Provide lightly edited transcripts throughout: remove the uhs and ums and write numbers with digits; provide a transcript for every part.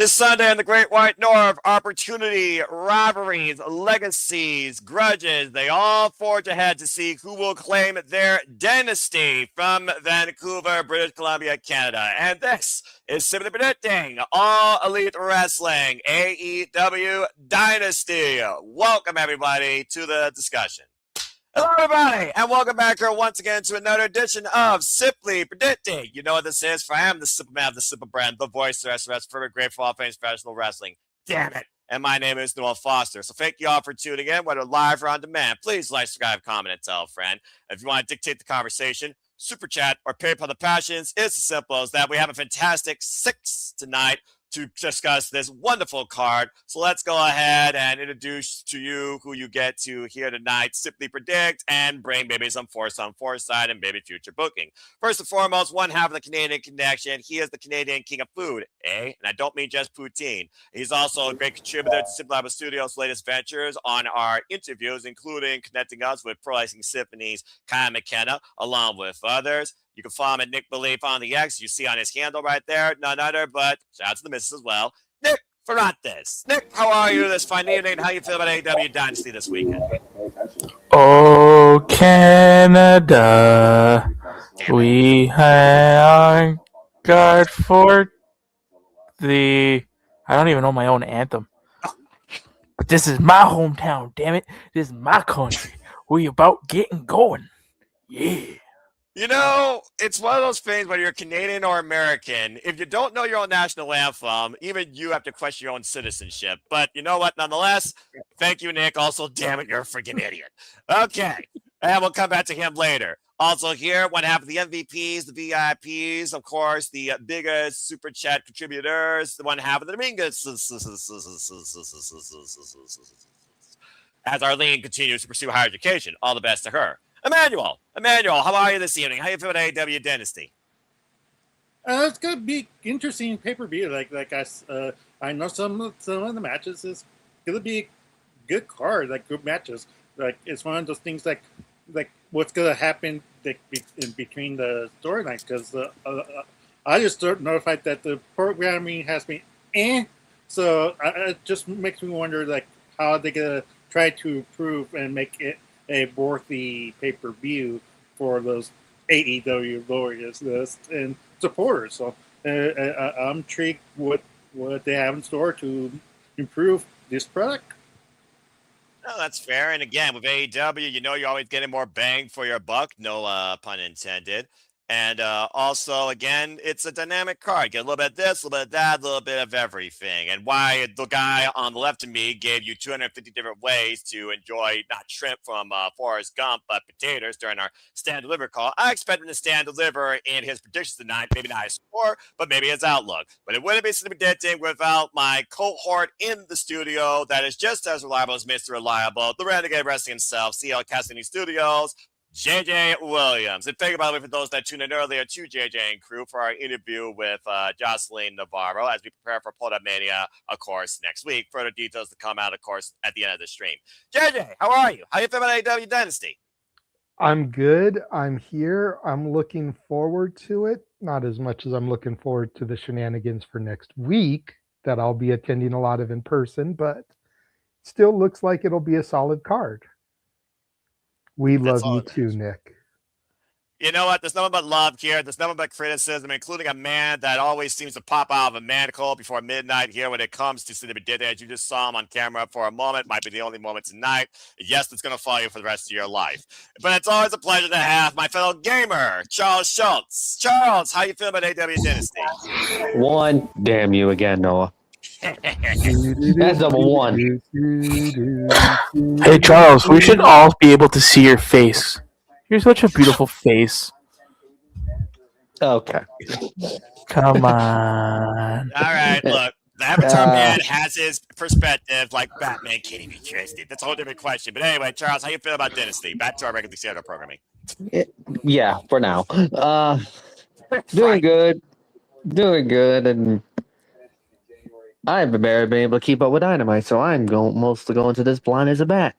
This Sunday in the Great White North, opportunity, rivalries, legacies, grudges, they all forge ahead to see who will claim their dynasty from Vancouver, British Columbia, Canada. And this is simply predicting All Elite Wrestling, AEW Dynasty. Welcome, everybody, to the discussion. Hello, everybody, and welcome back here once again to another edition of Simply Predicting. You know what this is, for I am the Simple Man of the Simple Brand, the voice of the rest for great for all things professional wrestling. Damn it. And my name is Noel Foster. So thank you all for tuning in, whether live or on demand. Please like, subscribe, comment, and tell a friend. If you want to dictate the conversation, super chat or PayPal the passions, it's as simple as that. We have a fantastic 6 tonight to discuss this wonderful card. So let's go ahead and introduce to you who you get to here tonight. Simply predict and bring maybe some foresight and maybe future booking. First and foremost, one half of the Canadian connection. He is the Canadian king of food, eh? And I don't mean just poutine. He's also a great contributor to Simple Lab Studios' latest ventures on our interviews, including connecting us with Pro Racing Symphony's Kyle McKenna, along with others. You can follow him at Nick Belief on the X. You see on his handle right there. None other, but shout out to the missus as well. Nick Ferrantes. Nick, how are you this fine evening? How you feel about AEW Dynasty this weekend? Oh, Canada, we are guard for the... I don't even know my own anthem. But this is my hometown, damn it. This is my country. We about getting going. Yeah. You know, it's one of those things whether you're Canadian or American. If you don't know your own national anthem, even you have to question your own citizenship. But you know what? Nonetheless, thank you, Nick. Also, damn it, you're a freaking idiot. Okay. And we'll come back to him later. Also here, one half of the MVPs, the VIPs, of course, the biggest super chat contributors, the one half of the Dominguez. As Arlene continues to pursue higher education, all the best to her. Emmanuel, how are you this evening? How you feel about AEW Dynasty? It's gonna be interesting pay-per-view. I know some of the matches is gonna be a good card, like good matches. Like it's one of those things like what's gonna happen in between the storylines. Because I just notified that the programming has been so it just makes me wonder like how they're gonna try to improve and make it a worthy pay-per-view for those AEW Warriors and supporters. So I'm intrigued what they have in store to improve this product. No, that's fair. And again, with AEW, you know you're always getting more bang for your buck. No pun intended. And also, again, it's a dynamic card. Get a little bit of this, a little bit of that, a little bit of everything. And why the guy on the left of me gave you 250 different ways to enjoy not shrimp from Forrest Gump, but potatoes during our stand deliver call. I expect him to stand deliver in his predictions tonight. Maybe not his score, but maybe his outlook. But it wouldn't be something predicting without my cohort in the studio that is just as reliable as Mr. Reliable, the Renegade Wrestling himself, CEO of Cassidy Studios, JJ Williams. And thank you, by the way, for those that tuned in earlier to JJ and crew for our interview with Jocelyn Navarro as we prepare for Podamania, of course, next week. Further details to come out, of course, at the end of the stream. JJ, how are you? How you feel about AEW Dynasty? I'm good. I'm here. I'm looking forward to it. Not as much as I'm looking forward to the shenanigans for next week that I'll be attending a lot of in person, but still looks like it'll be a solid card. We love you too, Nick. You know what? There's nothing but love here. There's nothing but criticism, including a man that always seems to pop out of a manacle before midnight here when it comes to City of as you just saw him on camera for a moment. Might be the only moment tonight. Yes, it's going to follow you for the rest of your life. But it's always a pleasure to have my fellow gamer, Charles Schultz. Charles, how you feel about AEW Dynasty? One, damn you again, Noah. That's number one. Hey, Charles, we should all be able to see your face. You're such a beautiful face. Okay. Come on. All right, look. The Avatar man has his perspective like Batman can't even trust it. That's a whole different question. But anyway, Charles, how you feel about Dynasty? Back to our regularly scheduled programming. Yeah, for now. Doing good. And I've barely been able to keep up with Dynamite, so I'm mostly going to this blind as a bat.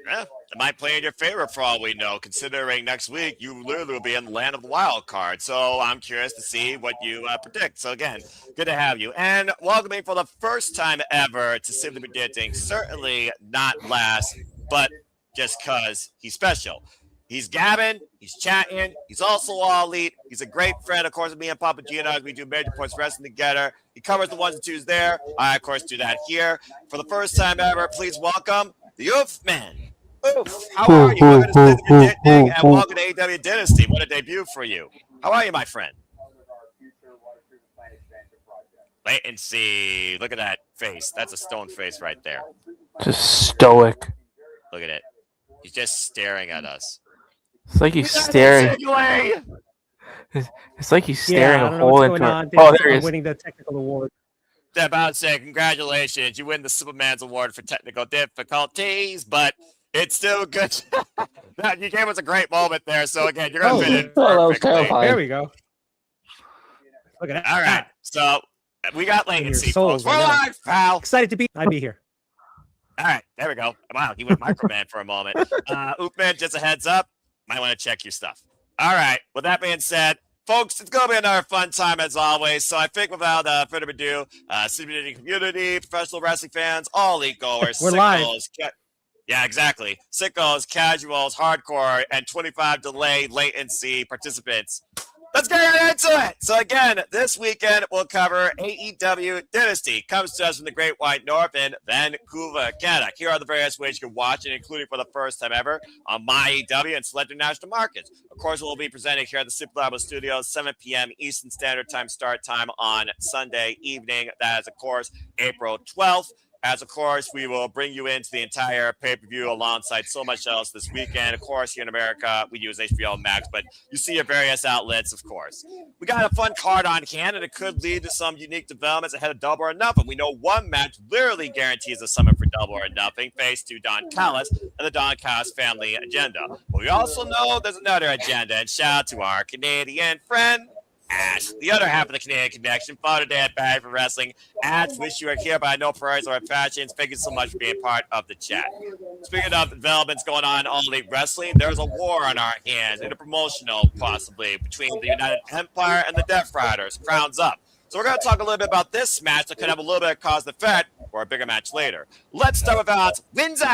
Yeah, It might play in your favor for all we know, considering next week you literally will be in the land of the wild card. So I'm curious to see what you predict. So again, good to have you. And welcoming for the first time ever to Simply Predicting, certainly not last, but just because he's special. He's Gavin. He's chatting. He's also all elite. He's a great friend, of course, of me and Papa Gino as we do Major Points Wrestling together. He covers the ones and twos there. I, of course, do that here. For the first time ever, please welcome the Oof Man. Oof, how are you? Welcome to Simply Predicting and welcome to AEW Dynasty. What a debut for you. How are you, my friend? Wait and see. Look at that face. That's a stone face right there. Just stoic. Look at it. He's just staring at us. It's like he's staring. It's like he's staring a hole into it. Oh, there he is. Winning the technical award. Step out and say, congratulations. You win the Superman's Award for technical difficulties, but it's still good. You gave us a great moment there. So, again, you're going to fit in perfectly. There we go. Look at that. All right. So, we got latency, souls, folks. We're live, pal. Excited to I'd be here. All right. There we go. Wow. He went Microman for a moment. Oopman, just a heads up. Might want to check your stuff. All right. With that being said, folks, it's going to be another fun time as always. So I think without further ado, community, professional wrestling fans, all elite goers, We're live. Yeah, exactly. Sickos, casuals, hardcore, and 25 delay latency participants. Let's get right into it. So again, this weekend we'll cover AEW Dynasty. Comes to us from the Great White North in Vancouver, Canada. Here are the various ways you can watch it, including for the first time ever on MyAEW and select international markets. Of course, we'll be presenting here at the Super Labo Studios, 7 p.m. Eastern Standard Time start time on Sunday evening. That is, of course, April 12th. As, of course, we will bring you into the entire pay-per-view alongside so much else this weekend. Of course, here in America, we use HBO Max, but you see your various outlets, of course. We got a fun card on hand, and it could lead to some unique developments ahead of Double or Nothing. We know one match literally guarantees a summon for Double or Nothing, face to Don Callis and the Don Callis family agenda. But we also know there's another agenda, and shout out to our Canadian friend, Ash, the other half of the Canadian connection. Father Dad Bad for Wrestling. Ash, wish you were here, but I know priorities are fashions. Thank you so much for being part of the chat. Speaking of developments going on in All Elite Wrestling, there's a war on our hands, interpromotional possibly, between the United Empire and the Death Riders. Crowns up. So we're going to talk a little bit about this match that could have a little bit of cause and effect for a bigger match later. Let's start with Alex Windsor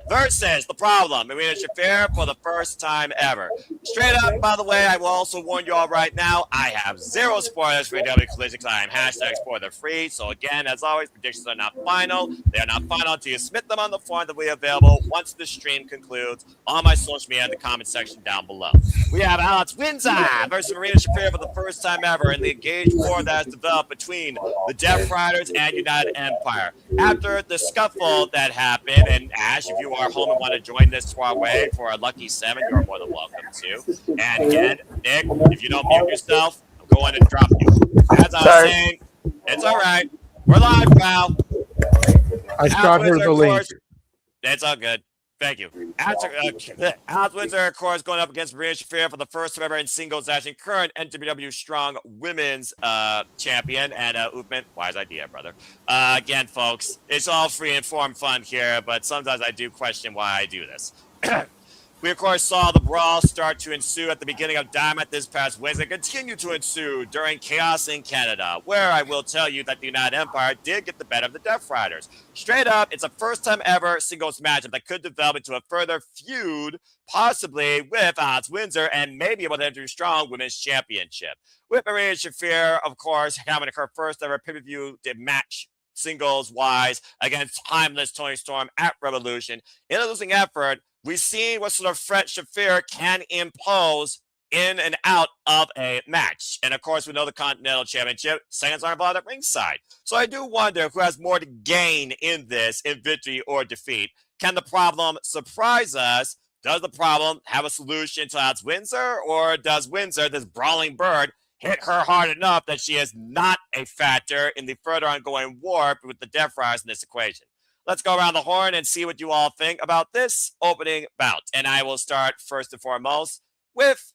versus The Problem, Marina Shafir, for the first time ever. Straight up, by the way, I will also warn you all right now, I have zero spoilers for AEW Collision because I am hashtag spoiler free. So again, as always, predictions are not final. They are not final until you submit them on the form that we have available once the stream concludes on my social media in the comment section down below. We have Alex Windsor versus Marina Shafir for the first time ever in the engaged war that has developed between the Death Riders and United Empire. After the scuffle that happened, and Ash, if you are home and want to join this soiree for a lucky 7, you're more than welcome to. And again, Nick, if you don't mute yourself, I'm going to drop you. As I was saying, it's all right. We're live, pal. I shot her the link. It's all good. Thank you. Alex Windsor, of course, going up against Marina Shafir for the first time ever in singles action, current NWW Strong Women's Champion. And Oopman, wise idea, brother. Again, folks, it's all free and form fun here, but sometimes I do question why I do this. We, of course, saw the brawl start to ensue at the beginning of Dynamite this past Wednesday, continue to ensue during Chaos in Canada, where I will tell you that the United Empire did get the better of the Death Riders. Straight up, it's a first-time ever singles matchup that could develop into a further feud, possibly with Alex Windsor and maybe with Andrew Strong Women's Championship. With Marina Shafir, of course, having her first ever pay-per-view match singles-wise against timeless Toni Storm at Revolution. In a losing effort, we've seen what sort of threat Shafir can impose in and out of a match. And of course, we know the Continental Championship, seconds aren't involved at ringside. So I do wonder who has more to gain in this, in victory or defeat. Can the Problem surprise us? Does the Problem have a solution to Alex Windsor? Or does Windsor, this brawling bird, hit her hard enough that she is not a factor in the further ongoing war with the Death Riders in this equation? Let's go around the horn and see what you all think about this opening bout. And I will start first and foremost with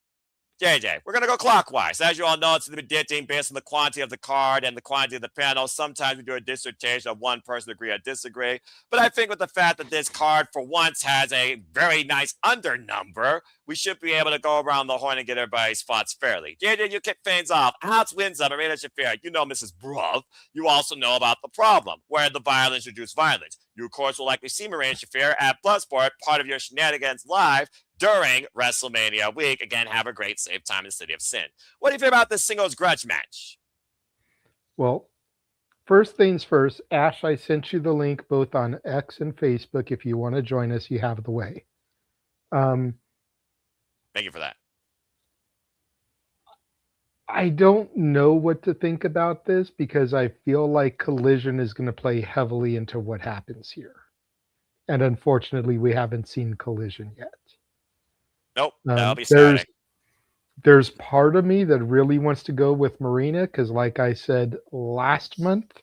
JJ, we're going to go clockwise. As you all know, it's the predicting based on the quantity of the card and the quantity of the panel. Sometimes we do a dissertation of one person agree or disagree. But I think with the fact that this card for once has a very nice under number, we should be able to go around the horn and get everybody's thoughts fairly. JJ, you kick things off. Alex Windsor, Marina Shafir, you know Mrs. Bruv. You also know about the problem, where the violence reduced violence. You, of course, will likely see Marina Shafir at Bloodsport, part of your shenanigans live during WrestleMania week. Again, have a great safe time in the City of Sin. What do you think about this singles grudge match? Well, first things first, Ash, I sent you the link both on X and Facebook. If you want to join us, you have the way. Thank you for that. I don't know what to think about this because I feel like Collision is going to play heavily into what happens here. And unfortunately, we haven't seen Collision yet. Nope, that'll be Saturday. There's part of me that really wants to go with Marina because, like I said last month,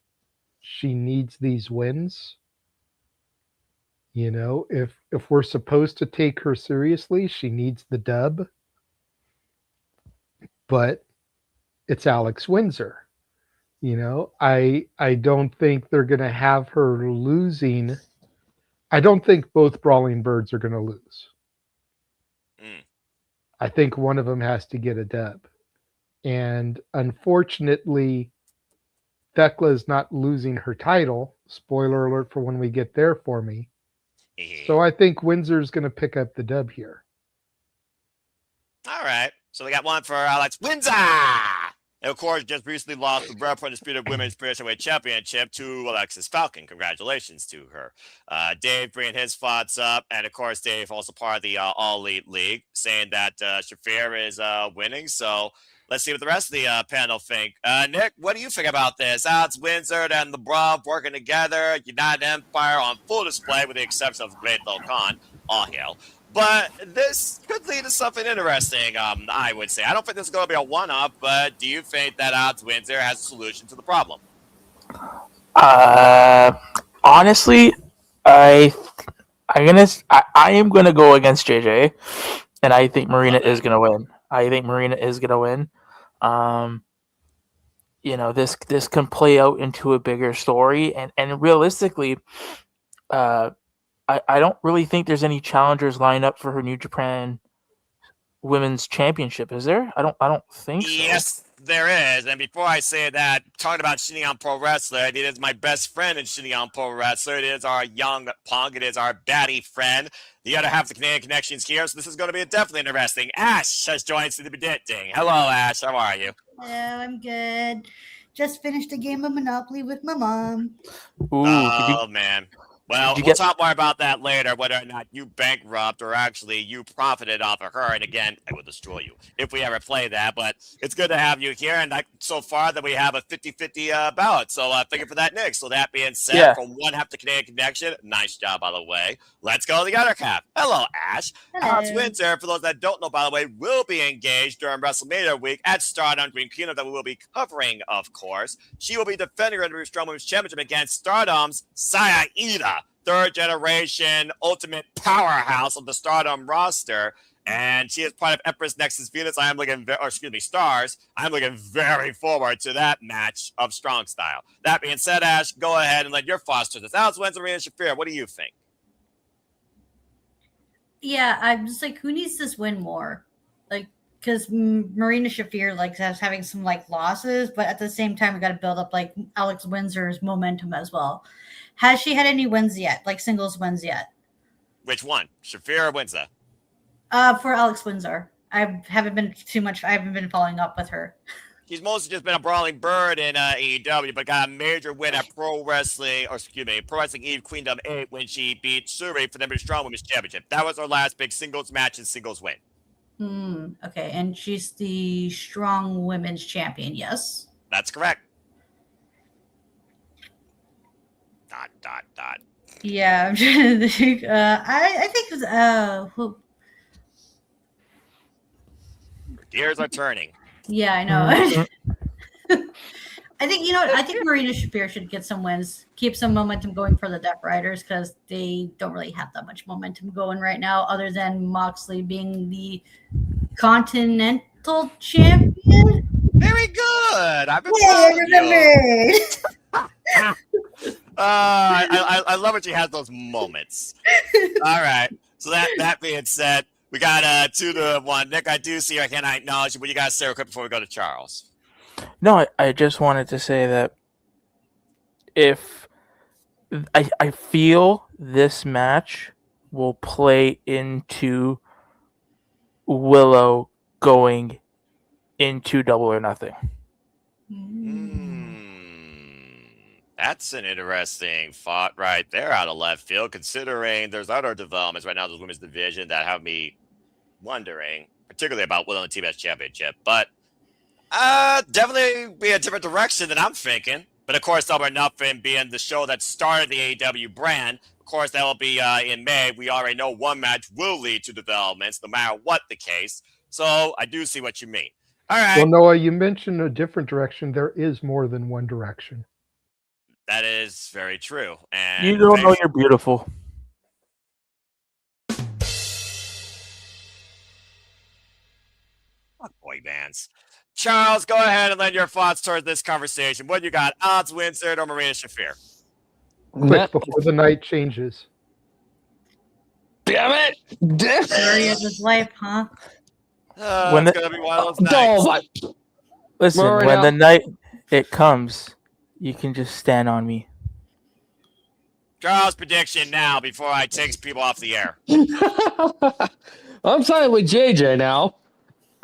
she needs these wins. You know, if we're supposed to take her seriously, she needs the dub. But it's Alex Windsor. You know, I don't think they're going to have her losing. I don't think both Brawling Birds are going to lose. I think one of them has to get a dub. And unfortunately, Thekla is not losing her title. Spoiler alert for when we get there for me. So I think Windsor's going to pick up the dub here. All right. So we got one for Alex Windsor. And of course, just recently lost the Brett Undisputed Women's Cruiserweight Championship to Alexis Falcon. Congratulations to her. Dave bringing his thoughts up. And of course, Dave also part of the All Elite League, saying that Shafir is winning. So let's see what the rest of the panel think. Nick, what do you think about this? Alex Windsor and the Bruv working together. United Empire on full display with the exception of Great Low Khan. All hail. But this could lead to something interesting, I would say. I don't think this is going to be a one-up, but do you think that Alex Windsor has a solution to the problem? Honestly, I am gonna go against JJ, and I think Marina is gonna win. You know, this can play out into a bigger story, and realistically, I don't really think there's any challengers lined up for her New Japan Women's Championship, is there? I don't think so. Yes, there is. And before I say that, talking about Shinny on Pro Wrestler, it is my best friend in Shinny on Pro Wrestler. It is our young punk. It is our baddie friend. The other half of the Canadian Connections here, so this is going to be definitely interesting. Ash has joined us to the predicting. Hello, Ash. How are you? Hello, I'm good. Just finished a game of Monopoly with my mom. Ooh, man. Well, we'll talk more about that later, whether or not you bankrupt or actually you profited off of her. And again, I will destroy you if we ever play that. But it's good to have you here. And so far that we have a 50-50 ballot. So thank you for that, Nick. So that being said, from one half to Canadian Connection, nice job, by the way. Let's go to the other half. Hello, Ash. Alex Windsor, for those that don't know, by the way, will be engaged during WrestleMania week at Stardom Green Kingdom that we will be covering, of course. She will be defending her WWE Strong Women's Championship against Stardom's Saya Ida, third generation ultimate powerhouse of the Stardom roster. And she is part of Empress Nexus Venus. Stars. I'm looking very forward to that match of strong style. That being said, Ash, go ahead and let your foster this. Alex Windsor, Marina Shafir, what do you think? Yeah, I'm just like, who needs this win more? Like, because Marina Shafir having some losses, but at the same time, we got to build up Alex Windsor's momentum as well. Has she had any wins yet, singles wins yet? Which one, Shafir or Windsor? For Alex Windsor, I haven't been following up with her. She's mostly just been a brawling bird in AEW, but got a major win at Pro Wrestling Eve Queendom 8 when she beat Suri for the Strong Women's Championship. That was her last big singles match and singles win. Okay, and she's the Strong Women's Champion, yes? That's correct. ... Yeah, I'm trying to think. I think who... Gears are turning. Yeah, I know. I think, I think Marina Shafir should get some wins, keep some momentum going for the Death Riders, because they don't really have that much momentum going right now, other than Moxley being the champion. Very good. I've been Yay, I following you. remembered. I love when she has those moments. All right. So that being said, we got 2-1. Nick, I do see your hand. I acknowledge you, but you got to say real quick before we go to Charles. No, I just wanted to say that if I feel this match will play into Willow going into Double or Nothing. That's an interesting thought right there out of left field, considering there's other developments right now in the women's division that have me wondering, particularly about Willow and TBS Championship. But definitely be a different direction than I'm thinking. But of course, Double or Nothing being the show that started the AEW brand, of course, that will be in May. We already know one match will lead to developments, no matter what the case. So I do see what you mean. All right. Well, Noah, you mentioned a different direction. There is more than one direction. That is very true. And You don't know you're beautiful. Fuck boy bands. Charles, go ahead and lend your thoughts towards this conversation. What you got? Alex Windsor or Marina Shafir? Quick, before the night changes. Damn it! Story of his life, huh? It's gonna be one of those nights. Listen, Rory when out. the night it comes, you can just stand on me. Charles' prediction now before I take people off the air. I'm siding with JJ now.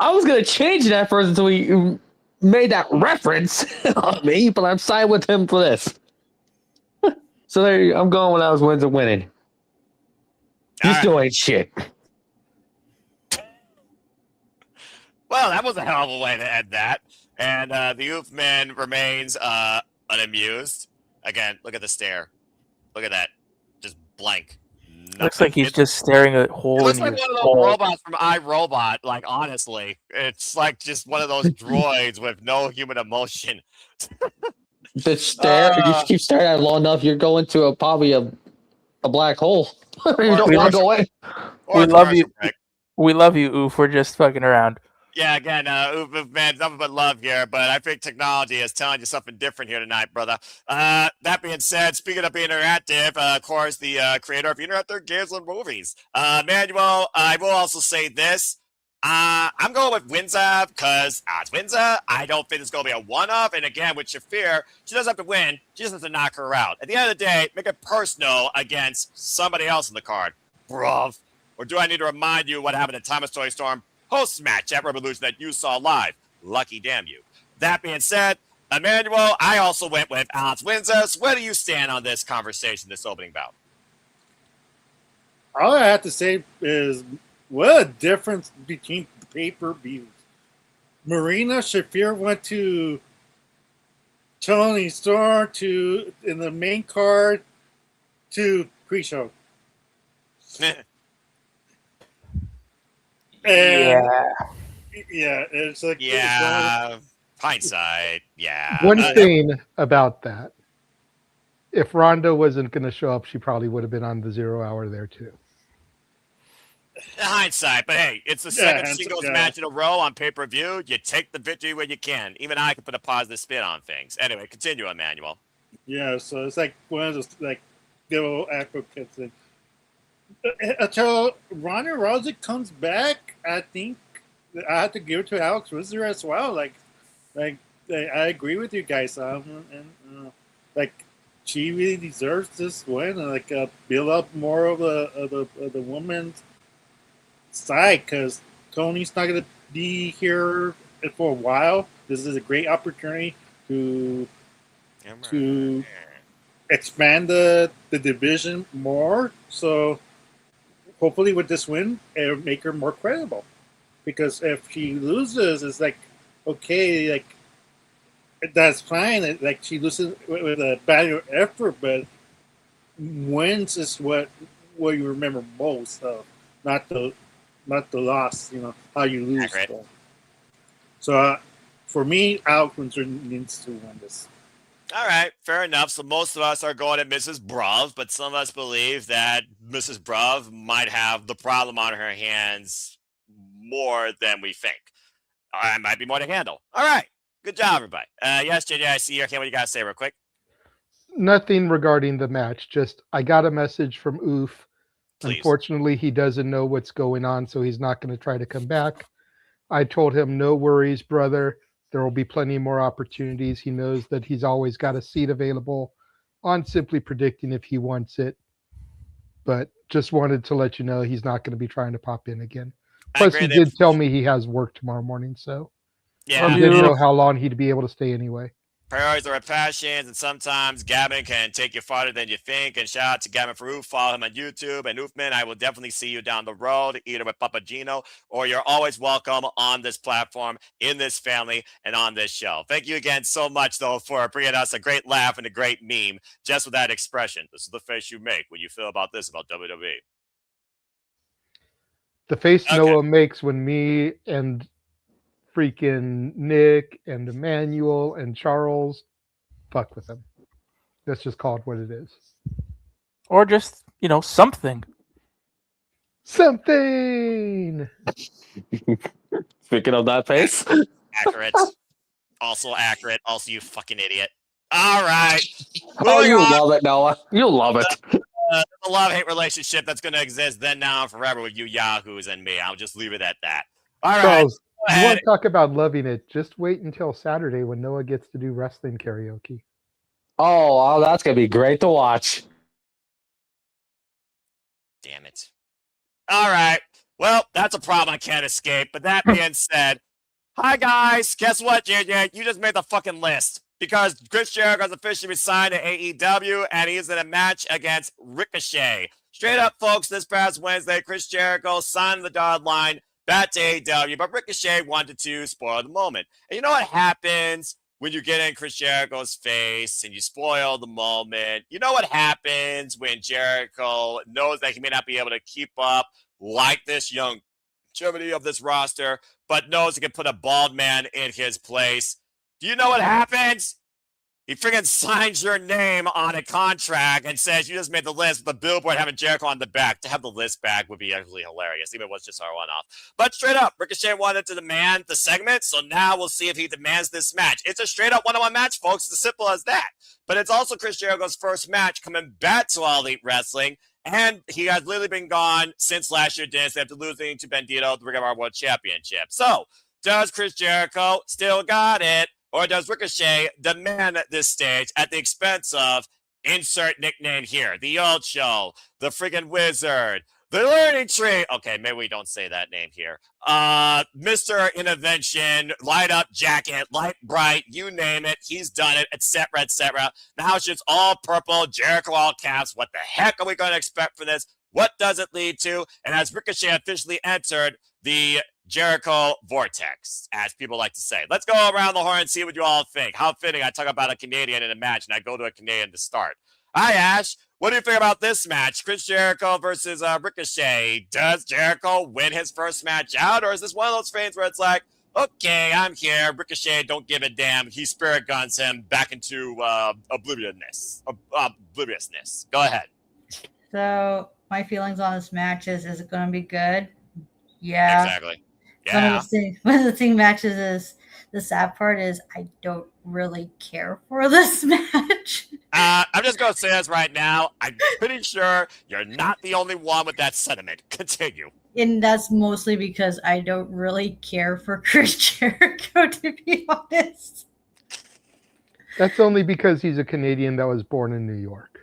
I was gonna change that first until he made that reference on me, but I'm siding with him for this. So there, I'm going when I was winning. You still ain't shit. Well, that was a hell of a way to end that. And the Oofman remains unamused. Again, look at the stare. Look at that. Just blank. Nothing. Looks like he's just staring at a hole It looks in like your one of those skull. robots from iRobot. Like, honestly, it's like just one of those droids with no human emotion. The stare, you keep staring at it long enough, you're going to probably a black hole. You don't want to go away. Or We a love you. commercial break. We love you, Oof. We're just fucking around. Yeah, again, Oof, man, nothing but love here, but I think technology is telling you something different here tonight, brother. That being said, speaking of being interactive, of course, the creator of interactive games and movies, Manuel, I will also say this. I'm going with Windsor because it's Windsor. I don't think it's going to be a one-off. And again, with Shafir, she doesn't have to win. She just has to knock her out. At the end of the day, make it personal against somebody else in the card. Bruv. Or do I need to remind you what happened at Thomas Toy Storm post-match at Revolution that you saw live? Lucky damn you. That being said, Emmanuel, I also went with Alex Windsor. So where do you stand on this conversation, this opening bout? All I have to say is what a difference between the pay-per-views. Marina Shafir went to Tony Storm to in the main card to pre-show. Yeah. Yeah, it's like Hindsight. Yeah. One thing about that, if Ronda wasn't going to show up, she probably would have been on the 0 hour there too. Hindsight, but hey, it's the second singles match in a row on pay-per-view. You take the victory when you can. Even I can put a positive spin on things. Anyway, continue, Emmanuel. Yeah, so it's like one of those like little advocates thing. Until Ronda Rousey comes back, I think I have to give it to Alex Windsor as well. Like I agree with you guys. Like she really deserves this win, and like build up more of the women's side because Tony's not going to be here for a while. This is a great opportunity to expand the division more. So hopefully with this win, it'll make her more credible. Because if she loses, it's like, okay, like that's fine. Like she loses with a bad effort, but wins is what you remember most of, not the loss. You know how you lose. So for me, Alex Windsor needs to win this. All right, fair enough. So most of us are going at Mrs. Bruv, but some of us believe that Mrs. Bruv might have the problem on her hands more than we think. I might be more to handle. All right. Good job, everybody. Yes, JJ, I see you. Okay, what you got to say real quick? Nothing regarding the match. Just I got a message from Oof. Please. Unfortunately, he doesn't know what's going on, so he's not going to try to come back. I told him, no worries, brother. There will be plenty more opportunities. He knows that he's always got a seat available on Simply Predicting if he wants it. But just wanted to let you know he's not going to be trying to pop in again. Plus, he did tell me he has work tomorrow morning, so yeah, he didn't know how long he'd be able to stay anyway. Priorities are our passions, and sometimes Gavin can take you farther than you think. And shout out to Gavin for Oof. Follow him on YouTube. And Oofman, I will definitely see you down the road, either with Papagino or you're always welcome on this platform, in this family, and on this show. Thank you again so much, though, for bringing us a great laugh and a great meme just with that expression. This is the face you make when you feel about this about WWE. The face Noah makes when me and freaking Nick and Emmanuel and Charles fuck with him. Let's just call it what it is. Or just, something. Something! Speaking of that face. Accurate. Also accurate. Also, you fucking idiot. All right. Oh, you love it, Noah. You love it. A love-hate relationship that's going to exist then, now, and forever with you yahoos and me. I'll just leave it at that. All right. Charles, you want to talk about loving it? Just wait until Saturday when Noah gets to do wrestling karaoke. Oh, wow, that's going to be great to watch. Damn it. All right. Well, that's a problem I can't escape. But that being said, hi, guys. Guess what, JJ? You just made the fucking list. Because Chris Jericho has officially signed to AEW, and he's in a match against Ricochet. Straight up, folks, this past Wednesday, Chris Jericho signed the dotted line back to AEW, but Ricochet wanted to spoil the moment. And you know what happens when you get in Chris Jericho's face and you spoil the moment? You know what happens when Jericho knows that he may not be able to keep up like this young longevity of this roster, but knows he can put a bald man in his place? Do you know what happens? He freaking signs your name on a contract and says you just made the list with the billboard having Jericho on the back. To have the list back would be actually hilarious, even if it was just our one-off. But straight up, Ricochet wanted to demand the segment, so now we'll see if he demands this match. It's a straight-up one-on-one match, folks. It's as simple as that. But it's also Chris Jericho's first match coming back to All Elite Wrestling, and he has literally been gone since last year, Dynasty, after losing to Bandito, the Ring of Honor World Championship. So, does Chris Jericho still got it? Or does Ricochet demand at this stage at the expense of insert nickname here? The Old Show, the friggin' Wizard, the Learning Tree. Okay, maybe we don't say that name here. Mr. Intervention, Light Up Jacket, Light Bright, you name it. He's done it, etc., etc. Now it's just all purple, Jericho all caps. What the heck are we going to expect for this? What does it lead to? And has Ricochet officially entered the Jericho Vortex, as people like to say? Let's go around the horn and see what you all think. How fitting I talk about a Canadian in a match and I go to a Canadian to start. Hi, Ash. What do you think about this match? Chris Jericho versus Ricochet. Does Jericho win his first match out? Or is this one of those things where it's like, okay, I'm here. Ricochet, don't give a damn. He spirit guns him back into obliviousness. Go ahead. So my feelings on this match is it going to be good? Yeah. Exactly. Yeah. One of the thing matches is the sad part is I don't really care for this match. I'm just going to say this right now. I'm pretty sure you're not the only one with that sentiment. Continue. And that's mostly because I don't really care for Chris Jericho, to be honest. That's only because he's a Canadian that was born in New York.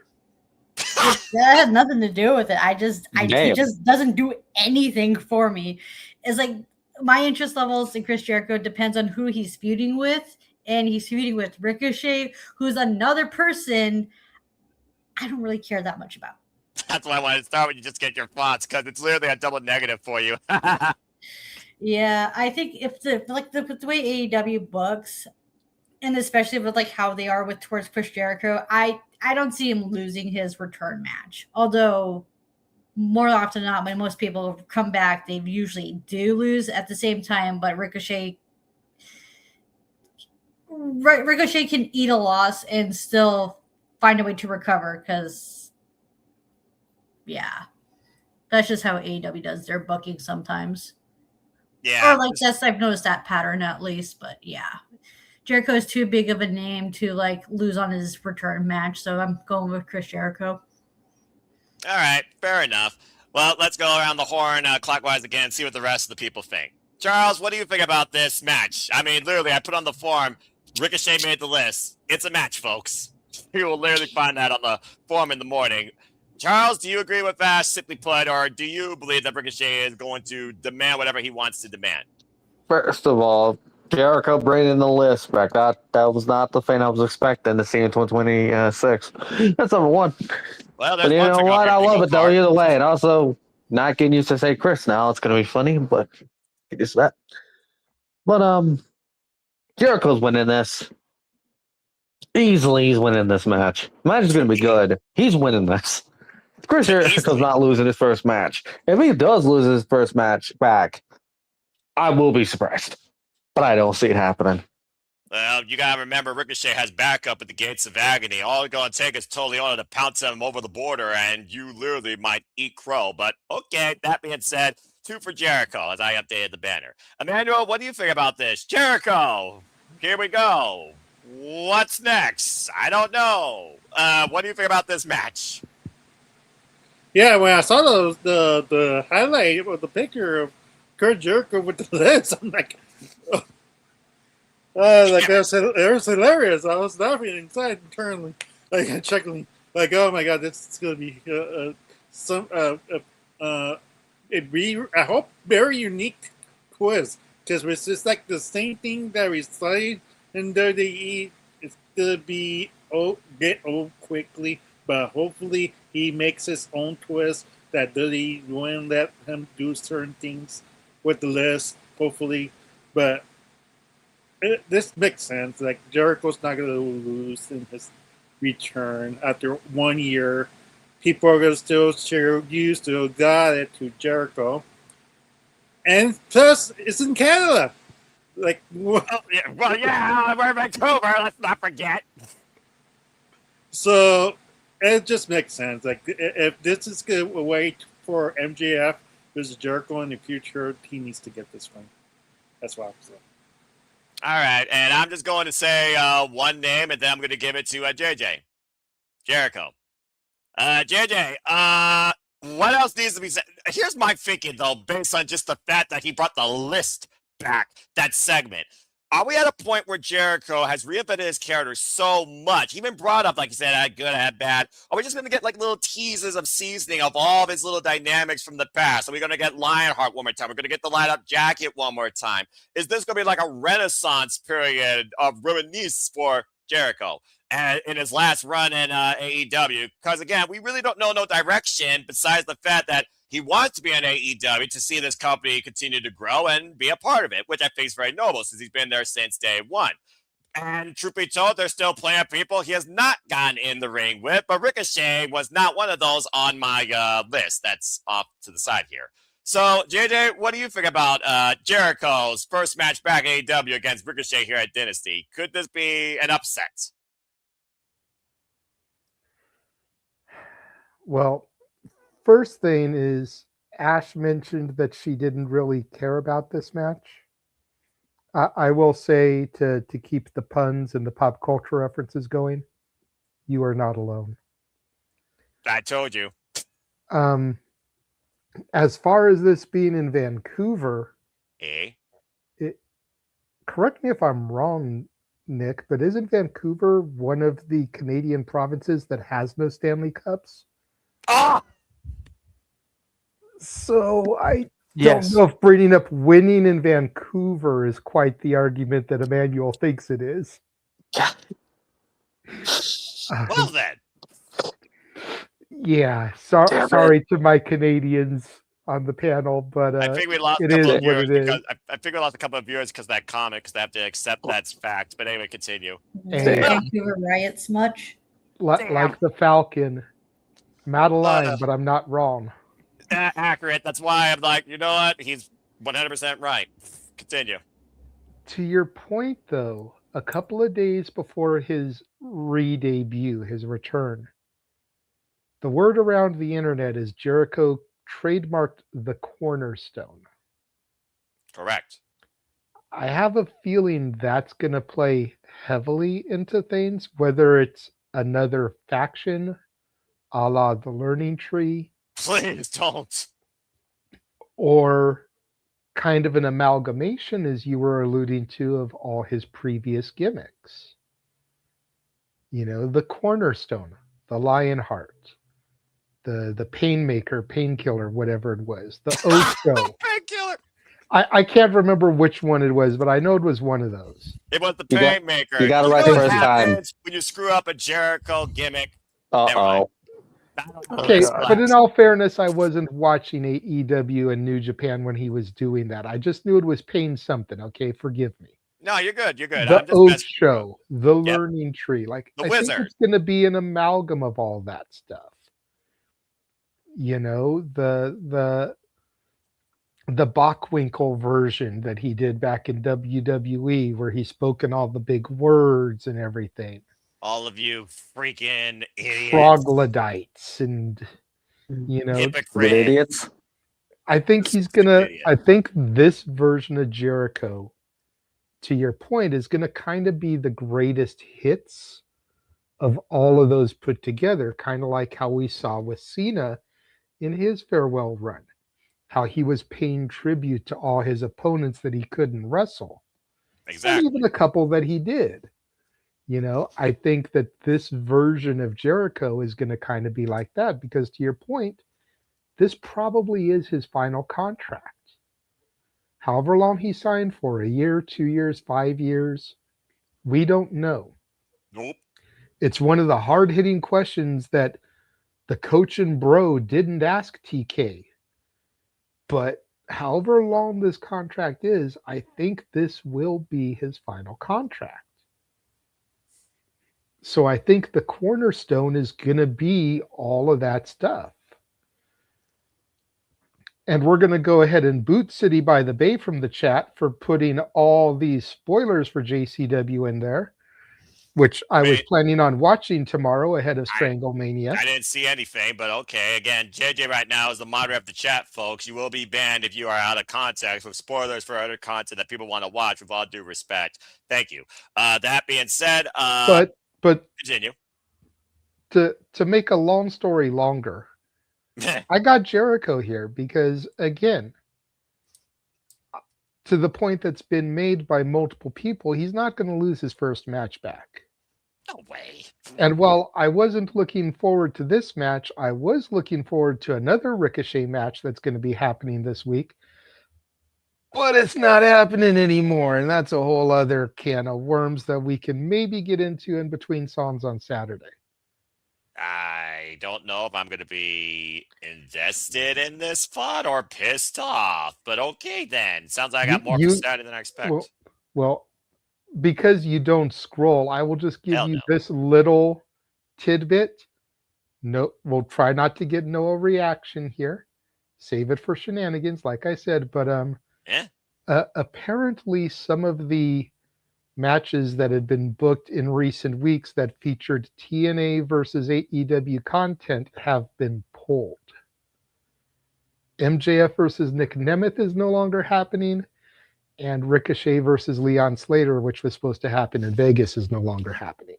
That has nothing to do with it. He just doesn't do anything for me. It's like my interest levels in Chris Jericho depends on who he's feuding with, and he's feuding with Ricochet, who's another person I don't really care that much about. That's why I wanted to start when you just get your thoughts, because it's literally a double negative for you. Yeah, I think if the way AEW books, and especially with like how they are towards Chris Jericho, I don't see him losing his return match. Although more often than not, when most people come back, they usually do lose at the same time. But Ricochet can eat a loss and still find a way to recover because, yeah, that's just how AEW does their booking sometimes. Yeah. Or like that's I've noticed that pattern at least, but yeah. Jericho is too big of a name to like lose on his return match, so I'm going with Chris Jericho. All right, fair enough. Well, let's go around the horn clockwise again, see what the rest of the people think. Charles, what do you think about this match? I mean, literally, I put on the form, Ricochet made the list. It's a match, folks. You will literally find that on the form in the morning. Charles, do you agree with that, simply put, or do you believe that Ricochet is going to demand whatever he wants to demand? First of all, Jericho bringing the list back. That was not the thing I was expecting to see in 2026. That's number one. Well, But there's you one know thing off what? your I love bingo it though. card. Either way, and also not getting used to say Chris now. It's gonna be funny, but get used to that. But Jericho's winning this. Easily, he's winning this match. Match is gonna be good. He's winning this. Chris Jericho's Easily. not losing his first match. If he does lose his first match back, I will be surprised. But I don't see it happening. Well, you gotta remember, Ricochet has backup at the gates of agony. All it's gonna take is Tony Ono to pounce him over the border, and you literally might eat crow. But okay, that being said, 2 for Jericho as I updated the banner. Emmanuel, what do you think about this? Jericho, here we go. What's next? I don't know. What do you think about this match? Yeah, when I saw the highlight of the picture of Kurt Jericho with the list, I'm like, like it was hilarious. I was laughing inside internally, like chuckling, like, oh my god, this is gonna be I hope very unique quiz, because it's just like the same thing that we studied in WWE. It's gonna be get old quickly, but hopefully he makes his own twist that WWE won't let him do certain things with the list. Hopefully, but this makes sense. Like, Jericho's not going to lose in his return after 1 year. People are going to still cheer you, still got it to Jericho. And plus, it's in Canada. Like, Well, yeah, we're in Vancouver. Let's not forget. so it just makes sense. Like, if this is a way for MJF versus Jericho in the future, he needs to get this one. That's what I'm saying. All right, and I'm just going to say one name, and then I'm going to give it to JJ. Jericho. JJ, what else needs to be said? Here's my thinking, though, based on just the fact that he brought the list back, that segment. Are we at a point where Jericho has reinvented his character so much? He even brought up, like you said, I had good, I had bad. Are we just going to get like little teases of seasoning of all of his little dynamics from the past? Are we going to get Lionheart one more time? We're going to get the light up jacket one more time. Is this going to be like a renaissance period of reminiscence for Jericho and in his last run in AEW? Because again, we really don't know no direction besides the fact that he wants to be in AEW to see this company continue to grow and be a part of it, which I think is very noble since he's been there since day one. And truth be told, there's still plenty of people he has not gone in the ring with, but Ricochet was not one of those on my list. That's off to the side here. So, JJ, what do you think about Jericho's first match back in AEW against Ricochet here at Dynasty? Could this be an upset? Well, first thing is Ash mentioned that she didn't really care about this match. I will say to keep the puns and the pop culture references going, you are not alone. I told you. As far as this being in Vancouver, correct me if I'm wrong, Nick, but isn't Vancouver one of the Canadian provinces that has no Stanley Cups? Ah! So I Yes. don't know if bringing up winning in Vancouver is quite the argument that Emmanuel thinks it is. Well then. Yeah, sorry to my Canadians on the panel, but I think we lost a it couple is of what viewers it is. because I think we lost a couple of viewers because of that comment, because they have to accept that's fact. But anyway, continue. Hey, Vancouver riots much. like the Falcon, I'm out of line, but I'm not wrong. Accurate. That's why I'm like, you know what? He's 100% right. Continue. To your point, though, a couple of days before his re-debut, his return, the word around the internet is Jericho trademarked the cornerstone. Correct. I have a feeling that's going to play heavily into things, whether it's another faction a la the Learning Tree Please don't. or kind of an amalgamation, as you were alluding to, of all his previous gimmicks. You know, the Cornerstone, the Lionheart, the Painmaker, Painkiller, whatever it was, the Ocho. Painkiller. I can't remember which one it was, but I know it was one of those. It was the You got- Painmaker. you got it right know what first time. happens when you screw up a Jericho gimmick. Uh-oh. Okay, God. but in all fairness, I wasn't watching AEW and New Japan when he was doing that. I just knew it was Pain something. Okay, forgive me. No, you're good. You're good. The I'm just messing with you. Ocho, the Learning Tree, like The I Wizard. think it's going to be an amalgam of all that stuff. You know, the Bockwinkel version that he did back in WWE, where he spoke in all the big words and everything. All of you freaking idiots. Troglodytes and you know, Good Hypocrite. idiots. I think he's gonna. I think this version of Jericho, to your point, is gonna kind of be the greatest hits of all of those put together. Kind of like how we saw with Cena in his farewell run, how he was paying tribute to all his opponents that he couldn't wrestle, Exactly. and even a couple that he did. You know, I think that this version of Jericho is going to kind of be like that because, to your point, this probably is his final contract. However long he signed for, a year, 2 years, 5 years, we don't know. Nope. It's one of the hard-hitting questions that the coach and bro didn't ask TK. But however long this contract is, I think this will be his final contract. So I think the cornerstone is going to be all of that stuff. And we're going to go ahead and boot City by the Bay from the chat for putting all these spoilers for JCW in there, which I was Wait. planning on watching tomorrow ahead of Stranglemania. I didn't see anything, but okay. Again, JJ right now is the moderator of the chat, folks. You will be banned if you are out of context with spoilers for other content that people want to watch, with all due respect. Thank you. That being said, But continue. to make a long story longer, I got Jericho here because, again, to the point that's been made by multiple people, he's not going to lose his first match back. No way. And while I wasn't looking forward to this match, I was looking forward to another Ricochet match that's going to be happening this week. But it's not happening anymore, and that's a whole other can of worms that we can maybe get into in between songs on Saturday. I don't know if I'm going to be invested in this pod or pissed off, but okay then. Sounds like I got more excited than I expect. Well, because you don't scroll, I will just give Hell you no. this little tidbit. No, we'll try not to get no reaction here. Save it for shenanigans, like I said. But apparently, some of the matches that had been booked in recent weeks that featured TNA versus AEW content have been pulled. MJF versus Nick Nemeth is no longer happening, and Ricochet versus Leon Slater, which was supposed to happen in Vegas, is no longer happening.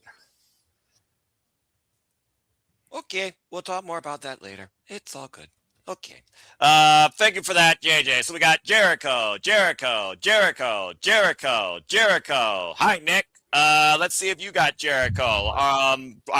Okay, we'll talk more about that later. It's all good. Okay. Thank you for that, JJ. So we got Jericho. Hi, Nick. Let's see if you got Jericho.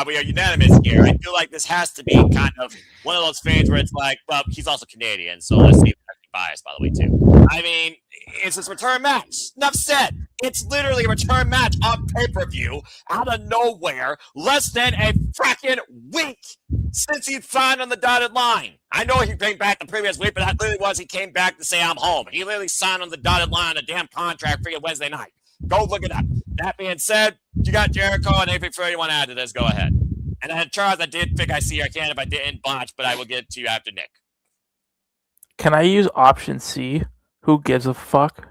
We are unanimous here. I feel like this has to be kind of one of those things where it's like, well, he's also Canadian, so let's see if he's biased, by the way, too. I mean, it's his return match. Enough said. It's literally a return match on pay-per-view out of nowhere, less than a fracking week since he signed on the dotted line. I know he came back the previous week, but that literally was he came back to say I'm home. He literally signed on the dotted line on a damn contract freaking Wednesday night. Go look it up. That being said, you got Jericho, and anything further you want to add to this, go ahead. And then Charles, I did think I see your hand if I didn't botch, but I will get to you after Nick. Can I use option C? Who gives a fuck?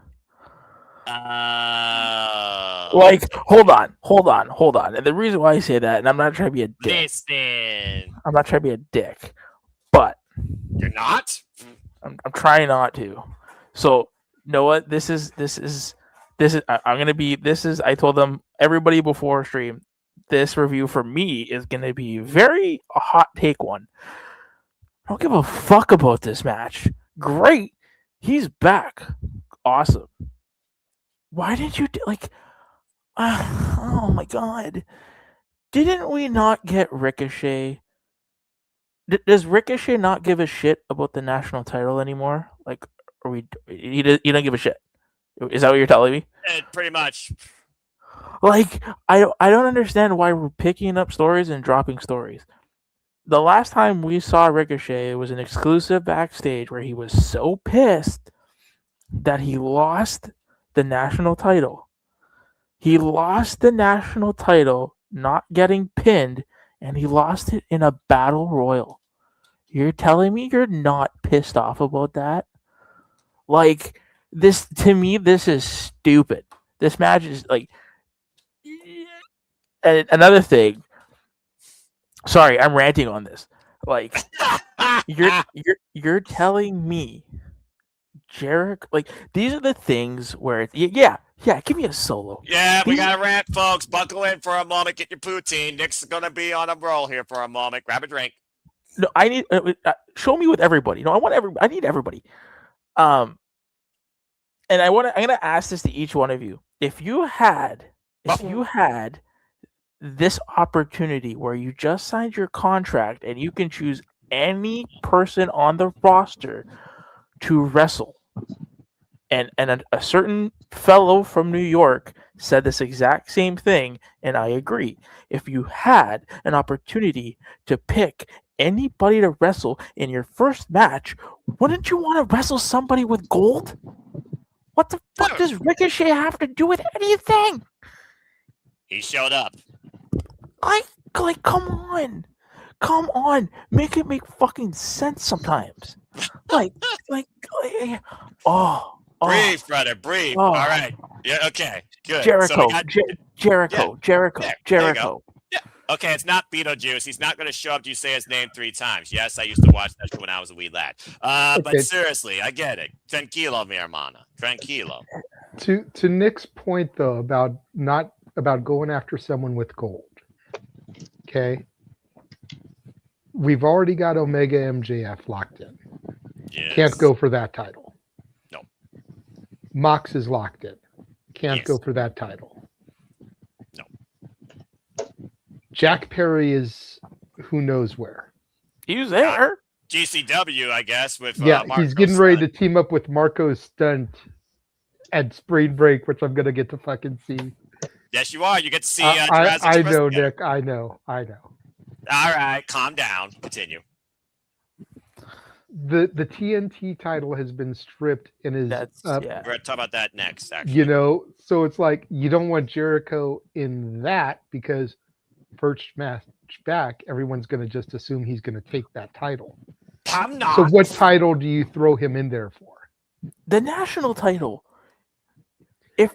Like, hold on. And the reason why I say that, and I'm not trying to be a dick. Listen. I'm not trying to be a dick, but You're not? I'm trying not to. So know what? I'm gonna be. I told them everybody before stream. This review for me is gonna be very a hot take one. I don't give a fuck about this match. Great, he's back. Awesome. Why did you like? Oh my god! Didn't we not get Ricochet? Does Ricochet not give a shit about the national title anymore? Like, are we? You don't give a shit. Is that what you're telling me? Pretty much. Like, I don't understand why we're picking up stories and dropping stories. The last time we saw Ricochet was an exclusive backstage where he was so pissed that he lost the national title. He lost the national title, not getting pinned, and he lost it in a battle royal. You're telling me you're not pissed off about that? Like, this, to me, this is stupid. This match is like. And another thing, sorry, I'm ranting on this. Like, you're telling me Jericho, like, these are the things where it's, yeah, give me a solo. Yeah, we got to rant, folks. Buckle in for a moment. Get your poutine. Nick's going to be on a roll here for a moment. Grab a drink. No, I need show me with everybody. No, I need everybody. And I'm gonna ask this to each one of you. If you had this opportunity where you just signed your contract and you can choose any person on the roster to wrestle, and a certain fellow from New York said this exact same thing, and I agree. If you had an opportunity to pick anybody to wrestle in your first match, wouldn't you want to wrestle somebody with gold? What the fuck does Ricochet have to do with anything? He showed up. Like, come on, make it make fucking sense sometimes. Like, Breathe, brother, breathe. All right. Yeah, okay, good. Jericho, So Jericho. Yeah. Okay, it's not Beetlejuice. He's not going to show up to you say his name 3 times. Yes, I used to watch that show when I was a wee lad. But seriously, I get it. Tranquilo, mi hermana. Tranquilo. To Nick's point, though, about going after someone with gold. Okay. We've already got Omega MJF locked in. Yes. Can't go for that title. No. Mox is locked in. Can't Yes. go for that title. No. Jack Perry is who knows where. He's there. GCW, I guess, with he's getting ready to team up with Marco Stunt at Spring Break, which I'm gonna get to fucking see. Yes, you are. You get to see. I know, Nick. I know. All right, calm down. Continue. The TNT title has been stripped and is We're gonna talk about that next. Actually, so it's like you don't want Jericho in that because first match back, everyone's gonna just assume he's gonna take that title. I'm not. So what title do you throw him in there for? The national title. If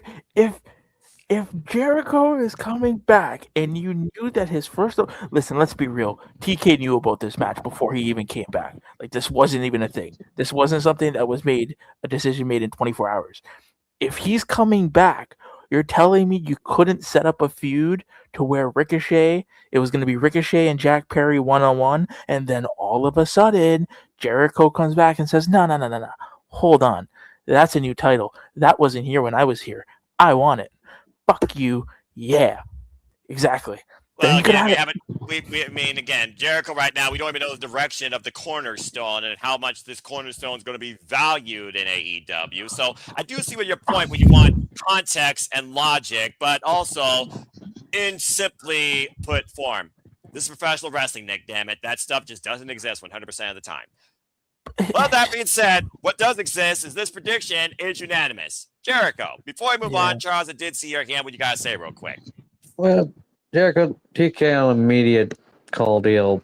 Jericho is coming back and you knew that his first... Listen, let's be real. TK knew about this match before he even came back. Like, this wasn't even a thing. This wasn't something that was a decision made in 24 hours. If he's coming back, you're telling me you couldn't set up a feud to where it was going to be Ricochet and Jack Perry one-on-one, and then all of a sudden, Jericho comes back and says, no. Hold on. That's a new title. That wasn't here when I was here. I want it. Fuck you. Yeah. Exactly. Well, I mean, again, Jericho right now, we don't even know the direction of the cornerstone and how much this cornerstone is going to be valued in AEW. So I do see what your point when you want context and logic, but also in simply put form. This is professional wrestling, Nick, damn it. That stuff just doesn't exist 100% of the time. Well, that being said, what does exist is this prediction is unanimous. Jericho, before we move on, Charles, I did see your hand. What you got to say real quick? Well, Jericho, TK on the media call deal,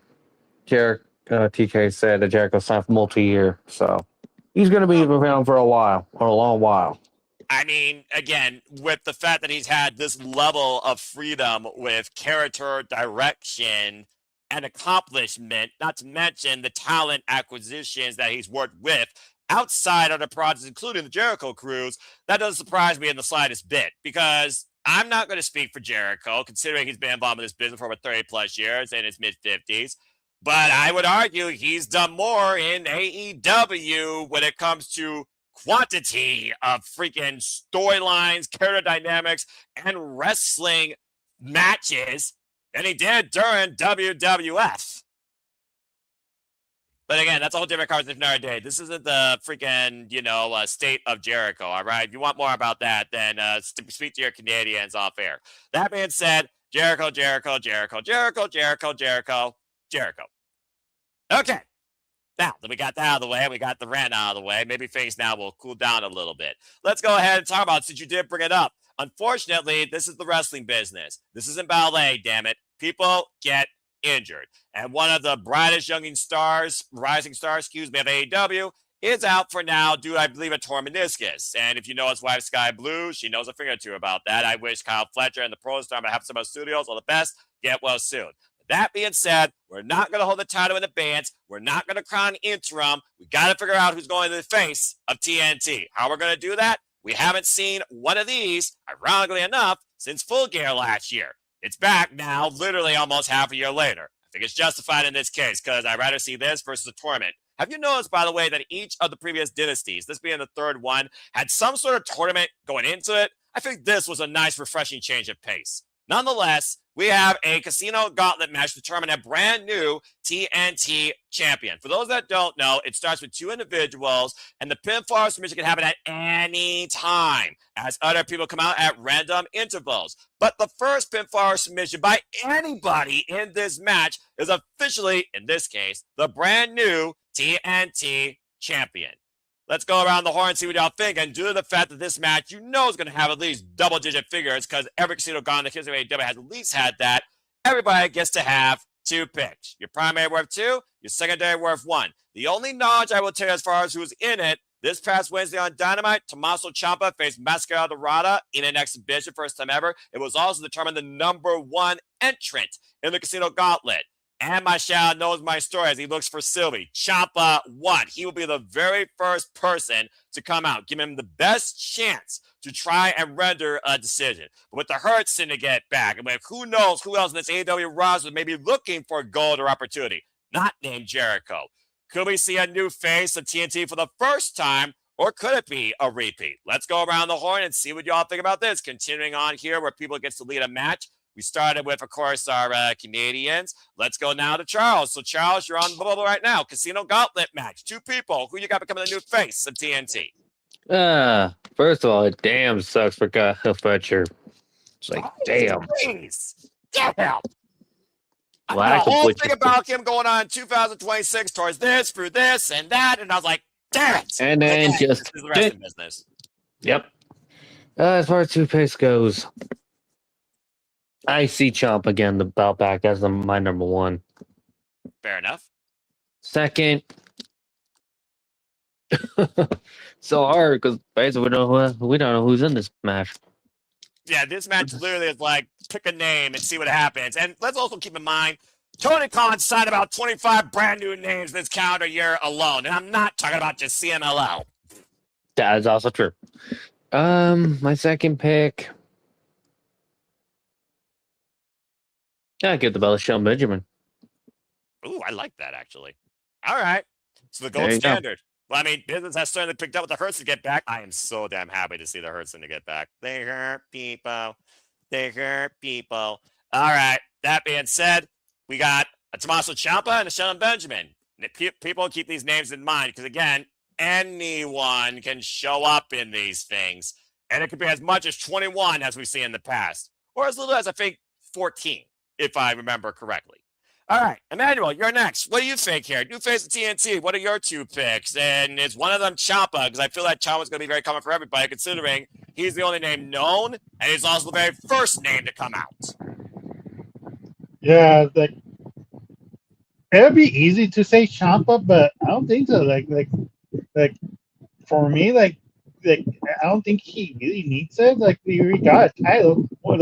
TK said that Jericho signed for multi-year, so he's going to be around for a long while. I mean, again, with the fact that he's had this level of freedom with character, direction, and accomplishment, not to mention the talent acquisitions that he's worked with outside other projects, including the Jericho Cruise, that doesn't surprise me in the slightest bit, because I'm not going to speak for Jericho, considering he's been involved in this business for over 30 plus years in his mid 50s. But I would argue he's done more in AEW when it comes to quantity of freaking storylines, character dynamics, and wrestling matches than he did during WWF. But again, that's a whole different conversation for another day. This isn't the freaking, state of Jericho, all right? If you want more about that, then speak to your Canadians off air. That being said, Jericho. Okay. Now that we got that out of the way, we got the rant out of the way, maybe things now will cool down a little bit. Let's go ahead and talk about it, since you did bring it up. Unfortunately, this is the wrestling business. This isn't ballet, damn it. People get injured. And one of the brightest rising stars, of AEW is out for now due, I believe, a torn meniscus. And if you know his wife, Sky Blue, she knows a thing or two about that. I wish Kyle Fletcher and the Pro Star have some studios all the best. Get well soon. That being said, we're not going to hold the title in advance. We're not going to crown interim. We got to figure out who's going to the face of TNT. How we're going to do that? We haven't seen one of these, ironically enough, since Full Gear last year. It's back now, literally almost half a year later. I think it's justified in this case, because I'd rather see this versus a tournament. Have you noticed, by the way, that each of the previous dynasties, this being the third one, had some sort of tournament going into it? I think this was a nice, refreshing change of pace. Nonetheless, we have a Casino Gauntlet match to determine a brand new TNT champion. For those that don't know, it starts with two individuals, and the pinfall submission can happen at any time, as other people come out at random intervals. But the first pinfall submission by anybody in this match is officially, in this case, the brand new TNT champion. Let's go around the horn and see what y'all think. And due to the fact that this match, is going to have at least double-digit figures, because every Casino Gauntlet in the history of AEW has at least had that, everybody gets to have two picks. Your primary worth 2, your secondary worth 1. The only knowledge I will tell you as far as who's in it, this past Wednesday on Dynamite, Tommaso Ciampa faced Mascara Dorada in an exhibition, first time ever. It was also determined the number 1 entrant in the Casino Gauntlet. And my shout knows my story as he looks for Sylvie. Ciampa won. He will be the very first person to come out. Give him the best chance to try and render a decision. But with the Hurt Syndicate back, and who knows who else in this AEW roster may be looking for gold or opportunity, not named Jericho. Could we see a new face of TNT for the first time, or could it be a repeat? Let's go around the horn and see what y'all think about this. Continuing on here where people get to lead a match. We started with, of course, our Canadians. Let's go now to Charles. So, Charles, you're on the bubble right now. Casino Gauntlet match. 2 people. Who you got becoming the new face of TNT? First of all, it damn sucks for Kyle Fletcher. It's like, damn. Please. Damn. Well, the whole thing about him going on 2026 towards this, through this, and that, and I was like, damn it. And then this is the rest of the business. Yep. As far as toothpaste goes, I see Ciampa again, the belt back as my number 1. Fair enough. Second, so hard because basically we don't know who's in this match. Yeah, this match literally is like pick a name and see what happens. And let's also keep in mind, Tony Khan signed about 25 brand new names this calendar year alone, and I'm not talking about just CMLL. That is also true. My second pick. I give the belt to Shelton Benjamin. Ooh, I like that, actually. All right. So the gold standard. Well, I mean, business has certainly picked up with the Hurts to get back. I am so damn happy to see the Hurts to get back. They hurt people. They hurt people. All right. That being said, we got a Tommaso Ciampa and a Shelton Benjamin. People keep these names in mind because, again, anyone can show up in these things. And it could be as much as 21 as we've seen in the past. Or as little as, I think, 14. If I remember correctly. All right, Emmanuel, you're next. What do you think here? New face of TNT. What are your 2 picks? And is one of them Ciampa? Because I feel like Ciampa's going to be very common for everybody, considering he's the only name known, and he's also the very first name to come out. Yeah, it'd be easy to say Ciampa, but I don't think so. Like for me, I don't think he really needs it. Like he already got a title, or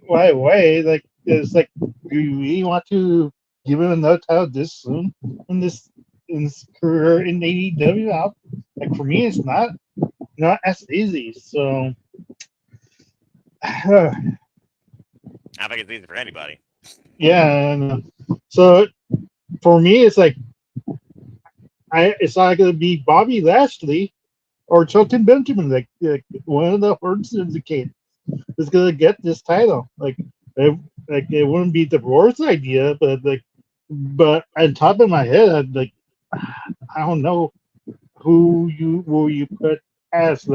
right away. It's like, do you really want to give him another title this soon in this in his career in AEW. Like for me, it's not as easy. So I think it's easy for anybody. yeah, and, so for me, it's like it's either gonna be Bobby Lashley or Shelton Benjamin, like one of the Hurt Syndicate is gonna get this title. It wouldn't be the worst idea, but on top of my head, I don't know who you will you put as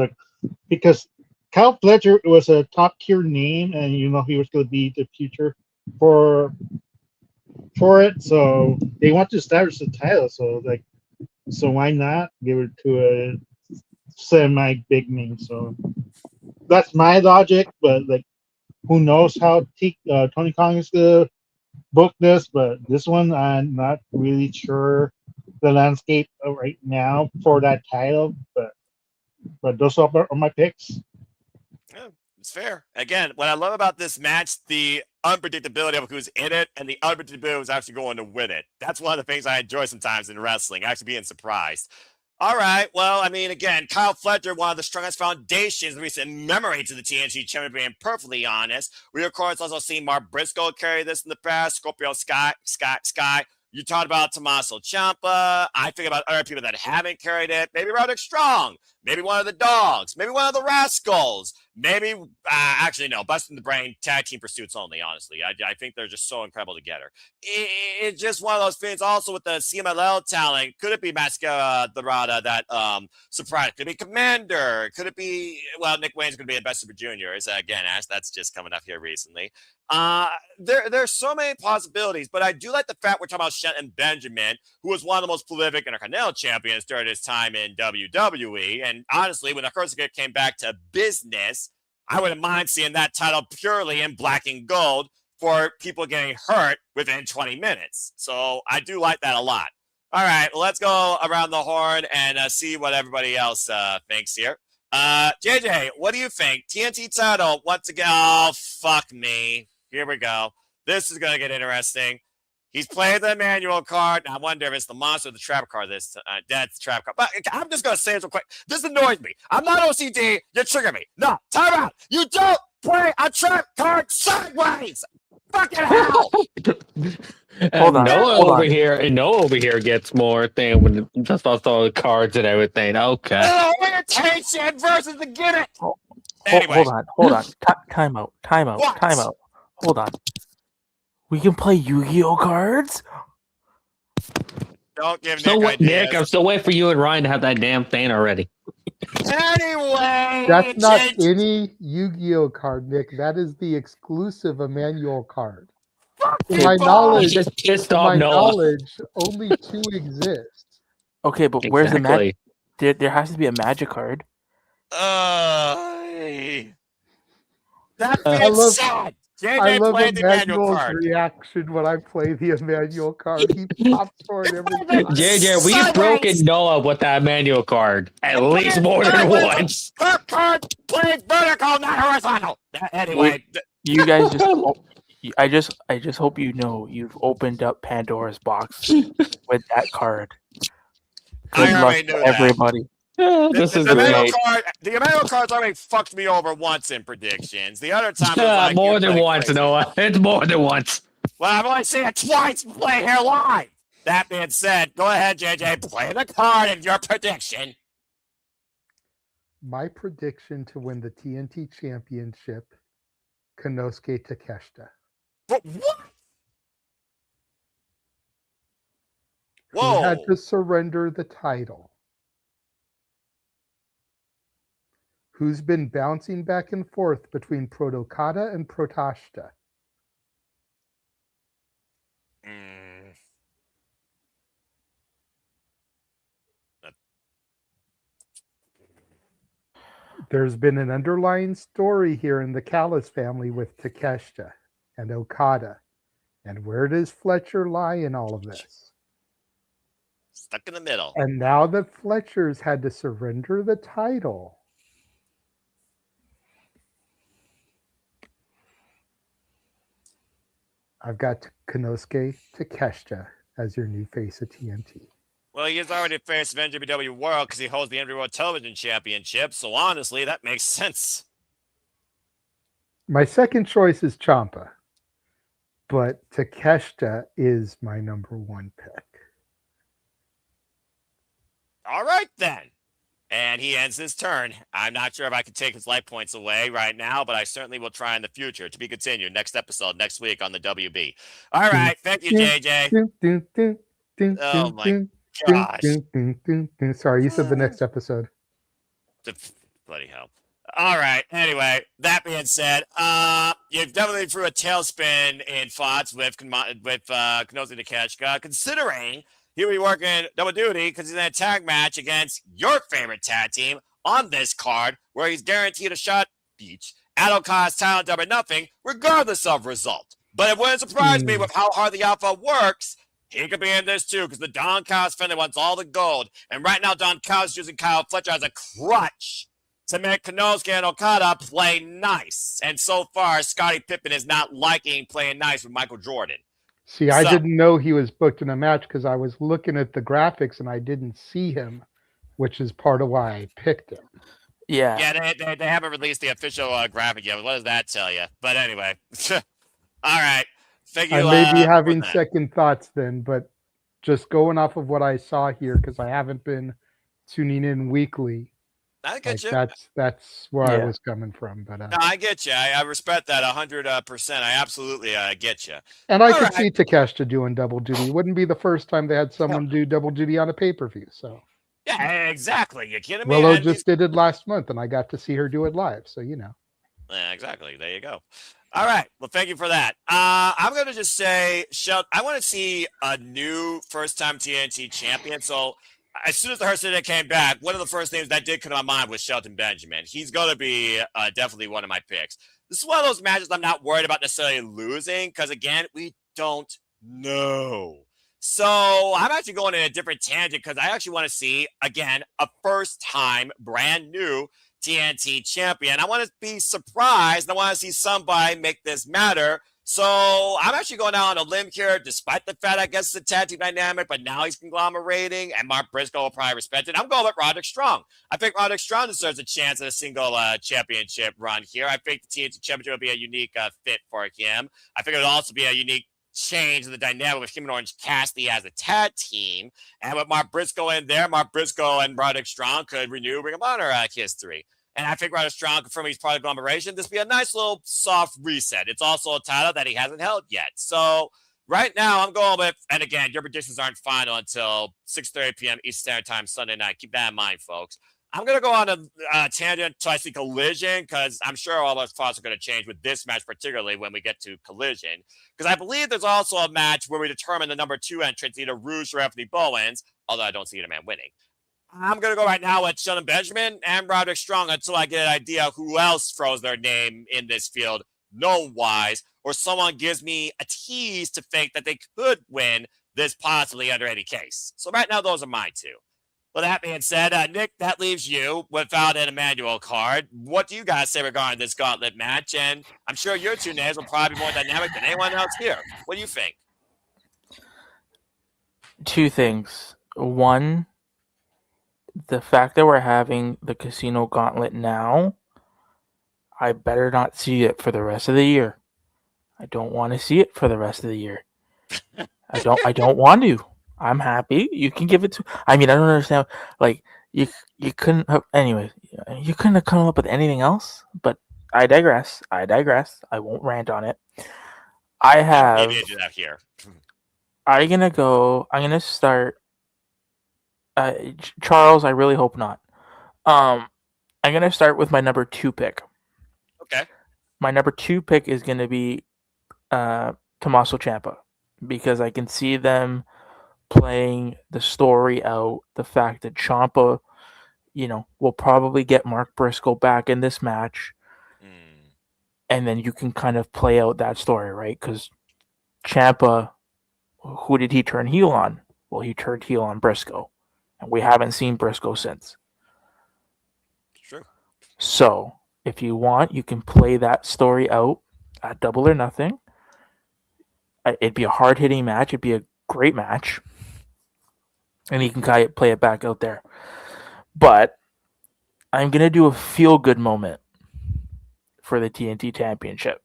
because Cal Fletcher was a top tier name, and he was going to be the future for it. So they want to establish the title. So why not give it to a semi big name? So that's my logic. But who knows how Tony Khan is going to book this? But this one, I'm not really sure the landscape right now for that title. But those are my picks. Yeah, it's fair. Again, what I love about this match, the unpredictability of who's in it and the unpredictability of who's actually going to win it. That's one of the things I enjoy sometimes in wrestling, actually being surprised. All right. Well, I mean, again, Kyle Fletcher, one of the strongest foundations in recent memory to the TNT champion, being perfectly honest. We, of course, also seen Mark Briscoe carry this in the past, Scorpio Sky. You talked about Tommaso Ciampa. I think about other people that haven't carried it. Maybe Roderick Strong. Maybe one of the Dogs. Maybe one of the Rascals. Maybe, actually, no, Busting the Brain, tag team pursuits only, honestly. I think they're just so incredible together. It's just one of those things also with the CMLL talent. Could it be Mascara Dorada that surprised? Could it be Commander? Could it be, well, Nick Wayne's going to be the best Super Juniors. Again, Ash, that's just coming up here recently. There's so many possibilities, but I do like the fact we're talking about Shelton Benjamin, who was one of the most prolific Intercontinental champions during his time in WWE. And honestly, when the Kurtzker came back to business, I wouldn't mind seeing that title purely in black and gold for people getting hurt within 20 minutes. So I do like that a lot. All right, well, let's go around the horn and see what everybody else thinks here. JJ, what do you think? TNT title, once again. Oh, fuck me. Here we go. This is going to get interesting. He's played the manual card. I wonder if it's the monster or the trap card this time. That's the trap card. But I'm just going to say it real quick. This annoys me. I'm not OCD. You trigger me. No, time out. You don't play a trap card sideways. Fucking hell. Hold on, Noah hold over on. here, and Noah over here gets more thing when just about all the cards and everything. Okay. The orientation versus the gimmick. Anyway. Hold on. Time out. What? Hold on. We can play Yu-Gi-Oh cards? Don't give So Nick what, ideas. Nick? I'm still waiting for you and Ryan to have that damn thing already. Anyway, That's not any Yu-Gi-Oh card, Nick. That is the exclusive Emmanuel card. To my people. knowledge, He's just pissed to off my Noah. knowledge, only 2 exist. Okay, but where's the magic? Exactly. There has to be a magic card. That I being love- said, I JJ love played the manual Emmanuel's card. reaction when I play the Emmanuel card. He pops for it every time. JJ, we've Sideways. broken Noah with that manual card at least more than once. Her card plays vertical, not horizontal. Anyway, You guys just I just hope you know you've opened up Pandora's box with that card. I Good luck already to knew that. everybody. This is the manual great. card. The manual card's already fucked me over once in predictions. The other time, it was like More you're than playing once, crazy. Noah. It's more than once. Well, I've only seen it twice play here live. That being said, go ahead, JJ, play the card and your prediction. My prediction to win the TNT Championship, Konosuke Takeshita. But what? Who Whoa. had to surrender the title. Who's been bouncing back and forth between Protokata and Protashta. There's been an underlying story here in the Callis family with Takeshita and Okada. And where does Fletcher lie in all of this? Stuck in the middle. And now that Fletcher's had to surrender the title, I've got Konosuke Takeshita as your new face of TNT. Well, he is already faced of NWW World because he holds the NWA World Television Championship. So honestly, that makes sense. My second choice is Champa, but Takeshita is my number one pick. All right, then. And he ends his turn. I'm not sure if I can take his life points away right now, but I certainly will try in the future. To be continued next episode, next week on the WB. All right. Thank you, JJ. Oh, my gosh. Sorry, you said the next episode. Bloody hell. All right. Anyway, that being said, you've definitely threw a tailspin in thoughts with Kenosi Takeshita, considering he'll be working double duty because he's in a tag match against your favorite tag team on this card, where he's guaranteed a shot each at Okada's talent double nothing, regardless of result. But it wouldn't surprise me with how hard the Alpha works. He could be in this too, because the Don Callis family wants all the gold. And right now, Don Callis is using Kyle Fletcher as a crutch to make Konosuke and Okada play nice. And so far, Scottie Pippen is not liking playing nice with Michael Jordan. See, I didn't know he was booked in a match because I was looking at the graphics and I didn't see him, which is part of why I picked him. Yeah. Yeah, they haven't released the official graphic yet. What does that tell you? But anyway. All right. I may be having second thoughts then, but just going off of what I saw here, because I haven't been tuning in weekly. I get you. That's where I was coming from. But no, I get you. I respect that 100%. I absolutely get you. And I could see Takeshita doing double duty. It wouldn't be the first time they had someone do double duty on a pay-per-view. So yeah, exactly. You kidding me? Willow just did it last month, and I got to see her do it live. So you know. Yeah, exactly. There you go. All right. Well, thank you for that. I'm going to just say, Shelton, I want to see a new first-time TNT champion. So as soon as the Hearst came back, one of the first names that did come to my mind was Shelton Benjamin. He's going to be definitely one of my picks. This is one of those matches I'm not worried about necessarily losing because, again, we don't know. So I'm actually going in a different tangent because I actually want to see, again, a first-time, brand new TNT champion. I want to be surprised. I want to see somebody make this matter. So I'm actually going out on a limb here, despite the fact I guess it's a tag team dynamic, but now he's conglomerating, and Mark Briscoe will probably respect it. I'm going with Roderick Strong. I think Roderick Strong deserves a chance at a single championship run here. I think the TNT championship would be a unique fit for him. I think it would also be a unique change in the dynamic with him and Orange Cassidy as a tag team. And with Mark Briscoe in there, Mark Briscoe and Roderick Strong could renew Ring of Honor history. And I think Roderick Strong confirming he's part of agglomeration. This would be a nice little soft reset. It's also a title that he hasn't held yet. So right now I'm going with, and again, your predictions aren't final until 6:30 p.m. Eastern Standard Time Sunday night. Keep that in mind, folks. I'm going to go on a tangent to I see Collision because I'm sure all those thoughts are going to change with this match, particularly when we get to Collision. Because I believe there's also a match where we determine the number 2 entrants, either Rouge or Anthony Bowens, although I don't see either man winning. I'm going to go right now with Shelton Benjamin and Roderick Strong until I get an idea who else throws their name in this field, known-wise, or someone gives me a tease to think that they could win this possibly under any case. So right now, those are my two. Well, that being said, Nick, that leaves you without an Emmanuel card. What do you guys say regarding this gauntlet match? And I'm sure your two names will probably be more dynamic than anyone else here. What do you think? Two things. One, the fact that we're having the Casino Gauntlet now, I better not see it for the rest of the year. I don't want to see it for the rest of the year. I don't want to. I'm happy. You can give it to. I mean, I don't understand. Like you couldn't have. Anyway, you couldn't have come up with anything else. But I digress. I won't rant on it. I have. Maybe I do that here. I'm gonna start. Charles, I really hope not. I'm gonna start with my number 2 pick. Okay. My number 2 pick is gonna be Tommaso Ciampa because I can see them playing the story out. The fact that Ciampa, will probably get Mark Briscoe back in this match, and then you can kind of play out that story, right? Because Ciampa, who did he turn heel on? Well, he turned heel on Briscoe. And we haven't seen Briscoe since. True. So, if you want, you can play that story out at Double or Nothing. It'd be a hard-hitting match. It'd be a great match. and he can play it back out there. But I'm going to do a feel-good moment for the TNT Championship.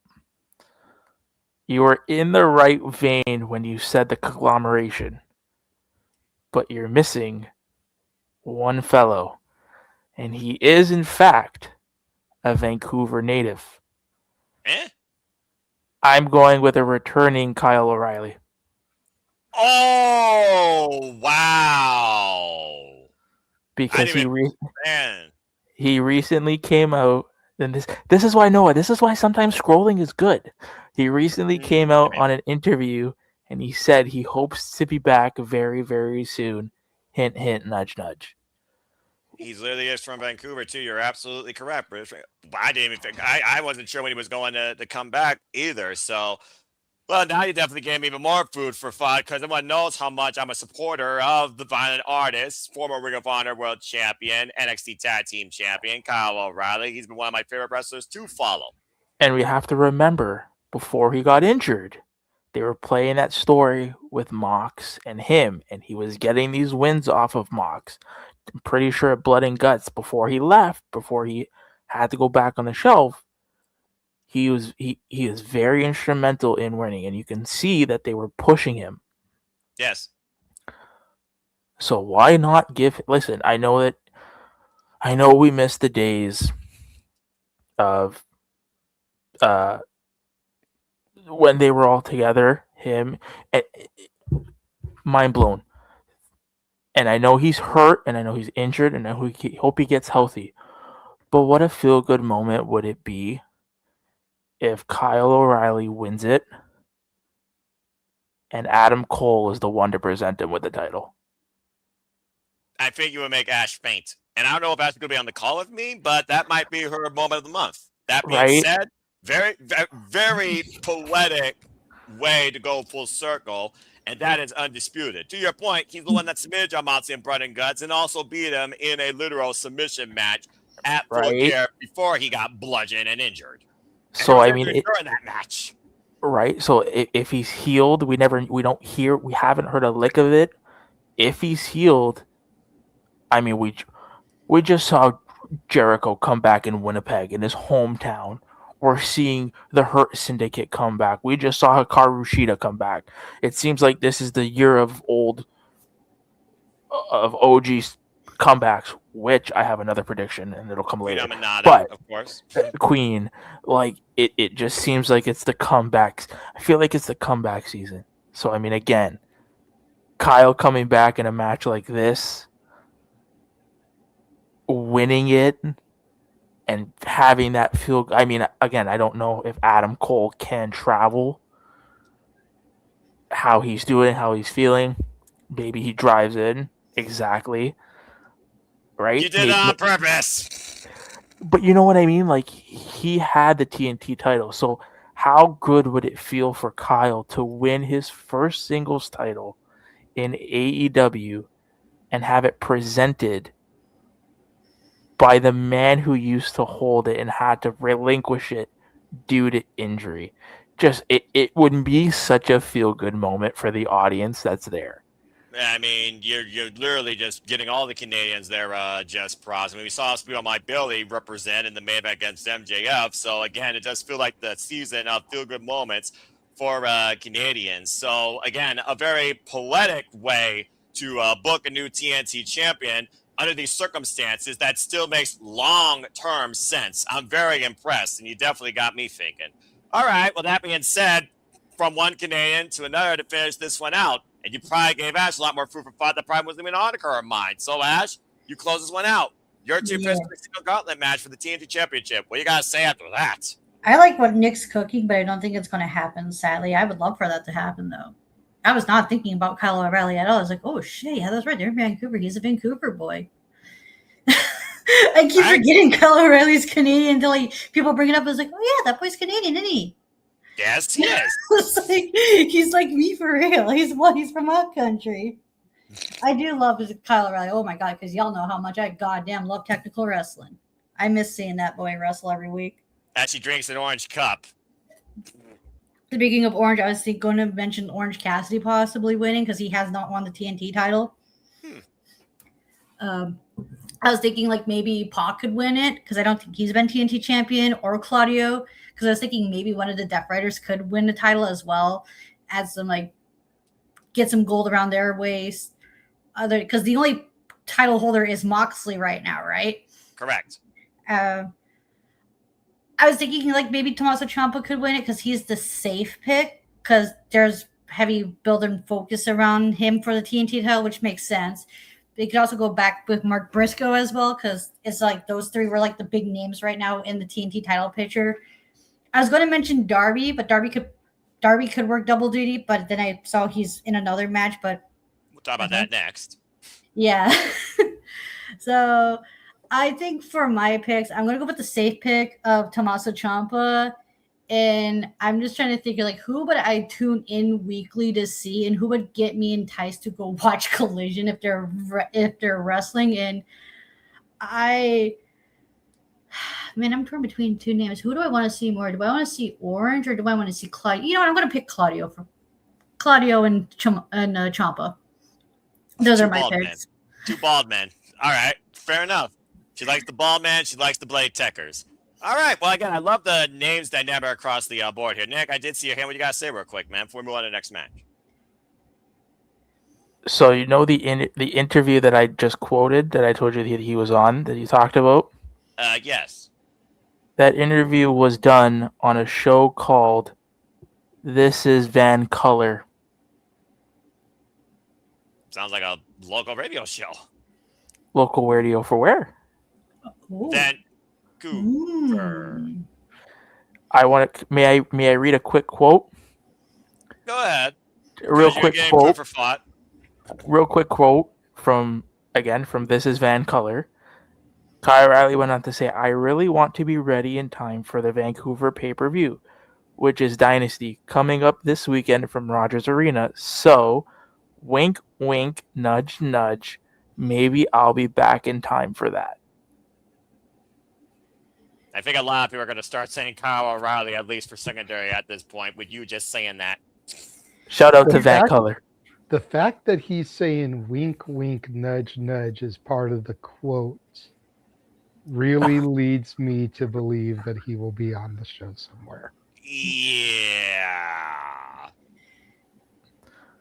You were in the right vein when you said the conglomeration, but you're missing one fellow, and he is, in fact, a Vancouver native. Eh? I'm going with a returning Kyle O'Reilly. Oh, wow. Because Man. he recently came out, and this is why Noah. This is why sometimes scrolling is good. He recently came out on an interview, and he said he hopes to be back very, very soon. Hint, hint, nudge, nudge. He's literally is from Vancouver too. You're absolutely correct, Bruce. I didn't even think I wasn't sure when he was going to come back either. So, well, now you definitely gave me even more food for thought because everyone knows how much I'm a supporter of the Violent Artist, former Ring of Honor World Champion, NXT Tag Team Champion, Kyle O'Reilly. He's been one of my favorite wrestlers to follow. And we have to remember, before he got injured, they were playing that story with Mox and him, and he was getting these wins off of Mox. I'm pretty sure at Blood and Guts, before he left, before he had to go back on the shelf, he is very instrumental in winning, and you can see that they were pushing him. Yes. So why not give? Listen, I know we missed the days of when they were all together. Him, and, mind blown. And I know he's hurt, and I know he's injured, and I hope he gets healthy. But what a feel-good moment would it be if Kyle O'Reilly wins it and Adam Cole is the one to present him with the title? I think you would make Ash faint. And I don't know if Ash is going to be on the call with me, but that might be her moment of the month. That being said, very, very, very poetic way to go full circle. And that is undisputed. To your point, he's the one that submitted John Moxley in Blood and Guts and also beat him in a literal submission match at Full Gear before he got bludgeoned and injured. So I mean, during that match, right? So if he's healed, we haven't heard a lick of it. If he's healed, I mean, we just saw Jericho come back in Winnipeg, in his hometown. We're seeing the Hurt Syndicate come back. We just saw Hikaru Shida come back. It seems like this is the year of OG's comebacks, which I have another prediction, and it'll come later. But of course, Queen, like it just seems like it's the comebacks. I feel like it's the comeback season. So I mean, again, Kyle coming back in a match like this, winning it, and having that feel. I mean, again, I don't know if Adam Cole can travel, how he's doing, how he's feeling. Maybe he drives in. Exactly. Right? You did it on purpose. But you know what I mean? Like, he had the TNT title. So how good would it feel for Kyle to win his first singles title in AEW and have it presented by the man who used to hold it and had to relinquish it due to injury? Just it wouldn't be such a feel-good moment for the audience that's there. I mean, you're literally just getting all the Canadians there, just pros. I mean, we saw Speed on My Billy represent in the main event against MJF. So again, it does feel like the season of feel-good moments for Canadians. So again, a very poetic way to book a new TNT champion under these circumstances that still makes long-term sense. I'm very impressed, and you definitely got me thinking. All right, well, that being said, from one Canadian to another to finish this one out, and you probably gave Ash a lot more food for thought that probably wasn't even on her mind. So, Ash, you close this one out. Your two picks for the single gauntlet match for the TNT Championship. What do you got to say after that? I like what Nick's cooking, but I don't think it's going to happen, sadly. I would love for that to happen, though. I was not thinking about Kyle O'Reilly at all. I was like, oh, shit, yeah, that's right. They're in Vancouver. He's a Vancouver boy. I keep forgetting Kyle O'Reilly's Canadian until people bring it up. I was like, oh, yeah, that boy's Canadian, isn't he? Yes, he is. He's like me for real. He's from our country. I do love Kyle O'Reilly. Oh, my God, because y'all know how much I goddamn love technical wrestling. I miss seeing that boy wrestle every week. As he drinks an orange cup. Speaking of Orange, I was going to mention Orange Cassidy possibly winning because he has not won the TNT title. I was thinking like maybe Pac could win it because I don't think he's been TNT champion, or Claudio, because I was thinking maybe one of the Death Riders could win the title as well, add some like get some gold around their waist. Other because the only title holder is Moxley right now, right? Correct. I was thinking like maybe Tommaso Ciampa could win it because he's the safe pick because there's heavy build and focus around him for the TNT title, which makes sense. They could also go back with Mark Briscoe as well because it's like those three were like the big names right now in the TNT title picture. I was going to mention Darby, but Darby could work double duty, but then I saw he's in another match. But We'll talk about that next. yeah. So I think for my picks, I'm going to go with the safe pick of Tommaso Ciampa. And I'm just trying to think of like who would I tune in weekly to see, and who would get me enticed to go watch Collision if they're wrestling. And I'm torn between two names. Who do I want to see more? Do I want to see Orange or do I want to see Claudio? You know what? I'm going to pick Claudio and Ciampa. Those are my picks. Two bald men. All right, fair enough. She likes the bald man. She likes the blade techers. All right. Well, again, I love the names dynamic across the board here. Nick, I did see your hand. What you got to say real quick, man, before we move on to the next match? So you know the interview that I just quoted that I told you that he was on that you talked about? Yes. That interview was done on a show called This Is Van Color. Sounds like a local radio show. Local radio for where? Ooh. Vancouver. I want to. May I read a quick quote? Go ahead. A real quick quote. For thought. Real quick quote from This Is Van Color. Kyle O'Reilly went on to say, "I really want to be ready in time for the Vancouver pay-per-view, which is Dynasty, coming up this weekend from Rogers Arena. So, wink, wink, nudge, nudge. Maybe I'll be back in time for that." I think a lot of people are going to start saying Kyle O'Reilly, at least for secondary at this point, with you just saying that. Shout out to Van Color. The fact that he's saying wink, wink, nudge, nudge is part of the quote really leads me to believe that he will be on the show somewhere. Yeah.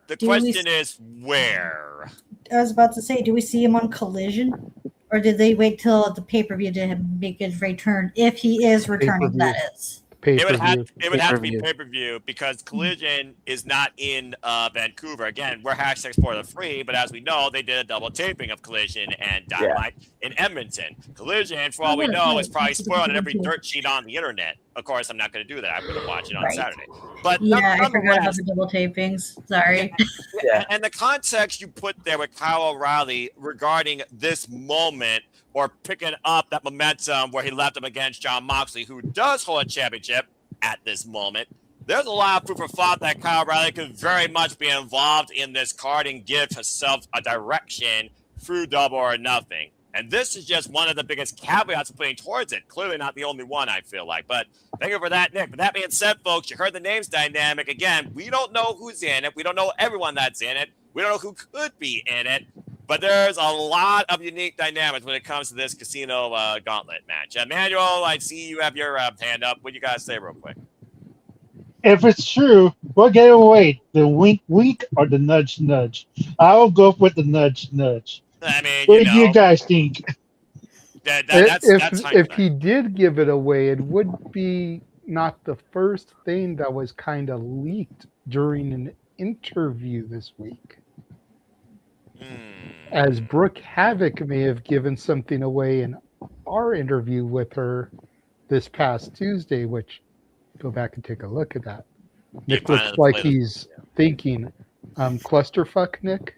The question is where? I was about to say, do we see him on Collision? Or did they wait till the pay-per-view to make his return? If he is returning, that is. It would have to be pay-per-view because Collision is not in Vancouver. Again, we're hashtag spoiler free, but as we know, they did a double taping of Collision and Dynamite in Edmonton. Collision, for all we know, is probably spoiled on every dirt sheet on the internet. Of course, I'm not going to do that. I'm going to watch it on Saturday. But yeah, I forgot about the double tapings. Sorry. Yeah. And the context you put there with Kyle O'Reilly regarding this moment or picking up that momentum where he left him against Jon Moxley, who does hold a championship at this moment. There's a lot of proof of thought that Kyle O'Reilly could very much be involved in this card and give himself a direction through Double or Nothing. And this is just one of the biggest caveats putting towards it. Clearly not the only one, I feel like. But thank you for that, Nick. But that being said, folks, you heard the names dynamic. Again, we don't know who's in it. We don't know everyone that's in it. We don't know who could be in it. But there's a lot of unique dynamics when it comes to this Casino Gauntlet match. Emmanuel, I see you have your hand up. What you guys say real quick? If it's true, we'll get away. The wink, wink, or the nudge, nudge. I'll go with the nudge, nudge. I mean, what do you guys think? If he did give it away, it would be not the first thing that was kind of leaked during an interview this week. As Brooke Havoc may have given something away in our interview with her this past Tuesday, which go back and take a look at that. Nick looks like he's thinking, clusterfuck, Nick?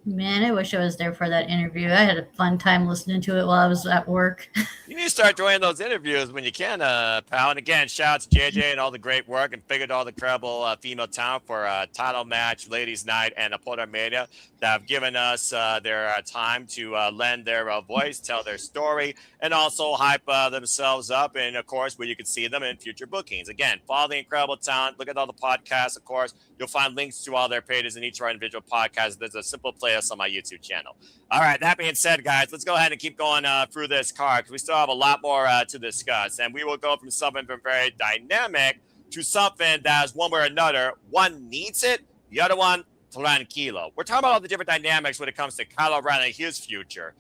Man, I wish I was there for that interview. I had a fun time listening to it while I was at work. You need to start joining those interviews when you can, pal. And again, shout out to JJ and all the great work and figured all the incredible female talent for title match, ladies' night, and Apollo Mania. that have given us their time to lend their voice, tell their story, and also hype themselves up. And of course, where you can see them in future bookings. Again, follow the incredible talent. Look at all the podcasts. Of course, you'll find links to all their pages in each of our individual podcasts. There's a simple playlist on my YouTube channel. All right, that being said, guys, let's go ahead and keep going through this card because we still have a lot more to discuss. And we will go from something very dynamic to something that is one way or another. One needs it, the other one, tranquilo. We're talking about all the different dynamics when it comes to Kyle O'Reilly, his future.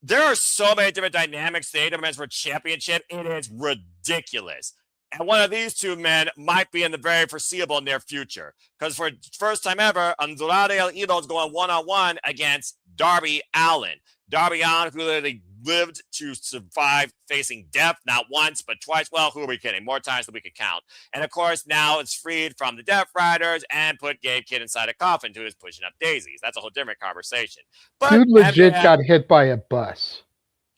There are so many different dynamics to the AEW Men's World Championship. It is ridiculous. And one of these two men might be in the very foreseeable near future. Because for the first time ever, Andrade El Idolo is going one-on-one against Darby Allin. Darby Allin, who literally lived to survive facing death, not once, but twice. Well, who are we kidding? More times than we could count. And of course, now it's freed from the Death Riders and put Gabe Kidd inside a coffin who is pushing up daisies. That's a whole different conversation. But Dude legit MJF got hit by a bus.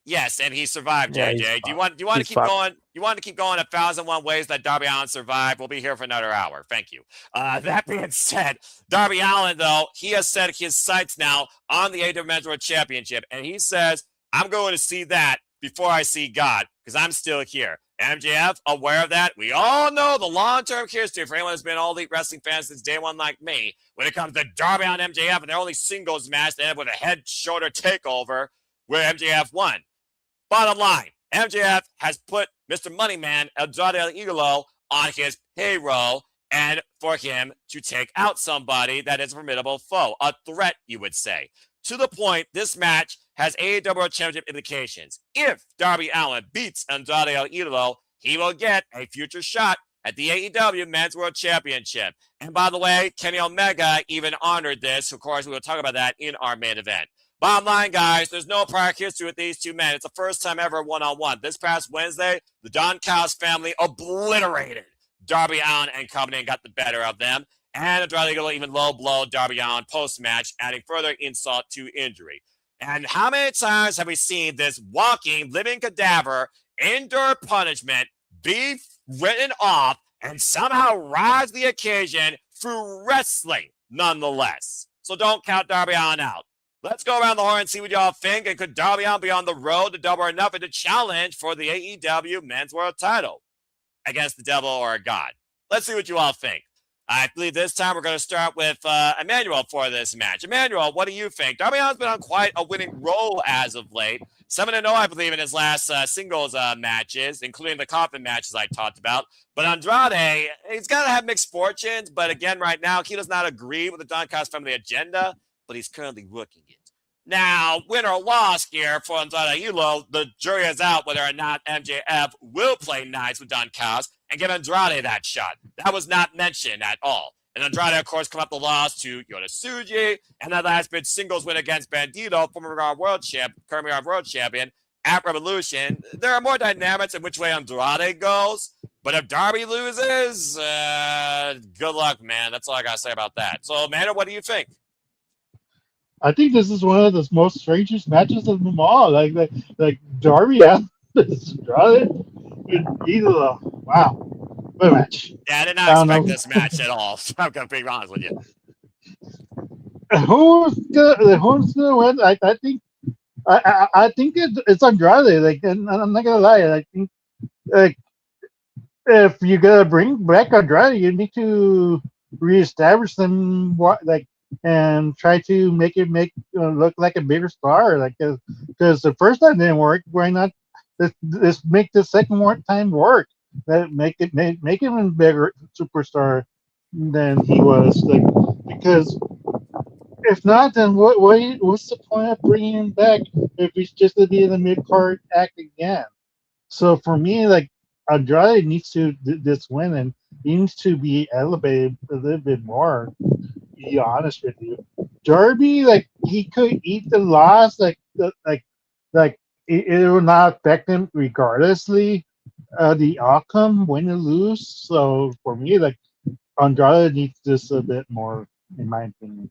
Yes, and he survived, Yeah, JJ. he's Do you want to he's keep fucked. going? You want to keep going 1,001 ways that Darby Allin survived? We'll be here for another hour. Thank you. That being said, Darby Allin, though, he has set his sights now on the AEW Men's World Championship, and he says, I'm going to see that before I see God, because I'm still here. MJF, aware of that. We all know the long-term history for anyone who's been all elite wrestling fans since day one like me, when it comes to Darby Allin and MJF, and their only singles match, they end with a head-shoulder takeover where MJF won. Bottom line, MJF has put Mr. Moneyman, Andrade El Idolo, on his payroll and for him to take out somebody that is a formidable foe, a threat, you would say. To the point, this match has AEW World Championship implications. If Darby Allin beats Andrade El Idolo, he will get a future shot at the AEW Men's World Championship. And by the way, Kenny Omega even honored this. Of course, we will talk about that in our main event. Bottom line, guys, there's no prior history with these two men. It's the first time ever one-on-one. This past Wednesday, the Don Callis family obliterated Darby Allin and company and got the better of them. And Andrade Idolo even low-blow Darby Allin post-match, adding further insult to injury. And how many times have we seen this walking, living cadaver endure punishment, be written off, and somehow rise to the occasion through wrestling nonetheless? So don't count Darby Allin out. Let's go around the horn and see what y'all think. And could Darby Allin be on the road to Double or Nothing to challenge for the AEW Men's World title against the Devil or a God? Let's see what you all think. I believe this time we're going to start with Emmanuel for this match. Emmanuel, what do you think? Darby Allin's been on quite a winning roll as of late. 7-0, I believe, in his last singles matches, including the coffin matches I talked about. But Andrade, he's got to have mixed fortunes. But again, right now, he does not agree with the Don Callis family agenda, but he's currently working it. Now, win or loss here for Andrade Idolo, the jury is out whether or not MJF will play nice with Don Callis and give Andrade that shot. That was not mentioned at all. And Andrade, of course, come up the loss to Yota Tsuji, and that last bit singles win against Bandito, current world champion, at Revolution. There are more dynamics in which way Andrade goes, but if Darby loses, good luck, man. That's all I got to say about that. So, Amanda, what do you think? I think this is one of the most strangest matches of them all. Like Darby Allin, Andrade, Idolo. Wow, what a match! Yeah, I did not expect this match at all. So I'm going to be honest with you. Who's gonna win? I think it's Andrade. Like, and I'm not gonna lie. I think like if you're gonna bring back Andrade, you need to reestablish them. And try to make it look like a bigger star, like because the first time didn't work. Why not this make the second time work? That make him a bigger superstar than he was. Like, because if not, then what's the point of bringing him back if he's just to be in the mid card act again? So for me, like Andrade needs to this win, and he needs to be elevated a little bit more. Be honest with you, Darby, like he could eat the loss, like it will not affect him regardlessly the outcome, win or lose. So for me, like Andrade needs this a bit more, in my opinion.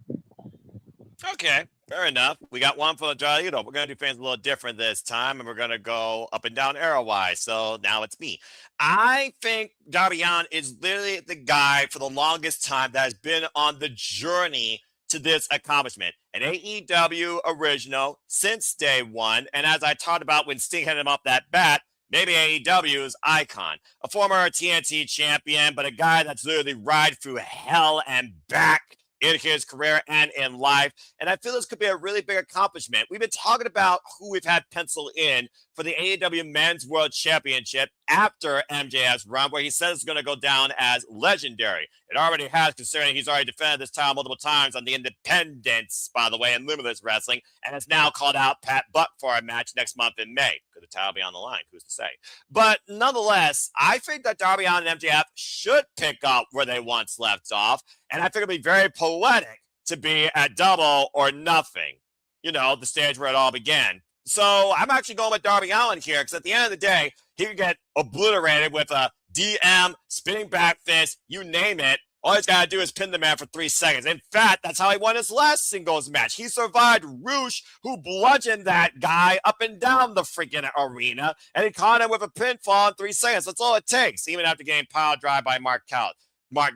Okay, fair enough. We got one for Andrade. We're going to do things a little different this time, and we're going to go up and down arrow-wise. So now it's me. I think Darby Allin is literally the guy for the longest time that has been on the journey to this accomplishment. An AEW original since day one. And as I talked about when Sting hit him up that bat, maybe AEW's icon. A former TNT champion, but a guy that's literally ride through hell and back in his career and in life. And I feel this could be a really big accomplishment. We've been talking about who we've had penciled in for the AEW Men's World Championship after MJF's run, where he says it's going to go down as legendary. It already has, considering he's already defended this title multiple times on the Independents, by the way, in Limitless Wrestling, and has now called out Pat Buck for a match next month in May. Could the title be on the line? Who's to say? But nonetheless, I think that Darby Allin and MJF should pick up where they once left off, and I think it'd be very poetic to be at Double or Nothing, the stage where it all began. So I'm actually going with Darby Allin here, because at the end of the day, he could get obliterated with a DM, spinning back fist, you name it. All he's got to do is pin the man for 3 seconds. In fact, that's how he won his last singles match. He survived Roosh, who bludgeoned that guy up and down the freaking arena, and he caught him with a pinfall in 3 seconds. That's all it takes, even after getting pile drive by Mark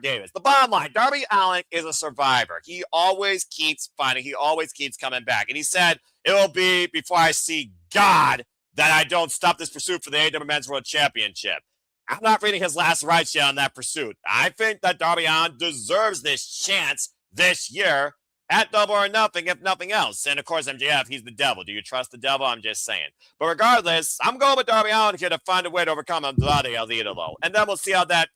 Davis. The bottom line, Darby Allin is a survivor. He always keeps fighting. He always keeps coming back. And he said, it'll be before I see God that I don't stop this pursuit for the AEW Men's World Championship. I'm not reading his last rights yet on that pursuit. I think that Darby Allin deserves this chance this year at Double or Nothing, if nothing else. And of course, MJF, he's the devil. Do you trust the devil? I'm just saying. But regardless, I'm going with Darby Allin here to find a way to overcome Andrade El Idolo. And then we'll see how that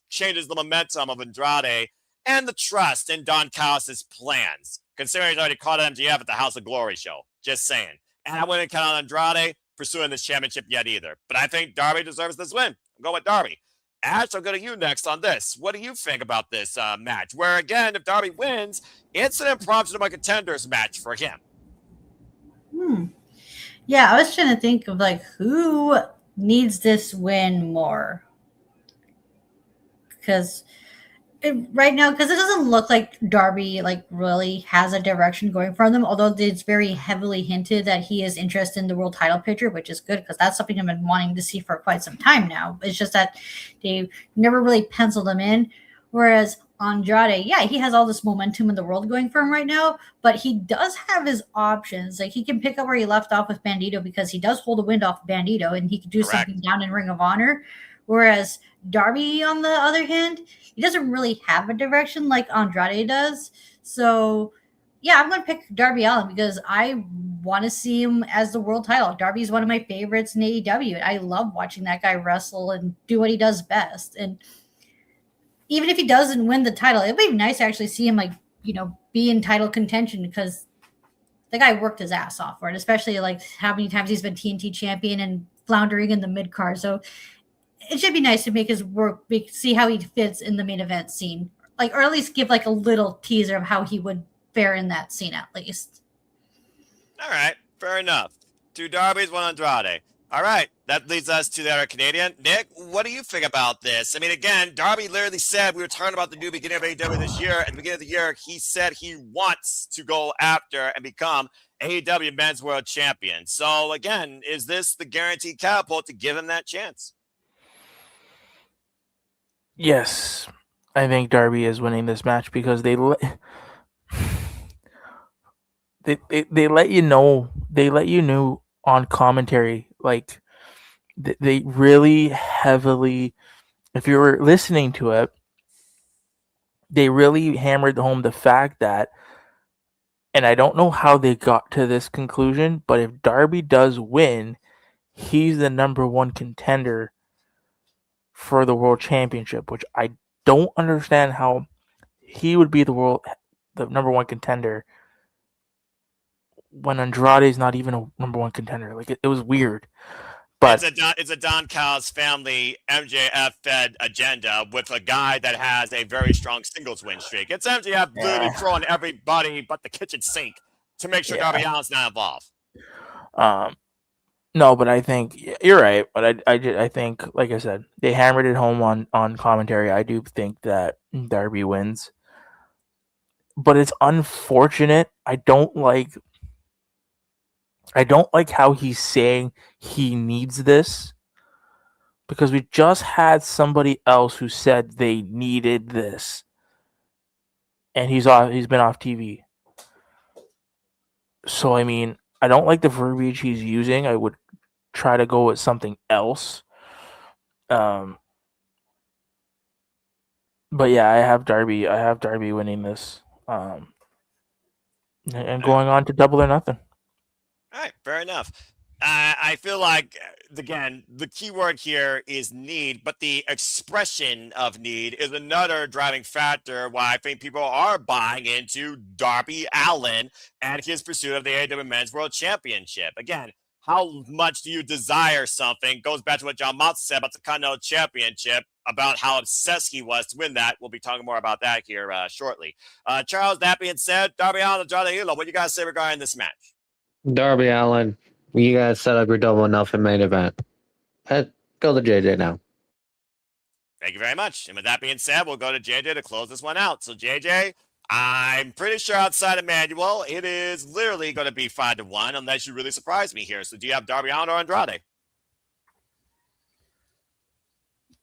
changes the momentum of Andrade and the trust in Don Callis' plans, considering he's already caught MJF at the House of Glory show. Just saying. And I wouldn't count on Andrade pursuing this championship yet either. But I think Darby deserves this win. I'm going with Darby. Ash, I'll go to you next on this. What do you think about this match? Where, again, if Darby wins, it's an impromptu to my contenders match for him. Yeah, I was trying to think of, who needs this win more? Because right now, because it doesn't look like Darby really has a direction going for them, although it's very heavily hinted that he is interested in the world title picture, which is good because that's something I've been wanting to see for quite some time now. It's just that they never really penciled him in. Whereas Andrade, yeah, he has all this momentum in the world going for him right now, but he does have his options. He can pick up where he left off with Bandito, because he does hold the wind off of Bandito, and he can do something down in Ring of Honor. Whereas Darby, on the other hand, he doesn't really have a direction like Andrade does. So, yeah, I'm going to pick Darby Allin because I want to see him as the world title. Darby is one of my favorites in AEW. I love watching that guy wrestle and do what he does best. And even if he doesn't win the title, it'd be nice to actually see him, be in title contention, because the guy worked his ass off for it, especially how many times he's been TNT champion and floundering in the mid card. So it should be nice to make his work, see how he fits in the main event scene, or at least give a little teaser of how he would fare in that scene at least. All right, fair enough. 2 Darbys, 1 Andrade. All right, that leads us to the other Canadian. Nick, what do you think about this? I mean, again, Darby literally said, we were talking about the new beginning of AEW this year. At the beginning of the year, he said he wants to go after and become AEW Men's World Champion. So, again, is this the guaranteed catapult to give him that chance? Yes, I think Darby is winning this match because they let you know on commentary, they really heavily, if you were listening to it, they really hammered home the fact that, and I don't know how they got to this conclusion, but if Darby does win, he's the number 1 contender for the world championship, which I don't understand how he would be the number 1 contender when Andrade is not even a number 1 contender. It was weird. But it's a Don Callis family MJF fed agenda with a guy that has a very strong singles win streak. It's MJF literally throwing everybody but the kitchen sink to make sure Darby Allin's not involved. No, but I think you're right. But I think, like I said, they hammered it home on commentary. I do think that Darby wins, but it's unfortunate. I don't like how he's saying he needs this, because we just had somebody else who said they needed this, and he's been off TV. So I mean, I don't like the verbiage he's using. I would try to go with something else. But yeah, I have Darby. I have Darby winning this. And going on to Double or Nothing. All right, fair enough. I feel like, again, the key word here is need, but the expression of need is another driving factor why I think people are buying into Darby Allin and his pursuit of the AEW Men's World Championship. Again, how much do you desire something goes back to what John Moxley said about the Continental Championship, about how obsessed he was to win that. We'll be talking more about that here shortly. Charles, that being said, Darby Allin and Andrade Hilo, what do you guys say regarding this match? Darby Allin, you guys set up your double or nothing main event. Go to JJ now. Thank you very much. And with that being said, we'll go to JJ to close this one out. So, JJ, I'm pretty sure outside of Manuel, it is literally going to be 5-1 unless you really surprise me here. So, do you have Darby Allin or Andrade?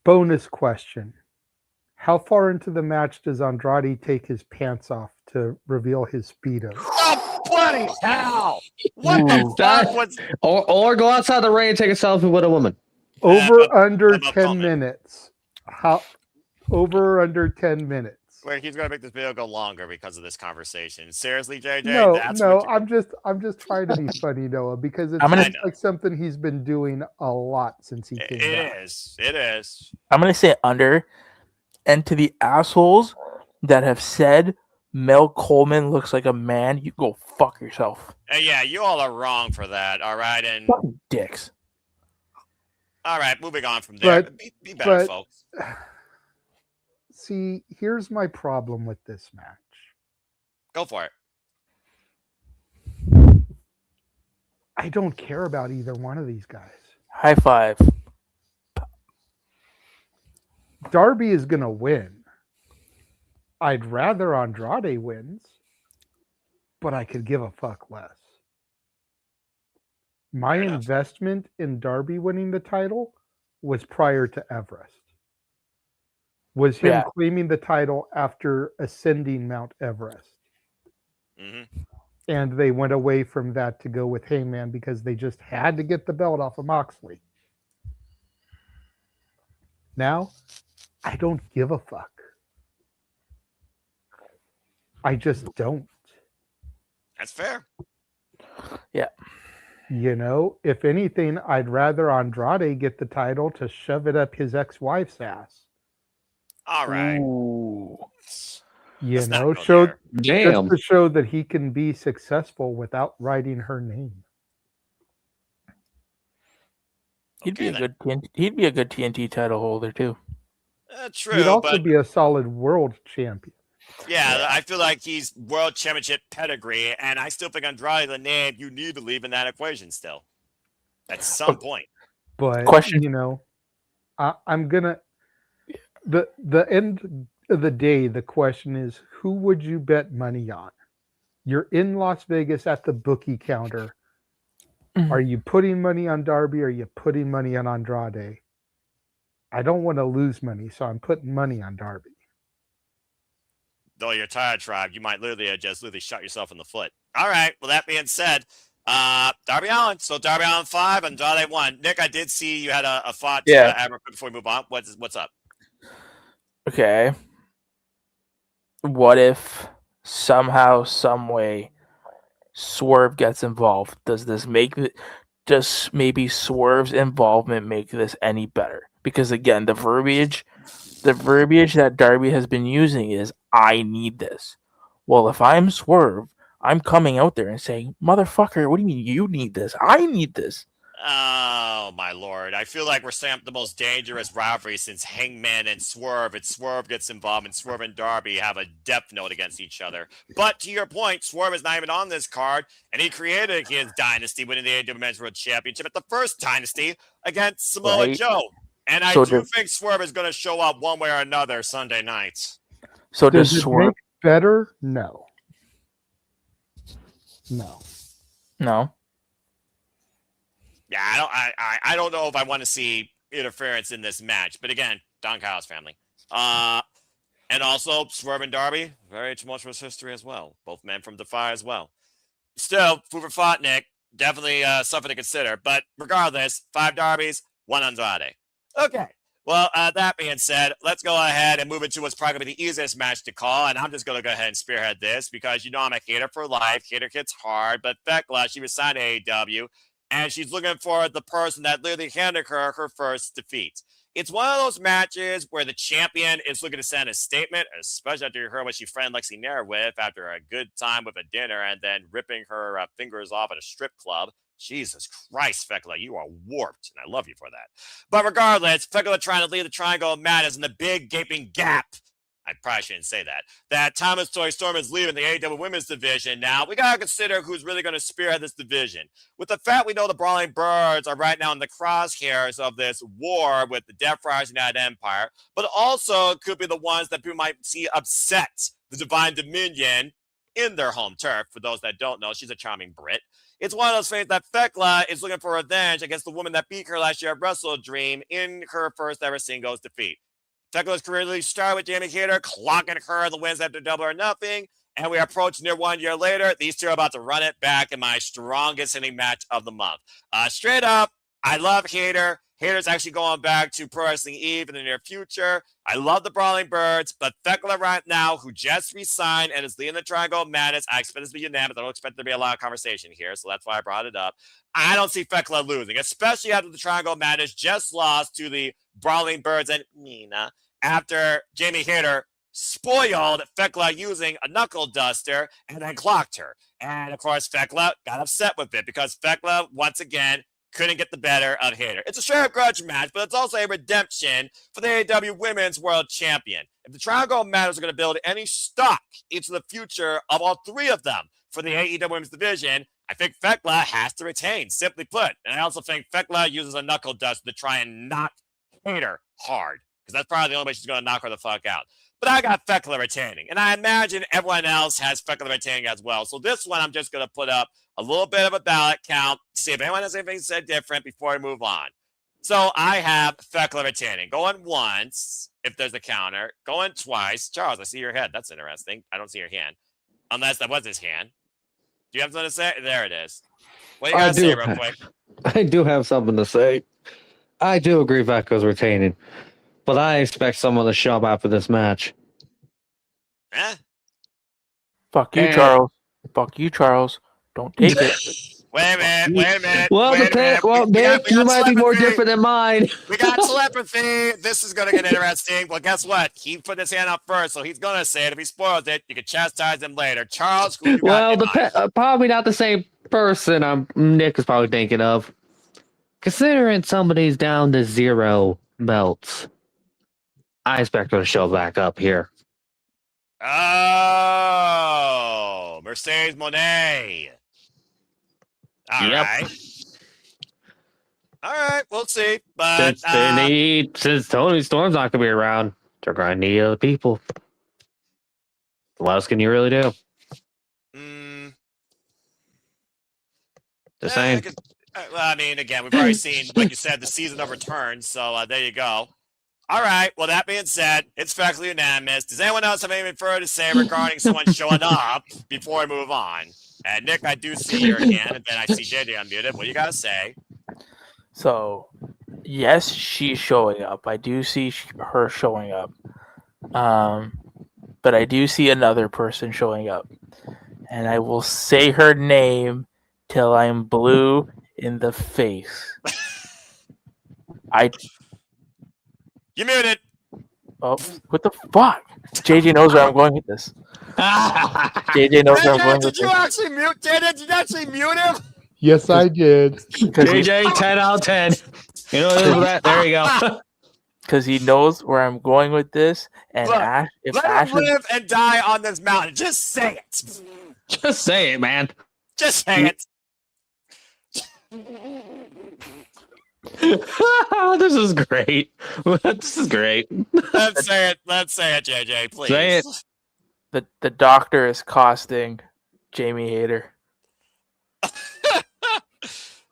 Bonus question. How far into the match does Andrade take his pants off to reveal his Speedo? Oh, bloody hell! What the fuck was... Or go outside the ring and take a selfie with a woman. Under 10 minutes. Over or under 10 minutes? Wait, he's going to make this video go longer because of this conversation. Seriously, JJ? No, I'm just trying to be funny, Noah, because it's like something he's been doing a lot since he came back. It is. I'm going to say under. And to the assholes that have said Mel Coleman looks like a man, you go fuck yourself. Yeah, you all are wrong for that, all right? And fucking dicks. All right, moving on from there. Be better, folks. See, here's my problem with this match. Go for it. I don't care about either one of these guys. High five. Darby is going to win. I'd rather Andrade wins, but I could give a fuck less. My investment in Darby winning the title was prior to Everest. Was him claiming the title after ascending Mount Everest. Mm-hmm. And they went away from that to go with Hangman because they just had to get the belt off of Moxley. Now, I don't give a fuck. I just don't. That's fair. Yeah. You know, if anything, I'd rather Andrade get the title to shove it up his ex-wife's ass. All right. Ooh. You know, just to show that he can be successful without writing her name. He'd be a good TNT title holder too. True. He'd also be a solid world champion. Yeah, I feel like he's world championship pedigree, and I still think Andrade the name you need to leave in that equation still. At some point. But you know, I'm gonna the end of the day, the question is, who would you bet money on? You're in Las Vegas at the bookie counter. Mm-hmm. Are you putting money on Darby or are you putting money on Andrade? I don't want to lose money, so I'm putting money on Darby. Though you're tired, Tribe, you might literally shot yourself in the foot. All right. Well, that being said, Darby Allin. So Darby Allin 5, Andrade 1. Nick, I did see you had a thought to add before we move on. What's up? Okay. What if somehow, some way, Swerve gets involved? Does maybe Swerve's involvement make this any better? Because again, the verbiage that Darby has been using is, I need this. Well, if I'm Swerve, I'm coming out there and saying, motherfucker, what do you mean you need this? I need this. Oh, my Lord. I feel like we're setting up the most dangerous rivalry since Hangman and Swerve. And Swerve gets involved, and Swerve and Darby have a depth note against each other. But to your point, Swerve is not even on this card, and he created his dynasty winning the AEW Men's World Championship at the first dynasty against Samoa Joe. And I do think Swerve is going to show up one way or another Sunday nights. So does it Swerve make better? No. Yeah, I don't know if I want to see interference in this match. But again, Don Kyle's family. And also Swerve and Darby, very tumultuous history as well. Both men from Defy as well. still, food for thought, Nick. Definitely something to consider. But regardless, 5 Darbys, 1 Andrade. Okay. Well, that being said, let's go ahead and move into what's probably going to be the easiest match to call. And I'm just going to go ahead and spearhead this because I'm a hater for life. Hater hits hard. But Thekla, she was signed to AEW. And she's looking for the person that literally handed her first defeat. It's one of those matches where the champion is looking to send a statement, especially after you heard what she friended Lexi Nair with after a good time with a dinner and then ripping her fingers off at a strip club. Jesus Christ, Thekla, you are warped, and I love you for that. But regardless, Thekla trying to lead the Triangle of Madness in the big gaping gap. I probably shouldn't say that. That Thomas Toy Storm is leaving the AEW Women's Division now. We got to consider who's really going to spearhead this division. With the fact we know the Brawling Birds are right now in the crosshairs of this war with the Death Friars United Empire, but also could be the ones that people might see upset the Divine Dominion in their home turf. For those that don't know, she's a charming Brit. It's one of those things that Thekla is looking for revenge against the woman that beat her last year at Wrestle Dream in her first ever singles defeat. Tekla's career really started with Jamie Hayter clocking her the wins after Double or Nothing, and we approach near 1 year later. These two are about to run it back in my strongest hitting match of the month. Straight up, I love Hayter. Hayter's actually going back to Pro Wrestling Eve in the near future. I love the Brawling Birds, but Thekla right now, who just resigned and is leading the Triangle of Madness, I expect this to be unanimous. I don't expect there to be a lot of conversation here, so that's why I brought it up. I don't see Thekla losing, especially after the Triangle of Madness just lost to the Brawling Birds and Nina after Jamie Hayter spoiled Thekla using a knuckle duster and then clocked her. And of course, Thekla got upset with it because Thekla, once again, couldn't get the better of Hayter. It's a straight-up grudge match, but it's also a redemption for the AEW Women's World Champion. If the Triangle Matters are going to build any stock into the future of all 3 of them for the AEW Women's Division, I think Thekla has to retain, simply put. And I also think Thekla uses a knuckle duster to try and knock Hayter hard, because that's probably the only way she's going to knock her the fuck out. But I got Thekla retaining, and I imagine everyone else has Thekla retaining as well. So this one, I'm just going to put up a little bit of a ballot count to see if anyone has anything said different before I move on. So I have Thekla retaining. Going once, if there's a counter. Going twice. Charles, I see your head. That's interesting. I don't see your hand. Unless that was his hand. Do you have something to say? There it is. What do you got to say real quick? I do have something to say. I do agree Vecca's retaining, but I expect someone to show up after this match. Fuck you, Charles. Fuck you, Charles. Don't take it. Wait a minute. Well, Nick, you might be more different than mine. We got telepathy. This is going to get interesting. Well, guess what? He put his hand up first, so he's going to say it. If he spoils it, you can chastise him later. Charles, who you got in mind? Probably not the same person Nick is probably thinking of. Considering somebody's down to 0 belts, I expect her to show back up here. Oh, Mercedes Moné. All right, we'll see. But since Tony Storm's not gonna be around, they're gonna need other people. What else can you really do? Just saying. Well, I mean, again, we've already seen, like you said, the season of returns. So there you go. All right. Well, that being said, it's factually unanimous. Does anyone else have anything further to say regarding someone showing up before I move on? And Nick, I do see your hand, and then I see JJ unmuted. What do you got to say? So, yes, she's showing up. I do see her showing up. But I do see another person showing up. And I will say her name till I'm blue in the face. You muted. Oh, what the fuck? JJ knows where I'm going with this. JJ knows where I'm going with this. Did you actually mute JJ? Did you actually mute him? Yes, I did. JJ, 10 out of 10. You know that? There you go. Because he knows where I'm going with this. And Look, Ash him live and die on this mountain. Just say it. Just say it, man. Just say it. This is great. This is great. Let's say it, JJ, please. Say it. The doctor is costing Jamie Hayter.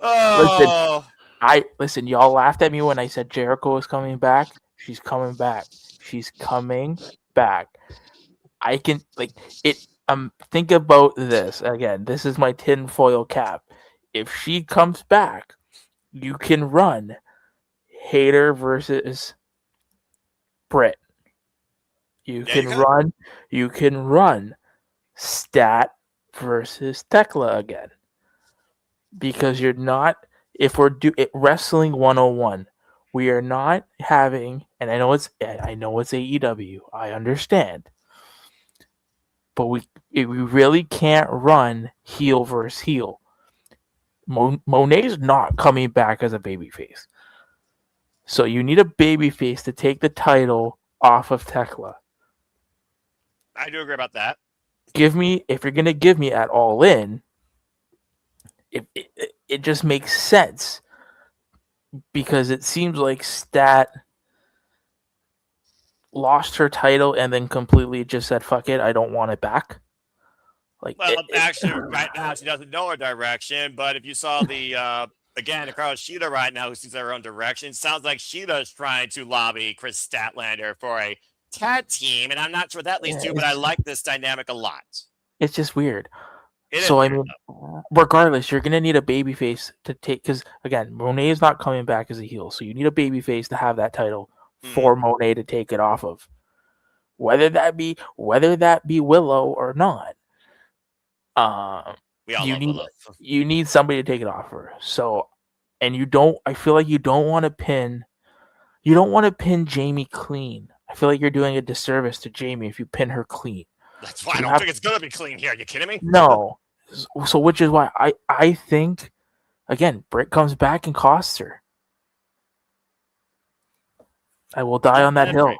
Oh. Listen, y'all laughed at me when I said Jericho was coming back. She's coming back. She's coming back. I can Think about this again. This is my tinfoil cap. If she comes back, you can run Hater versus Britt. You Yeah, you can could. run. You can run Stat versus Tekla again, because you're not. If we're wrestling 101, we are not having. And I know it's AEW. I understand, but we really can't run heel versus heel. Monet's not coming back as a babyface. So you need a babyface to take the title off of Tekla. I do agree about that. If you're gonna give me at All In, it just makes sense, because it seems like Stat lost her title and then completely just said, "Fuck it, I don't want it back." Like, Well, actually, right now she doesn't know her direction. But if you saw the again, across Sheeta right now, who sees her own direction, sounds like Sheeta's trying to lobby Chris Statlander for a tag team, and I'm not sure what that leads to. But I like this dynamic a lot. it's just weird. It is So I weird, mean, regardless, you're gonna need a babyface to take, because again, Monet is not coming back as a heel, so you need a babyface to have that title for Monet to take it off of, whether that be Willow or not. We all You love need Willow. you need somebody to take it off her. So, and you don't. I feel like you don't want to pin. You don't want to pin Jamie clean. I feel like you're doing a disservice to Jamie if you pin her clean. That's why I don't think it's gonna be clean here. You kidding me? No. So which is why I think, again, Britt comes back and costs her. I will die on that hill.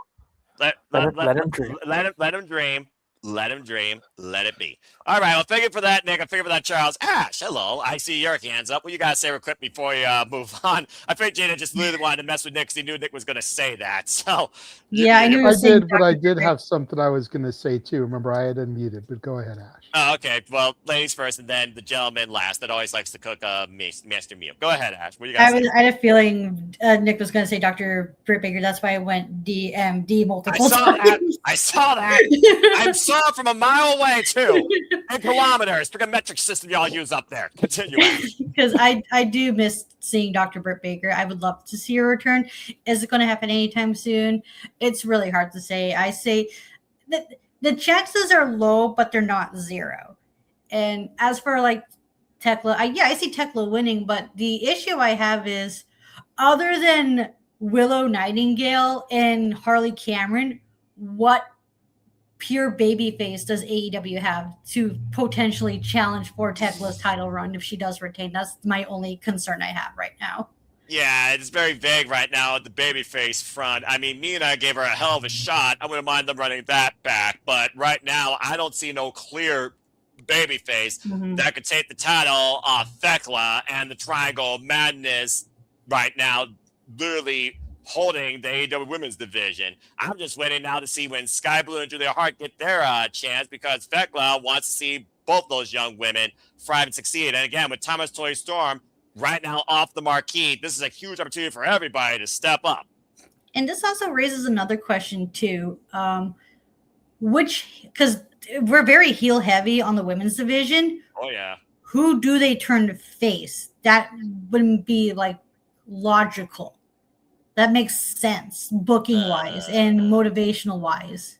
Let him dream. Let him dream. Let him dream. Let it be. All right. Well, thank you for that, Nick. I figured for that, Charles. Ash, hello. I see your hands up. What you guys say real quick before you move on? I think Jada just literally wanted to mess with Nick because he knew Nick was going to say that. So Yeah, I knew. I did, but I did have something I was going to say too. Remember, I had unmuted, but go ahead, Ash. Oh, okay. Well, ladies first, and then the gentleman last. That always likes to cook a master meal. Go ahead, Ash. What do you guys say? I had a feeling Nick was going to say Dr. Britt Baker. That's why I went DMD multiple times. I saw that. I saw it from a mile away too. And kilometers. Pick a metric system y'all use up there. Continue. Because I do miss seeing Dr. Britt Baker. I would love to see her return. Is it going to happen anytime soon? It's really hard to say. I say that the chances are low, but they're not zero. And as for like Tekla, I see Tekla winning, but the issue I have is, other than Willow Nightingale and Harley Cameron, what pure babyface does AEW have to potentially challenge for Tekla's title run if she does retain? That's my only concern I have right now. Yeah, it's very vague right now at the babyface front. I mean, Mina gave her a hell of a shot. I wouldn't mind them running that back. But right now, I don't see no clear babyface that could take the title off Thekla, and the Triangle of Madness right now literally holding the AEW women's division. I'm just waiting now to see when Sky Blue and Julia Hart get their chance, because Thekla wants to see both those young women thrive and succeed. And again, with Thomas Toy Storm right now off the marquee, this is a huge opportunity for everybody to step up. And this also raises another question too, because we're very heel heavy on the women's division. Oh yeah. Who do they turn to face? That wouldn't be like logical. That makes sense booking wise and motivational wise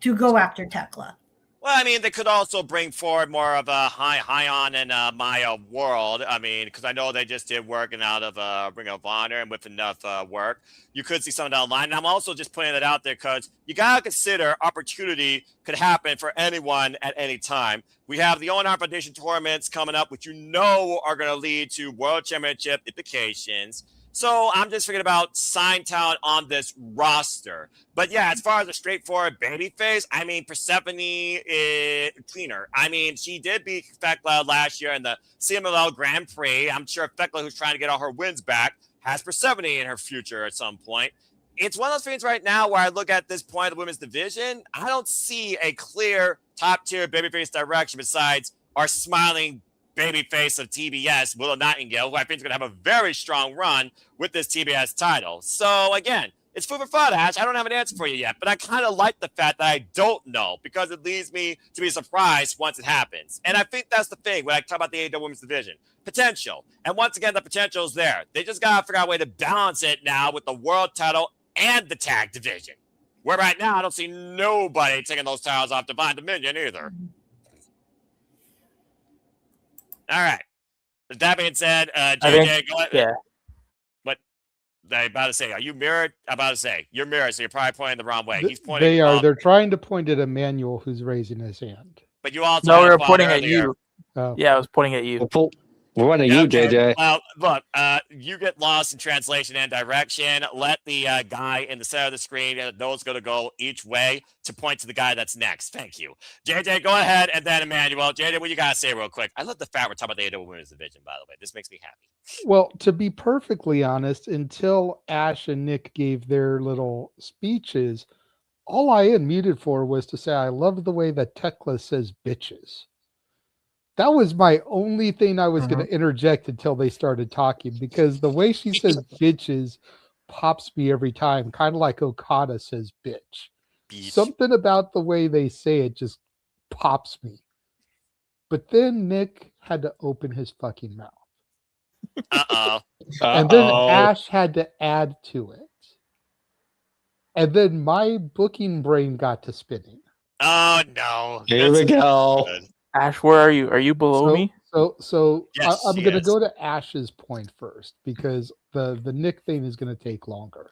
to go after Tekla. Well, I mean, they could also bring forward more of a Hyon and Maya world. I mean, because I know they just did working out of Ring of Honor, and with enough work, you could see something down the line. And I'm also just putting it out there because you got to consider opportunity could happen for anyone at any time. We have the Owen Foundation tournaments coming up, which you know are going to lead to World Championship implications. So I'm just thinking about sign talent on this roster. But yeah, as far as a straightforward babyface, I mean, Persephone is cleaner. I mean, she did beat Thekla last year in the CMLL Grand Prix. I'm sure Thekla, who's trying to get all her wins back, has Persephone in her future at some point. It's one of those things right now where I look at this point of the women's division, I don't see a clear top-tier babyface direction besides our smiling babyface of TBS, Willow Nightingale, who I think is going to have a very strong run with this TBS title. So again, It's food for thought, Ash. I don't have an answer for you yet, but I kind of like the fact that I don't know because it leads me to be surprised once it happens. And I think that's the thing when I talk about the AEW Women's Division. Potential. And once again, the potential is there. They just got to figure out a way to balance it now with the world title and the tag division. Where right now, I don't see nobody taking those titles off Divine Dominion either. All right. With that being said, JJ, go ahead. Yeah. I'm about to say, are you mirrored? I'm about to say, you're mirrored, so you're probably pointing the wrong way. He's pointing. They are. They're trying to point at Emmanuel, who's raising his hand. But you also No, had we a were thought pointing at earlier. you. Oh. Yeah, I was pointing at you. We're one of you, JJ. Well, look, you get lost in translation and direction. Let the guy in the center of the screen know it's going to go each way to point to the guy that's next. Thank you. JJ, go ahead, and then Emmanuel. JJ, what you got to say real quick? I love the fact we're talking about the AEW Women's Division, by the way. This makes me happy. Well, to be perfectly honest, until Ash and Nick gave their little speeches, all I unmuted for was to say I love the way that Tekla says bitches. That was my only thing I was going to interject until they started talking, because the way she says bitches pops me every time, kind of like Okada says bitch. Something about the way they say it just pops me. But then Nick had to open his fucking mouth. And then Ash had to add to it. And then my booking brain got to spinning. Oh, no. Here we go. Good. Ash, where are you? Are you below me? So Yes, I'm she going to is. go to Ash's point first, because the Nick thing is going to take longer.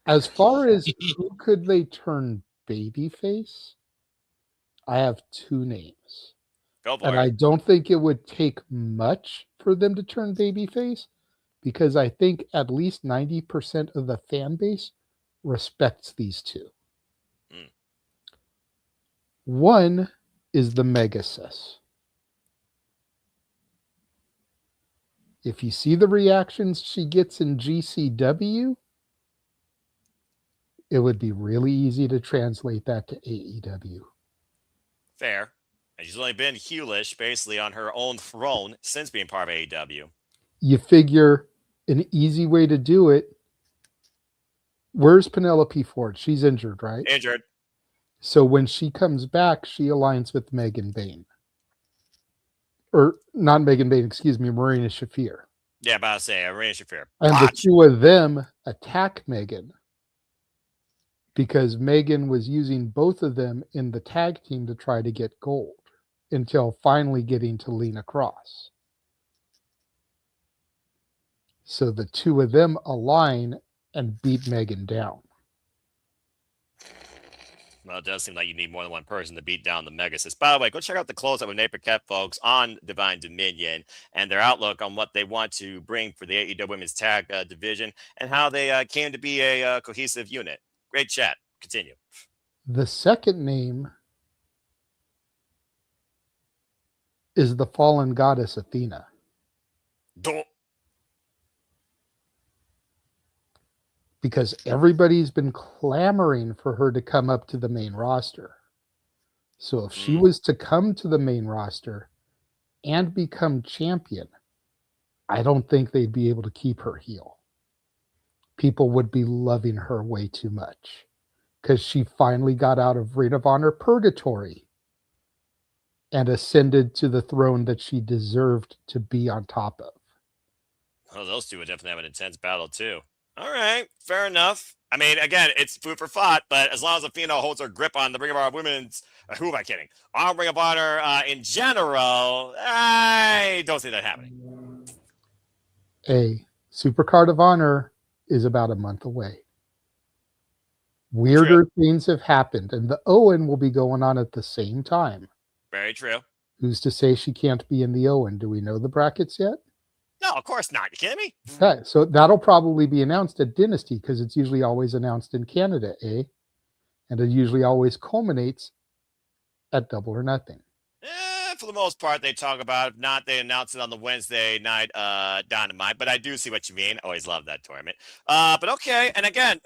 As far as who could they turn babyface, I have two names. Go for And it. I don't think it would take much for them to turn babyface, because I think at least 90% of the fan base respects these two. Mm. One is the Megasis. If you see the reactions she gets in GCW, it would be really easy to translate that to AEW. Fair. And she's only been heelish, basically, on her own throne since being part of AEW. You figure an easy way to do it. Where's Penelope Ford? She's injured, right? Injured. So when she comes back, she aligns with Megan Bain. Or not Megan Bain, excuse me, Marina Shafir. Yeah, about to say, Marina Shafir. And the two of them attack Megan, because Megan was using both of them in the tag team to try to get gold, until finally getting to Lena Cross. So the two of them align and beat Megan down. Well, it does seem like you need more than one person to beat down the Megasis. By the way, go check out the close-up with Nate Paquette, folks, on Divine Dominion and their outlook on what they want to bring for the AEW Women's Tag Division and how they came to be a cohesive unit. Great chat. Continue. The second name is the fallen goddess Athena. Don't. Because everybody's been clamoring for her to come up to the main roster. So if she was to come to the main roster and become champion, I don't think they'd be able to keep her heel. People would be loving her way too much, because she finally got out of Ring of Honor purgatory and ascended to the throne that she deserved to be on top of. Well, those two would definitely have an intense battle, too. All right, fair enough. I mean, again, it's food for thought, but as long as Athena holds her grip on the Ring of Honor Women's, who am I kidding? On Ring of Honor in general, I don't see that happening. A Supercard of Honor is about a month away. Weirder things have happened, and the Owen will be going on at the same time. Very true. Who's to say she can't be in the Owen? Do we know the brackets yet? No, of course not. You kidding me? Okay, so that'll probably be announced at Dynasty, because it's usually always announced in Canada, and it usually always culminates at Double or Nothing. For the most part, they talk about it. If not, they announce it on the Wednesday night Dynamite. But I do see what you mean. Always love that tournament. But okay, and again,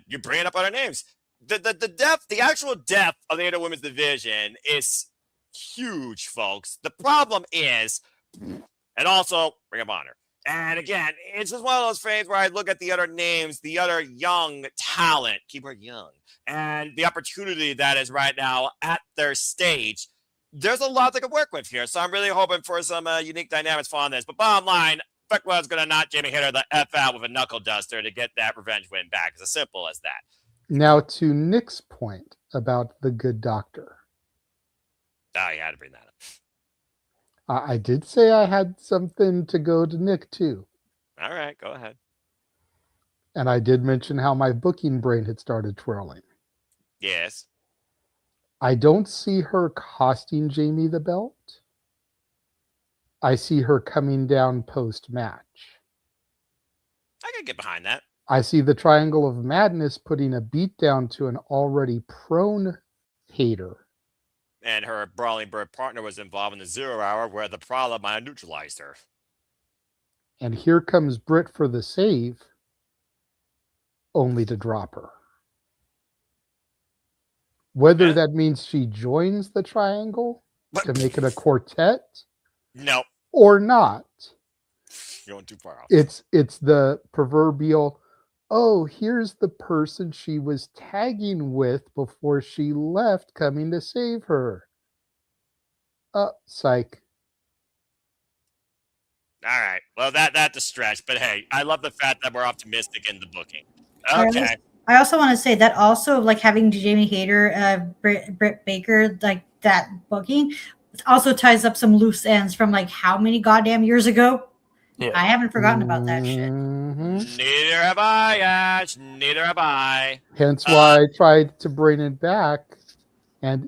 you're bringing up other names. The depth, the actual depth of the AEW Women's Division is huge, folks. The problem is, and also Ring of Honor, And again, it's just one of those things where I look at the other names, the other young talent, keyword young, and the opportunity that is right now at their stage. There's a lot they could work with here. So I'm really hoping for some unique dynamics on this. But bottom line, Fuckwell's going to knock Jamie Hitter the F out with a knuckle duster to get that revenge win back. It's as simple as that. Now, to Nick's point about the good doctor. Oh, you had to bring that up. I did say I had something to go to Nick, too. All right, go ahead. And I did mention how my booking brain had started twirling. Yes. I don't see her costing Jamie the belt. I see her coming down post-match. I can get behind that. I see the Triangle of Madness putting a beat down to an already prone hater. And her Brawling Bird partner was involved in the 0 hour where the problem might have neutralized her. And here comes Britt for the save, only to drop her. Whether that means she joins the Triangle to make it a quartet, no, or not, you're going too far off. It's the proverbial, oh, here's the person she was tagging with before she left coming to save her. Psych. All right. Well, that's a stretch, but hey, I love the fact that we're optimistic in the booking. I Okay. also want to say that also like having Jamie Hayter, Britt Baker, like that booking also ties up some loose ends from like how many goddamn years ago. Yeah. I haven't forgotten about that shit. Neither have I, Ash. Neither have I. Hence why I tried to bring it back, and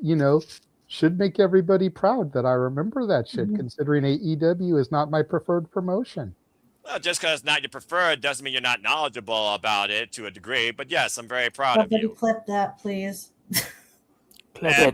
should make everybody proud that I remember that shit, considering AEW is not my preferred promotion. Well, just because it's not your preferred doesn't mean you're not knowledgeable about it to a degree. But yes, I'm very proud of you. Clip that, please. And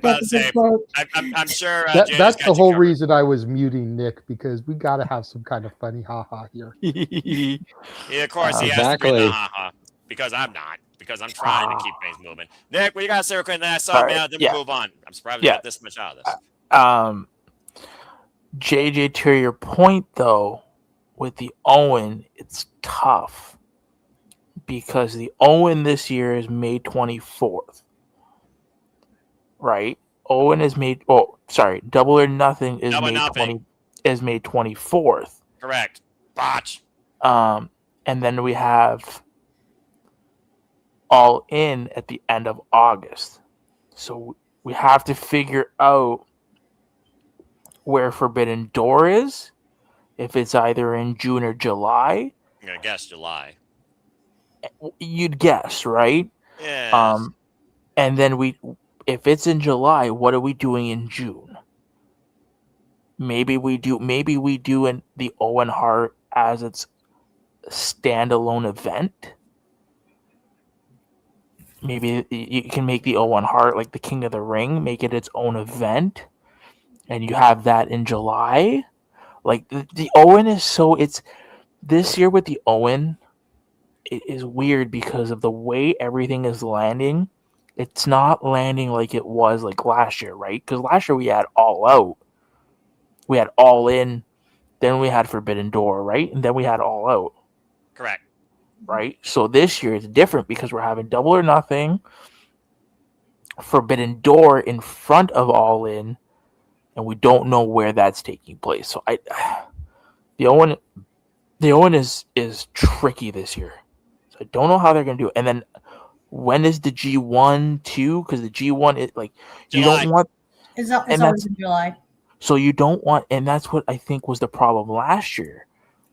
I'm sure that's the whole reason I was muting Nick, because we got to have some kind of funny haha here. Yeah, of course he has to be the haha, because I'm not. Because I'm trying to keep things moving. Nick, what you got to say real quick? Then I saw man, then we move on. I'm surprised we got this much out of this. JJ, to your point though, with the Owen, it's tough because the Owen this year is May 24th, right? Owen is May. Oh, sorry, Double or Nothing is May 24th. Correct. Botch. And then we have All In at the end of August. So we have to figure out where Forbidden Door is, if it's either in June or July. I'm going to guess July. You'd guess, right? Yeah. And then if it's in July, what are we doing in June? Maybe we do in the Owen Hart as its standalone event. Maybe you can make the Owen Hart like the King of the Ring, make it its own event, and you have that in July. Like the Owen is it's this year with the Owen, it is weird because of the way everything is landing. It's not landing like it was like last year, right? Because last year we had All Out, we had All In, then we had Forbidden Door, right? And then we had All Out. Correct. Right? So this year it's different because we're having Double or Nothing, Forbidden Door in front of All In, and we don't know where that's taking place. So the Owen is tricky this year. So I don't know how they're gonna do it. And then when is the G1 too? Because the G1 is like July. You don't want. It's always in July. So you don't want, and that's what I think was the problem last year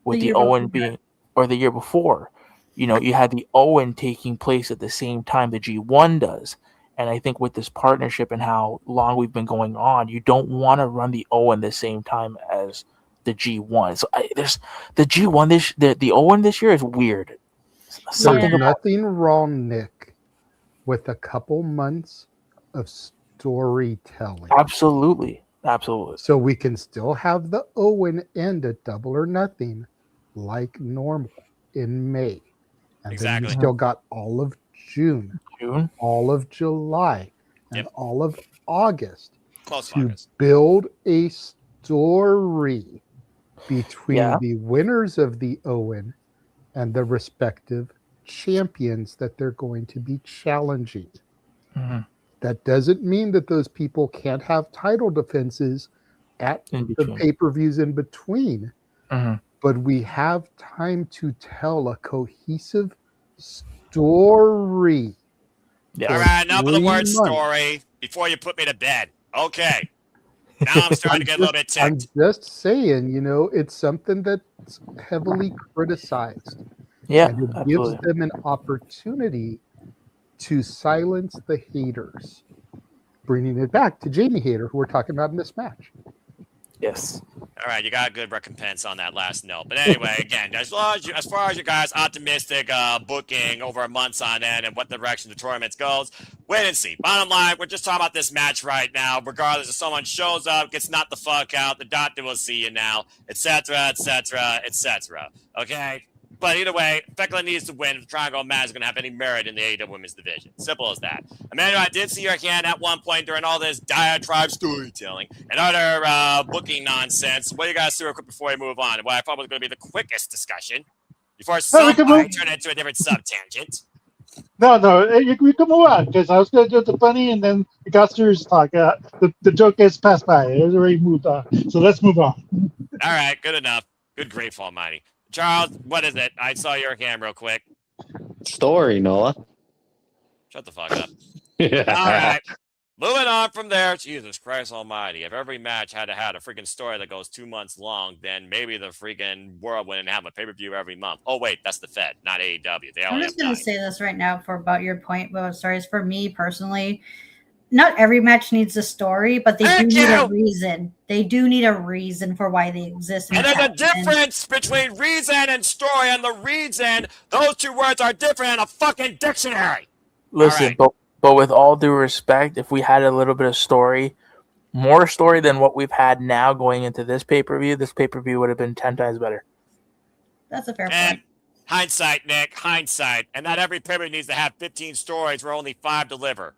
with the Owen being, or the year before. You had the Owen taking place at the same time the G1 does. And I think with this partnership and how long we've been going on, you don't want to run the Owen the same time as the G1. So there's the G1 the Owen this year is weird. There's nothing wrong, Nick, with a couple months of storytelling. Absolutely. So we can still have the Owen end at Double or Nothing like normal in May. And then you still got all of June, all of July, and all of August to build a story between the winners of the Owen and the respective champions that they're going to be challenging. Mhm. That doesn't mean that those people can't have title defenses at In the between. pay-per-views in between, Mhm. but we have time to tell a cohesive story. Yes. All right, enough of the 3 word months. story before you put me to bed. Okay. Now I'm starting to get a little bit I'm ticked. just saying, it's something that's heavily criticized, Yeah, and it gives absolutely. them an opportunity to silence the haters, bringing it back to Jamie Hater, who we're talking about in this match. Yes. All right, you got a good recompense on that last note. But anyway, again, as far as you guys optimistic booking over a month on end and what direction the tournament goes, wait and see. Bottom line, we're just talking about this match right now. Regardless if someone shows up, gets knocked the fuck out, the doctor will see you now, etc., etc., etc. Okay? But either way, Beckley needs to win if the Triangle match is going to have any merit in the AEW Women's Division. Simple as that. Emmanuel, I did see your hand at one point during all this diatribe storytelling and other booking nonsense. What do you guys do real quick before we move on? What I thought was going to be the quickest discussion before we somebody can move. turned into a different sub-tangent. No, we can move on because I was going to do the funny and then it got serious talk. The joke gets passed by. It was already moved on. So let's move on. All right, good enough. Good grief almighty. Charles, what is it? I saw your hand real quick. Story, Noah. Shut the fuck up. All right. Moving on from there, Jesus Christ almighty. If every match had to have a freaking story that goes 2 months long, then maybe the freaking world wouldn't have a pay-per-view every month. Oh, wait, that's the Fed, not AEW. They I'm only just have going 9. to say this right now for about your point about stories. For me personally, not every match needs a story, but they Thank do need a you! reason. They do need a reason for why they exist. And there's a happen. difference between reason and story, and the reason, those two words are different in a fucking dictionary. Listen, All right. but with all due respect, if we had a little bit of story, more story than what we've had now going into this pay-per-view would have been 10 times better. That's a fair And point. hindsight, Nick, hindsight. And not every pay-per-view needs to have 15 stories where only 5 deliver.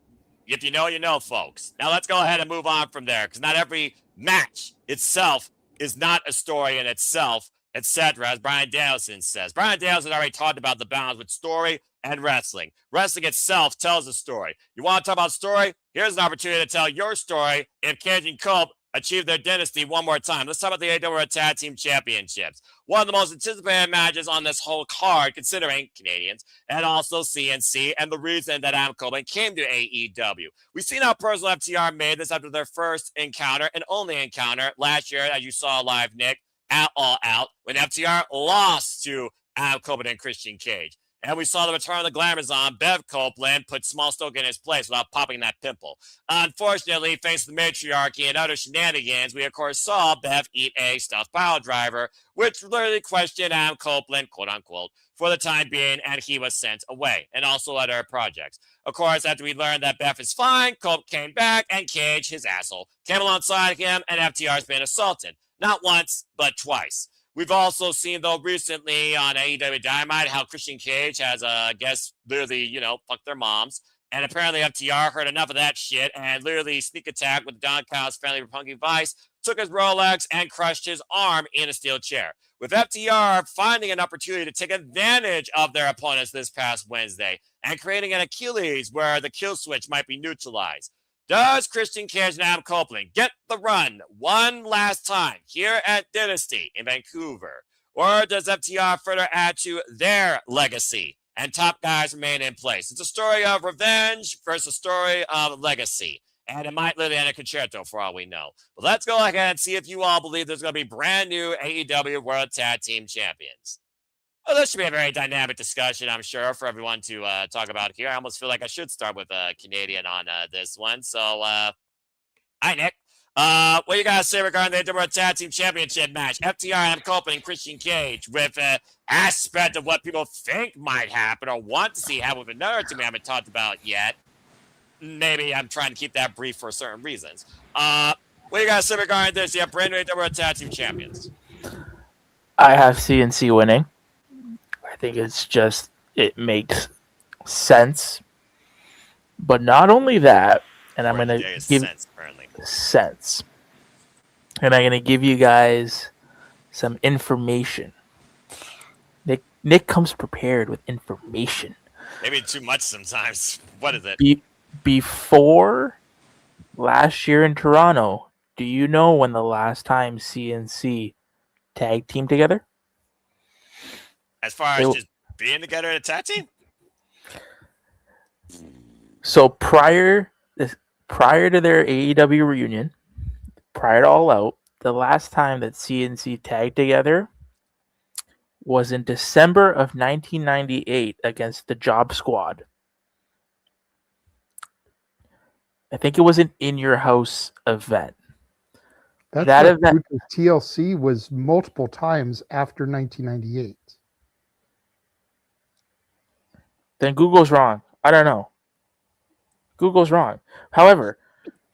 If you know, you know, folks. Now let's go ahead and move on from there, because not every match itself is not a story in itself, etc., as Brian Danielson says. Brian Danielson already talked about the balance with story and wrestling. Wrestling itself tells a story. You want to talk about story? Here's an opportunity to tell your story if Cage and Cope achieve their dynasty one more time. Let's talk about the AEW Tag Team Championships. One of the most anticipated matches on this whole card, considering Canadians, and also CNC, and the reason that Adam Coleman came to AEW. We've seen how Personal FTR made this after their first encounter and only encounter last year, as you saw live, Nick, at All Out, when FTR lost to Adam Coleman and Christian Cage. And we saw the return of the Glamazon. Bev Copeland put Small Stoke in his place without popping that pimple. Unfortunately, thanks to the matriarchy and other shenanigans, we of course saw Bev eat a stuffed pile driver, which literally questioned Adam Copeland, quote unquote, for the time being, and he was sent away, and also other projects. Of course, after we learned that Bev is fine, Cope came back, and Cage, his asshole, came alongside him, and FTR's been assaulted. Not once, but twice. We've also seen, though, recently on AEW Dynamite how Christian Cage has, I guess, literally, fucked their moms. And apparently FTR heard enough of that shit and literally sneak attack with Don Kyle's friendly Punky Vice, took his Rolex, and crushed his arm in a steel chair. With FTR finding an opportunity to take advantage of their opponents this past Wednesday and creating an Achilles where the kill switch might be neutralized. Does Christian Cage and Adam Copeland get the run one last time here at Dynasty in Vancouver? Or does FTR further add to their legacy and top guys remain in place? It's a story of revenge versus a story of legacy. And it might literally end a concerto for all we know. But let's go ahead and see if you all believe there's going to be brand new AEW World Tag Team Champions. Well, this should be a very dynamic discussion, I'm sure, for everyone to talk about here. I almost feel like I should start with a Canadian on this one. So, hi, Nick. What do you guys say regarding the AEW Tag Team Championship match? FTR, Adam Copeland, and Christian Cage with an aspect of what people think might happen or want to see happen with another team we haven't talked about yet. Maybe I'm trying to keep that brief for certain reasons. What do you guys say regarding this? You have brand new AEW Tag Team Champions. I have CNC winning. I think it makes sense. But not only that, and I'm going to give sense. And I'm going to give you guys some information. Nick comes prepared with information. Maybe too much sometimes. What is it? Before last year in Toronto, do you know when the last time CNC tag team together? As far as just being together in a tag team? So prior to their AEW reunion, prior to All Out, the last time that CNC tagged together was in December of 1998 against the Job Squad. I think it was an In Your House event. That's That not event, true, 'cause TLC was multiple times after 1998. then Google's wrong. I don't know. Google's wrong. However,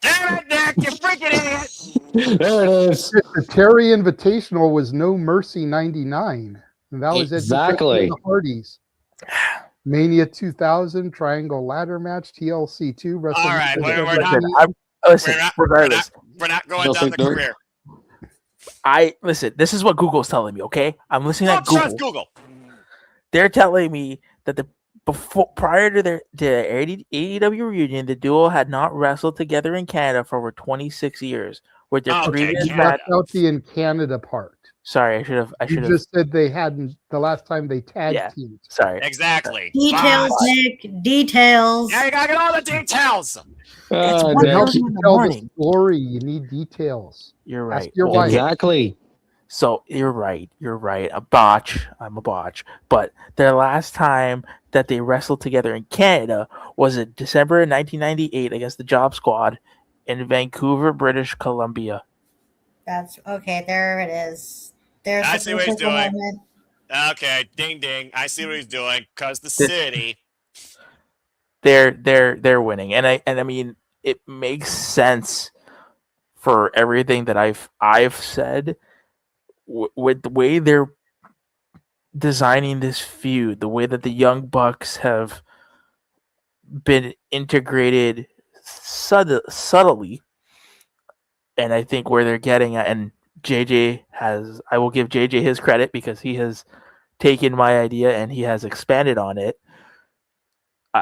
Damn it, Nick! You freaking idiot! There it is. The Terry Invitational was No Mercy 99. And that was Exactly. Eddie Kingston and the Hardys. Mania 2000, Triangle Ladder Match, TLC 2, All right, we're not, regardless, we're not going No down the fake dirt. career. listen. This is what Google's telling me. Okay, I'm listening Don't at Google. trust Google. They're telling me that prior to their AEW reunion, the duo had not wrestled together in Canada for over 26 years. With their Okay, previous Canada. match. Left out the in Canada part. Sorry, I should You have. just said they hadn't the last time they tag Yeah. teamed. Sorry. Exactly. Details, Bosh. Nick. Details. Yeah, you gotta get all the details. It's Ah, one It Nick. helps thirty you in the tell the morning. story. You need details. You're Ask right. your wife. Exactly. So you're right. You're right. I'm a botch. But their last time that they wrestled together in Canada was in December of 1998 against the Job Squad in Vancouver, British Columbia. That's okay. There it is. There's I the see what he's physical doing. moment. Okay, ding ding. I see what he's doing. Cause the city. They're winning, and I mean it makes sense for everything that I've said with the way they're designing this feud, the way that the Young Bucks have been integrated subtly, and I think where they're getting at, and I will give JJ his credit because he has taken my idea and he has expanded on it.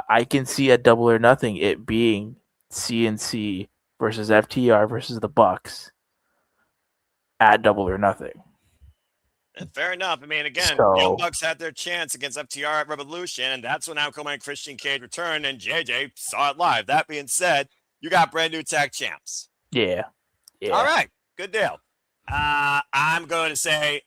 I can see a Double or Nothing it being CNC versus FTR versus the Bucks at Double or Nothing. Fair enough. I mean, again, So- Young Bucks had their chance against FTR at Revolution, and that's when Outcome and Christian Cage returned, and JJ saw it live. That being said, you got brand new tag champs. Yeah. All right, good deal. I'm going to say,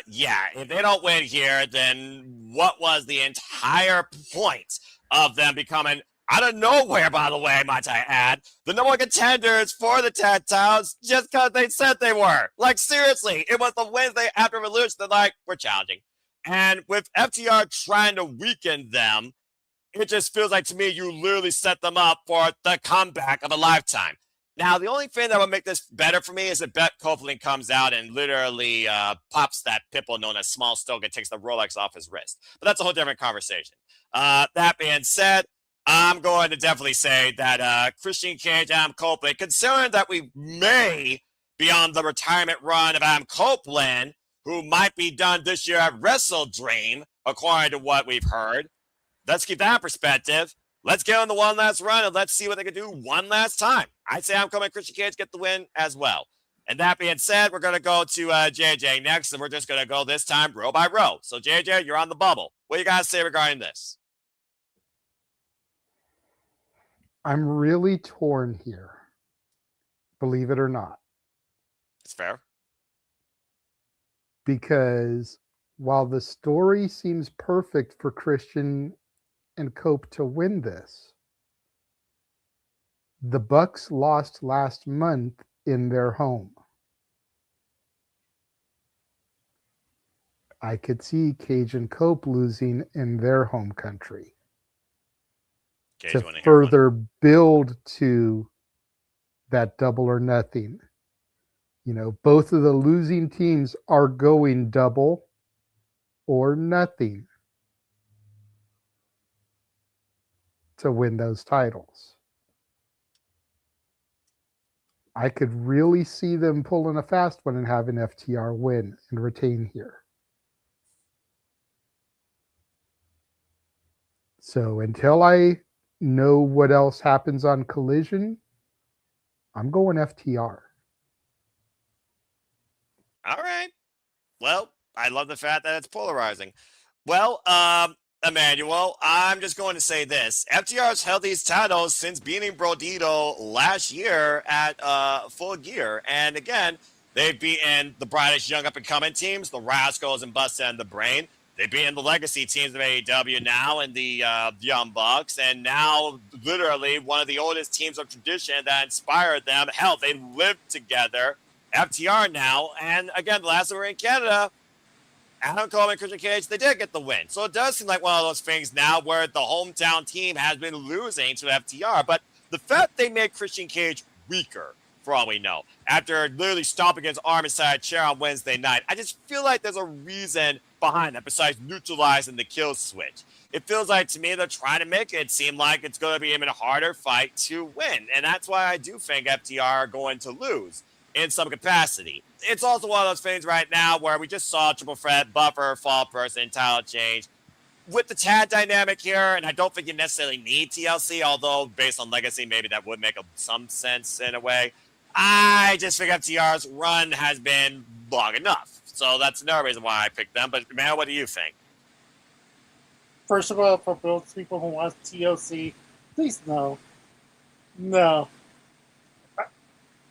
yeah, if they don't win here, then what was the entire point of them becoming, out of nowhere, by the way, might I add, the number one contenders for the tag titles just because they said they were? Like, seriously, it was the Wednesday after Revolution. They're like, we're challenging. And with FTR trying to weaken them, it just feels like to me you literally set them up for the comeback of a lifetime. Now, the only thing that would make this better for me is if Brett Copeland comes out and literally pops that pimple known as Small Stoke and takes the Rolex off his wrist. But that's a whole different conversation. That being said, I'm going to definitely say that Christian Cage, Adam Copeland, considering that we may be on the retirement run of Adam Copeland, who might be done this year at Wrestle Dream, according to what we've heard, let's keep that in perspective. Let's get on the one last run and let's see what they can do one last time. I'd say I'm coming Christian Cage get the win as well. And that being said, we're going to go to JJ next, and we're just going to go this time row by row. So, JJ, you're on the bubble. What do you guys say regarding this? I'm really torn here, believe it or not, It's fair. because while the story seems perfect for Christian and Cope to win this, the Bucks lost last month in their home. I could see Cage and Cope losing in their home country Cage, to you wanna hear one? further build to that Double or Nothing. You know, both of the losing teams are going Double or Nothing to win those titles. I could really see them pulling a fast one and having FTR win and retain here. So until I know what else happens on Collision, I'm going FTR. All right. Well, I love the fact that it's polarizing. Well, Emmanuel, I'm just going to say this. FTR's held these titles since beating Brodito last year at Full Gear. And again, they've beaten the brightest young up-and-coming teams, the Rascals and Busta and the Brain. They've beaten the legacy teams of AEW now and the Young Bucks. And now, literally, one of the oldest teams of tradition that inspired them. Hell, they lived together. FTR now. And again, the last time we were in Canada, Adam Cole and Christian Cage, they did get the win. So it does seem like one of those things now where the hometown team has been losing to FTR. But the fact they made Christian Cage weaker, for all we know, after literally stomping his arm inside a chair on Wednesday night, I just feel like there's a reason behind that besides neutralizing the kill switch. It feels like to me they're trying to make it seem like it's going to be even a harder fight to win. And that's why I do think FTR are going to lose in some capacity. It's also one of those things right now where we just saw Triple Threat, Buffer, Fall Person, title change. With the tag dynamic here, and I don't think you necessarily need TLC, although based on Legacy, maybe that would make some sense in a way. I just think FTR's run has been long enough. So that's another reason why I picked them. But, man, what do you think? First of all, for those people who want TLC, please no. No.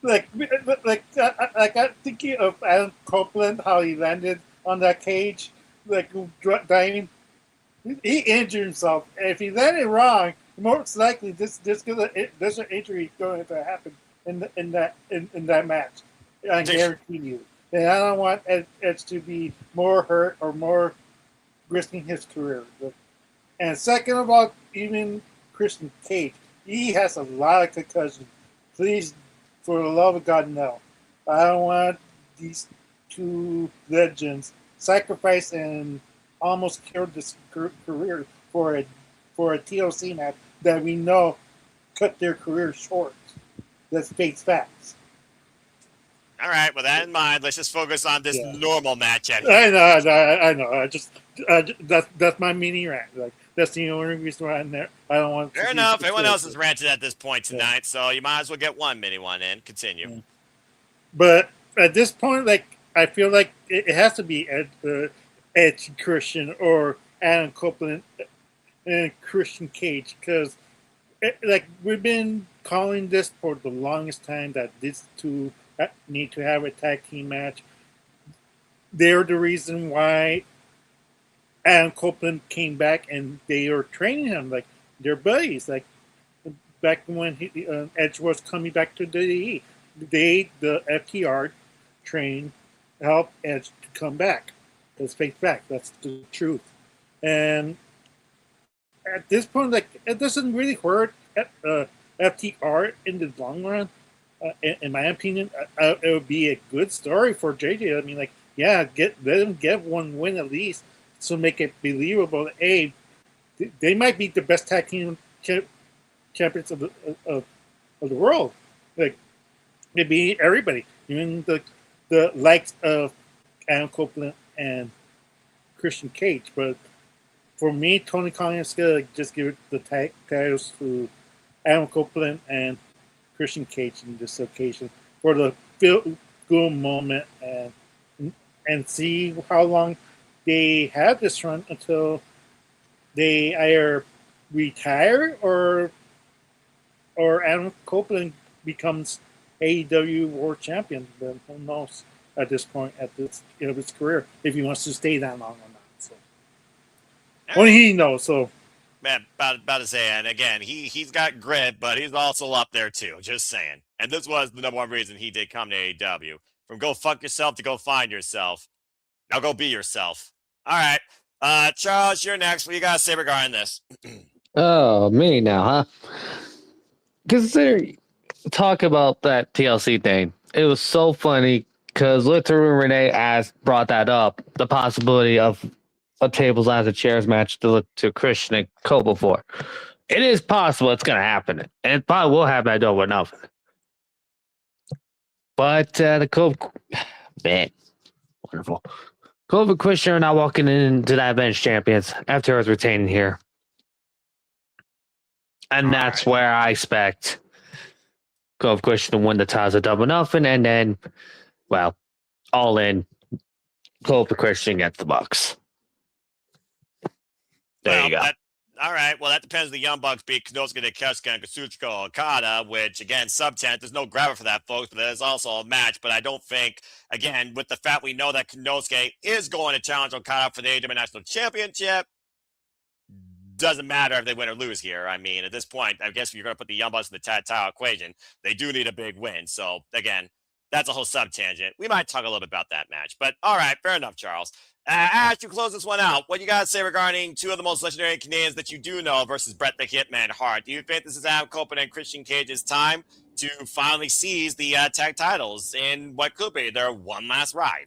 Like I'm thinking of Adam Copeland, how he landed on that cage, like diving. He injured himself. And if he landed wrong, most likely there's an injury going to happen in that match. I guarantee you. And I don't want Edge to be more hurt or more risking his career. And second of all, even Christian Cage, he has a lot of concussions. Please, for the love of God, no. I don't want these two legends sacrifice and almost killed this career for a TLC match that we know cut their career short. Let's face facts. All right, with that in mind, let's just focus on this normal match. I know. That's my mini rant. Like that's the only reason why I'm there. I don't want. Fair enough. Everyone else has ranted at this point tonight, so you might as well get one mini one in. Continue. Yeah. But at this point, like I feel like it has to be Edge Christian or Adam Copeland and Christian Cage because, like we've been calling this for the longest time that these two need to have a tag team match. They're the reason why Adam Copeland came back and they were training him like they're buddies. Like back when Edge was coming back to WWE, the FTR trained helped Edge to come back. That's fake fact. That's the truth. And at this point, like it doesn't really hurt FTR in the long run. In my opinion, it would be a good story for JJ. I mean, like, yeah, let them get one win at least, so make it believable. Hey, they might be the best tag team champions of the world. Like, they beat everybody, even the likes of Adam Copeland and Christian Cage. But for me, Tony Khan is gonna just give it the titles to Adam Copeland and Christian Cage in this occasion for the feel-good moment and see how long they have this run until they either retire or Adam Copeland becomes AEW World Champion. Then who knows at this point at this of his career if he wants to stay that long or not. So only he knows. So. Man, about to say, and again, he's got grit, but he's also up there too. Just saying. And this was the number one reason he did come to AEW. From go fuck yourself to go find yourself. Now go be yourself. All right. Charles, you're next. What you got to say regarding this? Oh, me now, huh? Consider talk about that TLC thing. It was so funny because literally Renee brought that up, the possibility of a tables, ladders, and chairs match to look to Christian and Cole before. It is possible it's going to happen. And it probably will happen. I don't know nothing. But the Cove, man, wonderful. Cove and Christian are not walking into that bench champions after us retaining here. And that's where I expect Cove Christian to win the titles of double nothing, and then, well, all in, Cove and Christian gets the Bucks. There you go. All right. Well, that depends. The Young Bucks beat Konosuke Takeshita and Kazuchika Okada, which, again, sub-10. There's no grabber for that, folks, but there's also a match. But I don't think, again, with the fact we know that Konosuke is going to challenge Okada for the AEW National Championship, doesn't matter if they win or lose here. I mean, at this point, I guess if you're going to put the Young Bucks in the tag title equation, they do need a big win. So, again, that's a whole sub-tangent. We might talk a little bit about that match. But, all right, fair enough, Charles. Ash, you close this one out. What you got to say regarding two of the most legendary Canadians that you do know versus Bret the Hitman Hart? Do you think this is Adam Copeland and Christian Cage's time to finally seize the tag titles in what could be their one last ride?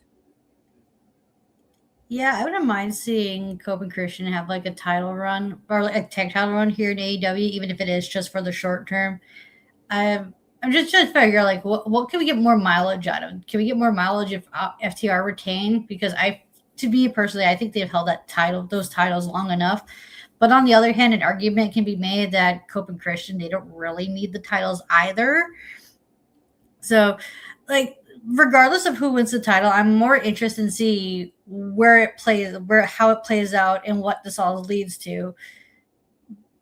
Yeah, I wouldn't mind seeing Cope and Christian have like a title run or like a tag title run here in AEW, even if it is just for the short term. I'm just trying to figure like what can we get more mileage out of? Can we get more mileage if FTR retain? Because to me personally, I think they've held those titles long enough. But on the other hand, an argument can be made that Cope and Christian, they don't really need the titles either. So, like, regardless of who wins the title, I'm more interested in see how it plays out and what this all leads to.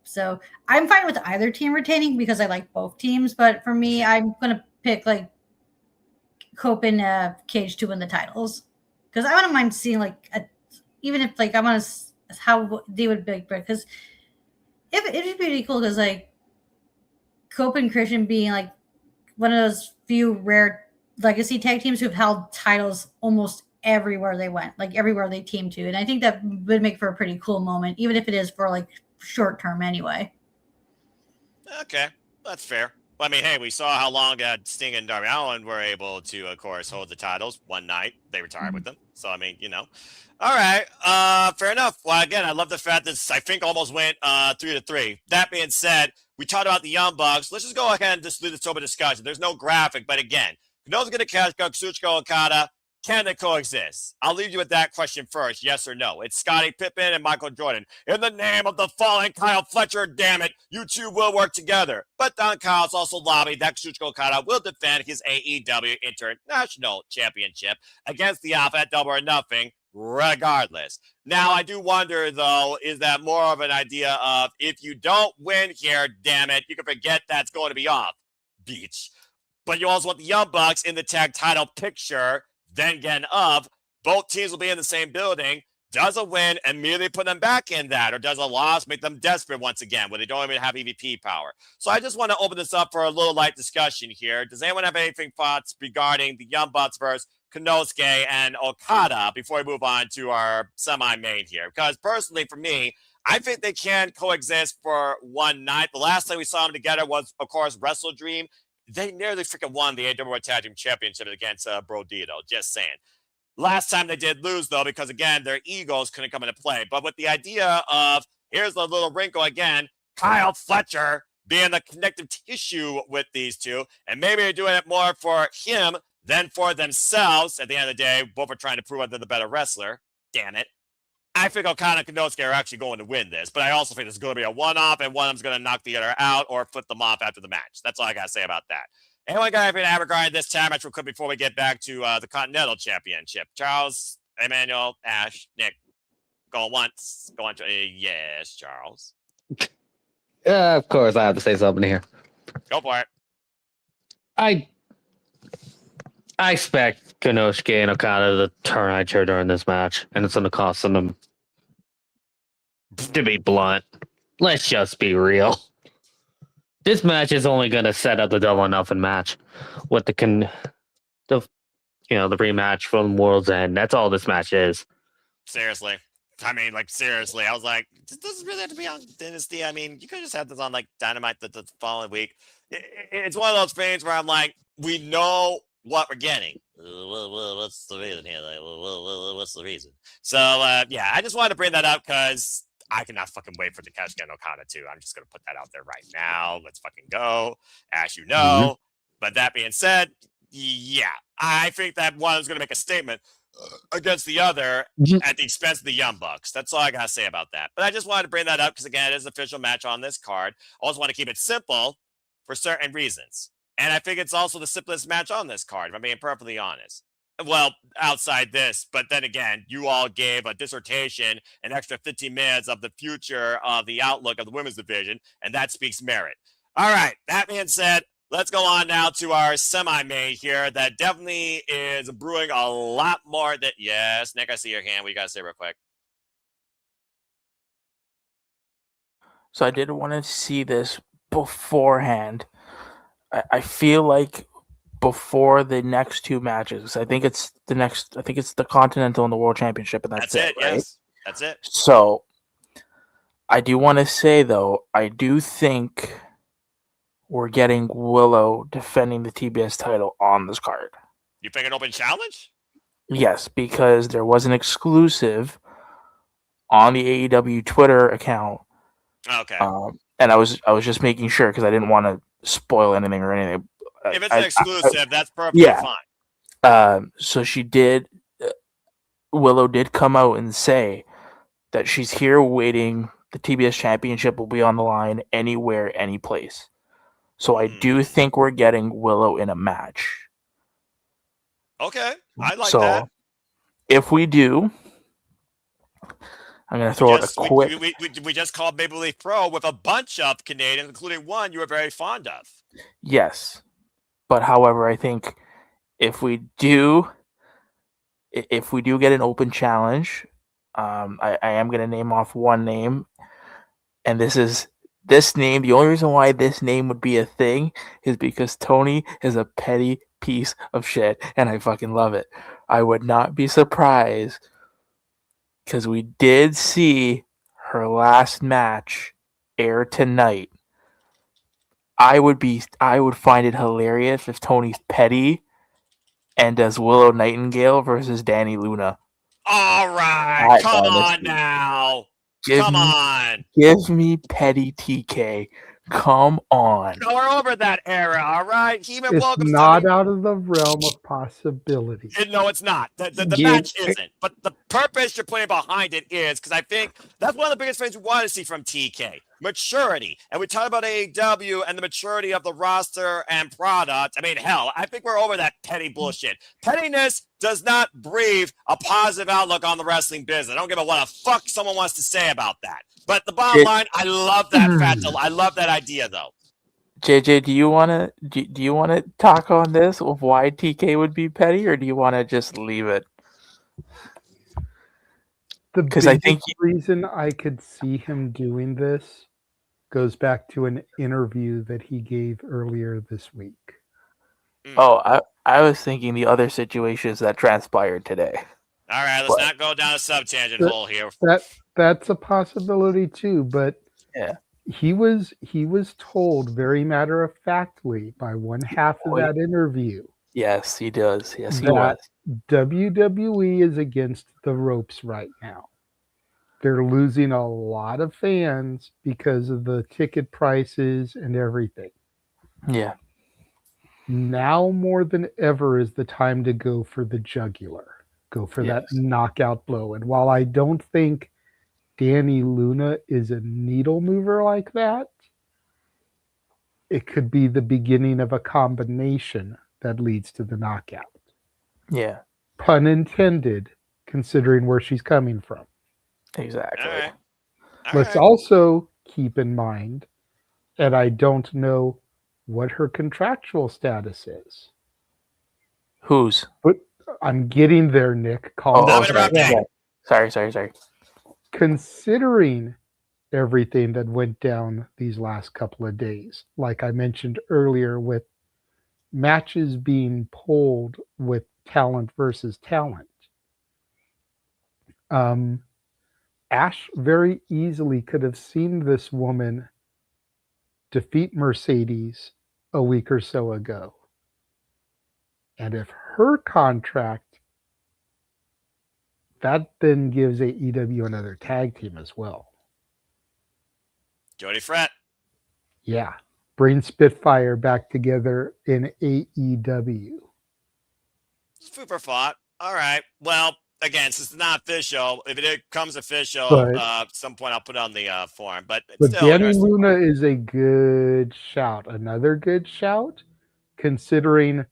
So I'm fine with either team retaining because I like both teams. But for me, I'm gonna pick like Cope and Cage to win the titles. Because I wouldn't mind seeing even if like I want to how they would be, because it'd be pretty cool because like Cope and Christian being like one of those few rare legacy tag teams who've held titles almost everywhere they went, like everywhere they teamed to, and I think that would make for a pretty cool moment, even if it is for like short term anyway. Okay, that's fair. Well, I mean, hey, we saw how long Sting and Darby Allin were able to, of course, hold the titles. One night, they retired with them. So, I mean, All right, fair enough. Well, again, I love the fact that I think almost went 3-3. That being said, we talked about the Young Bucks. Let's just go ahead and just leave this open discussion. There's no graphic, but again, Konosuke Takeshita, Kazuchika Okada, can they coexist? I'll leave you with that question first, yes or no. It's Scottie Pippen and Michael Jordan. In the name of the fallen Kyle Fletcher, damn it, you two will work together. But Don Kyle's also lobbied that Kazuchika Okada will defend his AEW International Championship against the Alpha at Double or Nothing, regardless. Now, I do wonder, though, is that more of an idea of if you don't win here, damn it, you can forget that's going to be off beach. But you also want the Young Bucks in the tag title picture. Then again, both teams will be in the same building. Does a win immediately put them back in that, or does a loss make them desperate once again when they don't even have EVP power? So I just want to open this up for a little light discussion here. Does anyone have anything thoughts regarding the Young Bucks versus Konosuke and Okada before we move on to our semi-main here? Because personally, for me, I think they can coexist for one night. The last time we saw them together was, of course, Wrestle Dream. They nearly freaking won the AEW Tag Team Championship against Brodito. Just saying. Last time they did lose, though, because, again, their egos couldn't come into play. But with the idea of, here's the little wrinkle again, Kyle Fletcher being the connective tissue with these two, and maybe they're doing it more for him than for themselves. At the end of the day, both are trying to prove that they're the better wrestler. Damn it. I think Okada and Konosuke are actually going to win this, but I also think this is going to be a one-off, and one of them's going to knock the other out or flip them off after the match. That's all I got to say about that. Anyone got anything to add regarding this time match real quick before we get back to the Continental Championship? Charles, Emmanuel, Ash, Nick, go once, go on. Yes, Charles. Of course, I have to say something here. Go for it. I expect Konosuke and Okada to turn on each other during this match, and it's going to cost them. To be blunt, let's just be real. This match is only going to set up the Double or Nothing match with the rematch from World's End. That's all this match is. Seriously. I mean, seriously. I was like, does this really have to be on Dynasty? I mean, you could just have this on, Dynamite the following week. It's one of those things where I'm like, we know what we're getting. What's the reason here? What's the reason? So, yeah, I just wanted to bring that up because I cannot fucking wait for Takeshita and Okada too. I'm just going to put that out there right now. Let's fucking go. As you know. But that being said, Yeah, I think that one is going to make a statement against the other at the expense of the Young Bucks. That's all I got to say about that. But I just wanted to bring that up because, again, it is an official match on this card. I also want to keep it simple for certain reasons. And I think it's also the simplest match on this card, if I'm being perfectly honest. Well, outside this, but then again, you all gave a dissertation, an extra 15 minutes of the future of the outlook of the women's division, and that speaks merit. All right, that being said, let's go on now to our semi-main here that definitely is brewing a lot more than... Yes, Nick, I see your hand. What you got to say real quick? So I did want to see this beforehand. I feel like before the next two matches, I think it's the Continental and the World Championship, and that's it, right? Yes, that's it. So I do want to say, though, I do think we're getting Willow defending the TBS title on this card. You think an open challenge? Yes, because there was an exclusive on the AEW Twitter account. Okay. And I was just making sure because I didn't want to spoil anything or anything. If it's an exclusive, that's perfectly fine. So she did. Willow did come out and say that she's here waiting. The TBS Championship will be on the line anywhere, any place. So I do think we're getting Willow in a match. Okay, I like so that. If we do, I'm going to throw out a quick... We just called Maple Leaf Pro with a bunch of Canadians, including one you were very fond of. Yes. But however, I think if we do get an open challenge, I am going to name off one name. And this name, the only reason why this name would be a thing is because Tony is a petty piece of shit, and I fucking love it. I would not be surprised because we did see her last match air tonight. I would find it hilarious if Tony's petty and does Willow Nightingale versus Danny Luna. All right, come on now. Give me petty TK. Come on. No, we're over that era, all right? It's not out of the realm of possibility. No, it's not. The match isn't. But the purpose you're putting behind it is, because I think that's one of the biggest things we want to see from TK. Maturity. And we talk about AEW and the maturity of the roster and product. I mean, hell, I think we're over that petty bullshit. Pettiness does not breathe a positive outlook on the wrestling business. I don't give a what the fuck someone wants to say about that. But the bottom line, I love that fact. I love that idea, though. JJ, do you want to talk on this of why TK would be petty, or do you want to just leave it? Because I think the reason I could see him doing this goes back to an interview that he gave earlier this week. Oh, I was thinking the other situations that transpired today. All right, let's not go down a sub-tangent hole here. That's a possibility too, but yeah, he was told very matter-of-factly by one half of that interview. Yes, he does. Yes, he was. WWE is against the ropes right now. They're losing a lot of fans because of the ticket prices and everything. Yeah. Now more than ever is the time to go for the jugular. Go for that knockout blow. And while I don't think Danny Luna is a needle mover like that, it could be the beginning of a combination that leads to the knockout. Yeah. Pun intended, considering where she's coming from. Exactly. All right. Let's also keep in mind, and I don't know what her contractual status is. Whose? But I'm getting there, Nick. Sorry. Considering everything that went down these last couple of days, like I mentioned earlier, with matches being pulled with talent versus talent, Ash very easily could have seen this woman defeat Mercedes a week or so ago. And if her contract, that then gives AEW another tag team as well. Jody Fret. Yeah. Bring Spitfire back together in AEW. food for thought. All right. Well, again, since it's not official, if it comes official, But- at some point I'll put it on the forum. But it's But still Danny interesting. Luna is a good shout. Another good shout, considering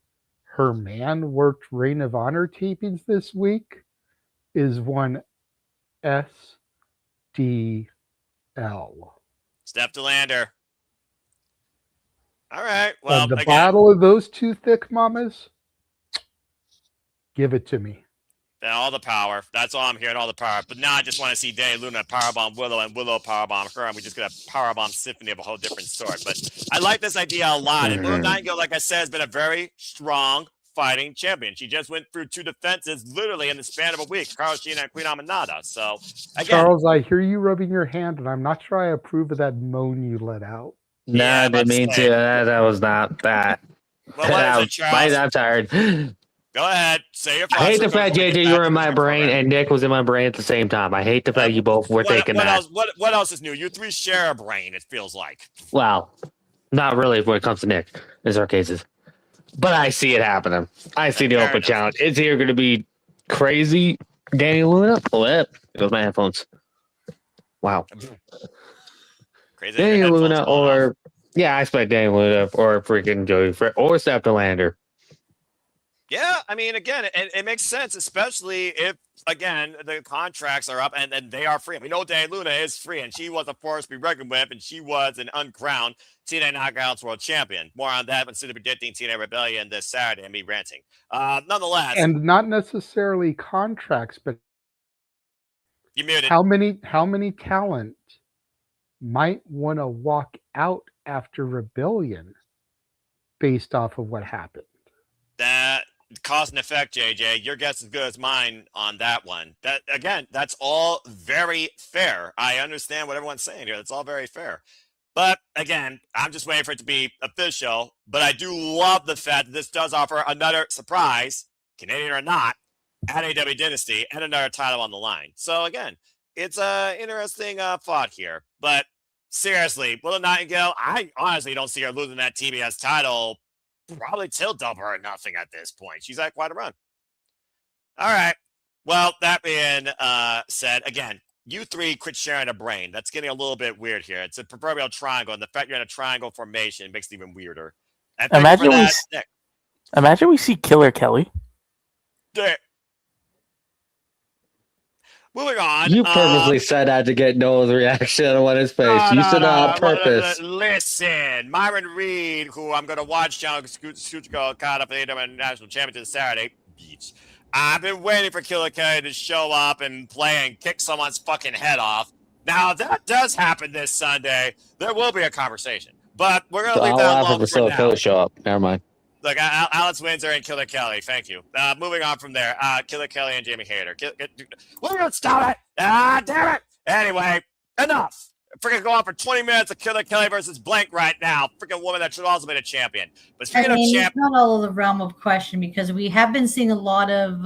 her man worked Reign of Honor tapings this week, is one SDL. Steph DeLander. All right. Well, And the again, battle of those two thick mamas, give it to me. all the power. That's all I'm hearing, all the power. But now I just want to see Danny Luna powerbomb Willow and Willow powerbomb her, and we just get a powerbomb symphony of a whole different sort. But I like this idea a lot. And Willow Nightingale, like I said, has been a very strong fighting champion. She just went through 2 defenses literally in the span of a week, Carl Sheena and Queen Aminata. So, again, Charles, I hear you rubbing your hand, and I'm not sure I approve of that moan you let out. Nah, Yeah, I didn't mean let's to. say. That was not that. well, what is it, Charles? I'm tired. Go ahead. Say your I thoughts. hate the before fact, we get JJ, back you were to in the my show brain program. and Nick was in my brain at the same time. I hate the fact you both were thinking what that. Else, what else is new? You 3 share a brain, it feels like. Well, not really when it comes to Nick, in our cases. But I see it happening. I see the Fair open enough. challenge. It's either going to be crazy Danny Luna. Flip. It was my headphones. Wow. Crazy. Danny Your headphones Luna going off. or, yeah, I expect Danny Luna or freaking Joey or Steph DeLander. Yeah, I mean, again, it makes sense, especially if, again, the contracts are up and they are free. We know Danny Luna is free, and she was a force to be reckoned with, and she was an uncrowned TNA Knockouts World Champion. More on that instead of predicting TNA Rebellion this Saturday and me ranting. Nonetheless, And not necessarily contracts, but you muted. how many talent might want to walk out after Rebellion based off of what happened? That cause and effect, JJ. Your guess is as good as mine on that one. That again, that's all very fair. I understand what everyone's saying here. That's all very fair. But again, I'm just waiting for it to be official. But I do love the fact that this does offer another surprise, Canadian or not, at AEW Dynasty and another title on the line. So again, it's a interesting thought here. But seriously, Willow Nightingale, I honestly don't see her losing that TBS title probably till Double or Nothing at this point. She's had quite a run. All right. Well, that being said, again, you 3 quit sharing a brain. That's getting a little bit weird here. It's a proverbial triangle, and the fact you're in a triangle formation makes it even weirder. And thank you for that, Nick. Imagine we see Killer Kelly. There. Moving on. You purposely said that to get Noah's reaction on his face. You said that on purpose. Listen, Myron Reed, who I'm going to watch John Schuchko caught up at the AEW National Championship Saturday. Beach. I've been waiting for Killer Kelly to show up and play and kick someone's fucking head off. Now, if that does happen this Sunday, there will be a conversation. But we're going to leave that alone for now. Philly show up. Never mind. Look, Alex Windsor and Killer Kelly. Thank you. Moving on from there. Killer Kelly and Jamie Hayter. We're going to stop it. Damn it. Anyway, enough. Freaking go on for 20 minutes of Killer Kelly versus Blank right now. Freaking woman that should also be a champion. But speaking of champion, it's not all of the realm of question because we have been seeing a lot of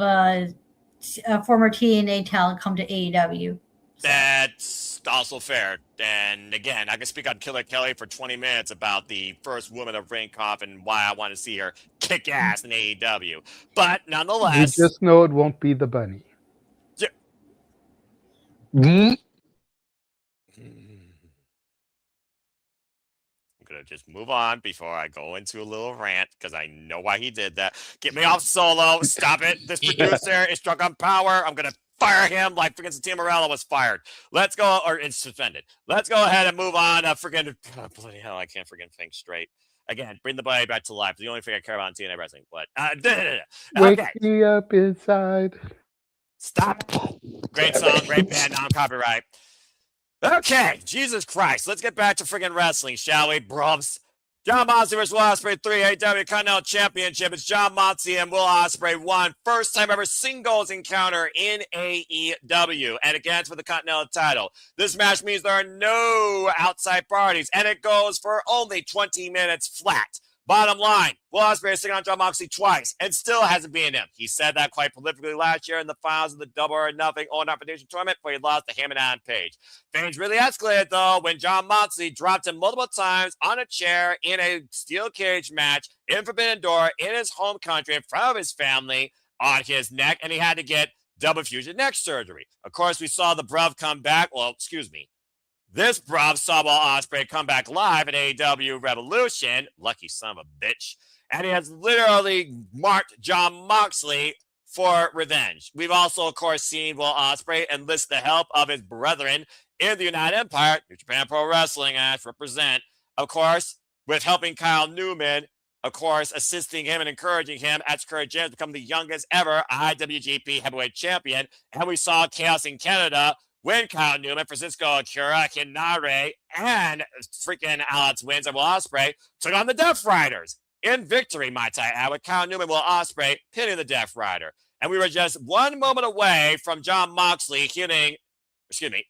former TNA talent come to AEW. that's also fair. And again, I can speak on Killer Kelly for 20 minutes about the first woman of Ring Conf and why I want to see her kick ass in AEW. But nonetheless, You just know it won't be the bunny. Mm-hmm. I'm going to just move on before I go into a little rant because I know why he did that. Get me off Solo. Stop it. This producer is struck on power. I'm going to fire him like freaking Satya Morella was fired. Let's go, or it's suspended. Let's go ahead and move on. Freaking, bloody hell, I can't freaking think straight. Again, bring the body back to life. The only thing I care about in TNA wrestling. But, Wake okay. me up inside. Stop. Great song, great band, non-copyright. Okay, Jesus Christ. Let's get back to friggin' wrestling, shall we, bruvs? John Moxley vs. Will Ospreay 3 AEW Continental Championship. It's John Moxley and Will Ospreay 1. First time ever singles encounter in AEW. And again, it's for the Continental title. This match means there are no outside parties, and it goes for only 20 minutes flat. Bottom line, Will Ospreay has taken on John Moxley twice and still hasn't beaten him. He said that quite prolifically last year in the finals of the Double or Nothing All Invitation Tournament where he lost to him and Adam Page. Things really escalated, though, when John Moxley dropped him multiple times on a chair in a steel cage match in Forbidden Door in his home country in front of his family on his neck, and he had to get double fusion neck surgery. Of course, we saw the bruv come back. Well, excuse me. This bruv saw Will Ospreay come back live at AEW Revolution. Lucky son of a bitch. And he has literally marked Jon Moxley for revenge. We've also, of course, seen Will Ospreay enlist the help of his brethren in the United Empire, New Japan Pro Wrestling, as represent, of course, with helping Kyle Newman, of course, assisting him and encouraging him as Curry James become the youngest ever IWGP Heavyweight Champion. And we saw Chaos in Canada when Kyle Newman, Francisco Akira, Hinare, and freaking Alex Wins and Will Ospreay took on the Death Riders in victory, might I add, with Kyle Newman, Will Ospreay pinning the Death Rider. And we were just one moment away from Jon Moxley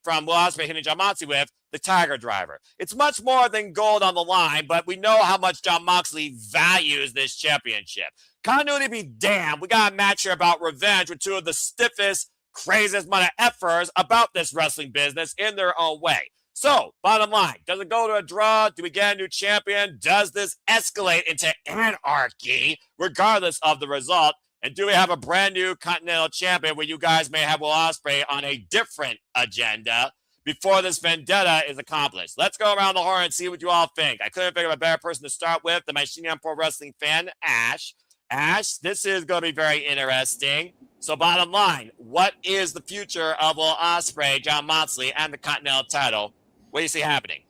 from Will Ospreay hitting Jon Moxley with the Tiger Driver. It's much more than gold on the line, but we know how much Jon Moxley values this championship. Continuity be damned. We got a match here about revenge with two of the stiffest, craziest mother effers about this wrestling business in their own way. So, bottom line, does it go to a draw? Do we get a new champion? Does this escalate into anarchy, regardless of the result? And do we have a brand new Continental Champion where you guys may have Will Ospreay on a different agenda before this vendetta is accomplished? Let's go around the horn and see what you all think. I couldn't think of a better person to start with than my Shinyan Pro Wrestling fan, Ash. Ash, this is going to be very interesting. So bottom line, what is the future of Will Ospreay, Jon Moxley, and the Continental title? What do you see happening?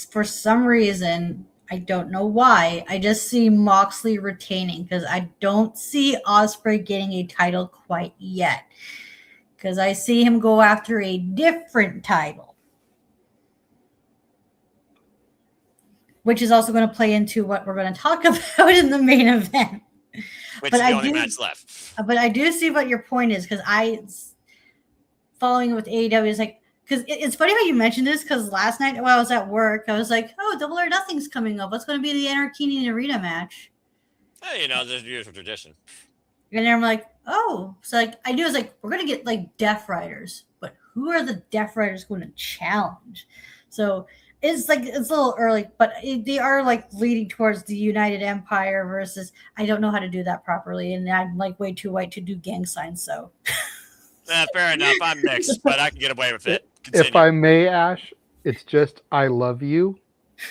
For some reason, I don't know why, I just see Moxley retaining because I don't see Ospreay getting a title quite yet. Because I see him go after a different title. Which is also going to play into what we're going to talk about in the main event. Which is the only match left. But I do see what your point is because following with AEW is like, because it's funny how you mentioned this because last night while I was at work, I was like, oh, Double or Nothing's coming up. What's going to be the Anarchy Arena match? Hey, there's a beautiful tradition. And then I'm like, oh. So like I knew it was like, we're going to get like Death Riders. But who are the Death Riders going to challenge? So it's like it's a little early, but they are like leading towards the United Empire versus I don't know how to do that properly, and I'm like way too white to do gang signs. So fair enough. I'm mixed, but I can get away with it. Continue. If I may, Ash, it's just I love you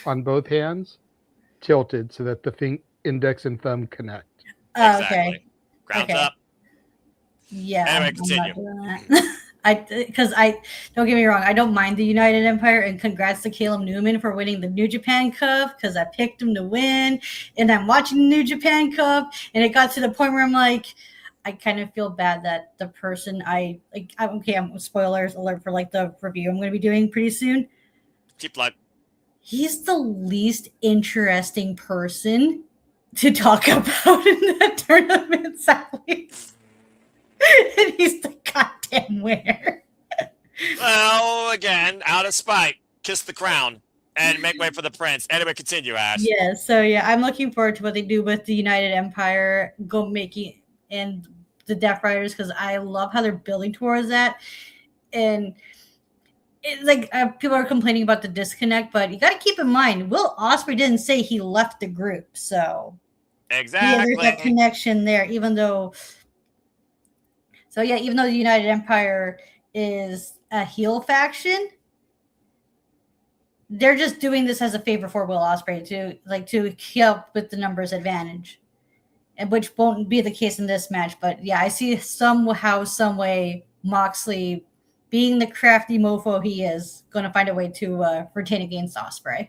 on both hands, tilted so that the index and thumb connect. Oh, exactly. Okay. Grounds up. Yeah. Anyway, I'm continue. not doing that. Because I don't get me wrong, I don't mind the United Empire, and congrats to Caleb Newman for winning the New Japan Cup because I picked him to win, and I'm watching the New Japan Cup, and it got to the point where I'm like, I kind of feel bad that the person I'm spoilers alert for like the review I'm going to be doing pretty soon. Keep light. He's the least interesting person to talk about in that tournament, sadly. And he's the goddamn winner. Well, again, out of spite, kiss the crown and make way for the prince. Anyway, continue, Ash. Yeah, so I'm looking forward to what they do with the United Empire, and the Death Riders because I love how they're building towards that. And it's like people are complaining about the disconnect, but you got to keep in mind, Will Ospreay didn't say he left the group, so exactly, there's that connection there. Even though the United Empire is a heel faction, they're just doing this as a favor for Will Ospreay to help with the numbers advantage, and which won't be the case in this match. But yeah, I see somehow, some way, Moxley, being the crafty mofo he is, going to find a way to retain against Ospreay.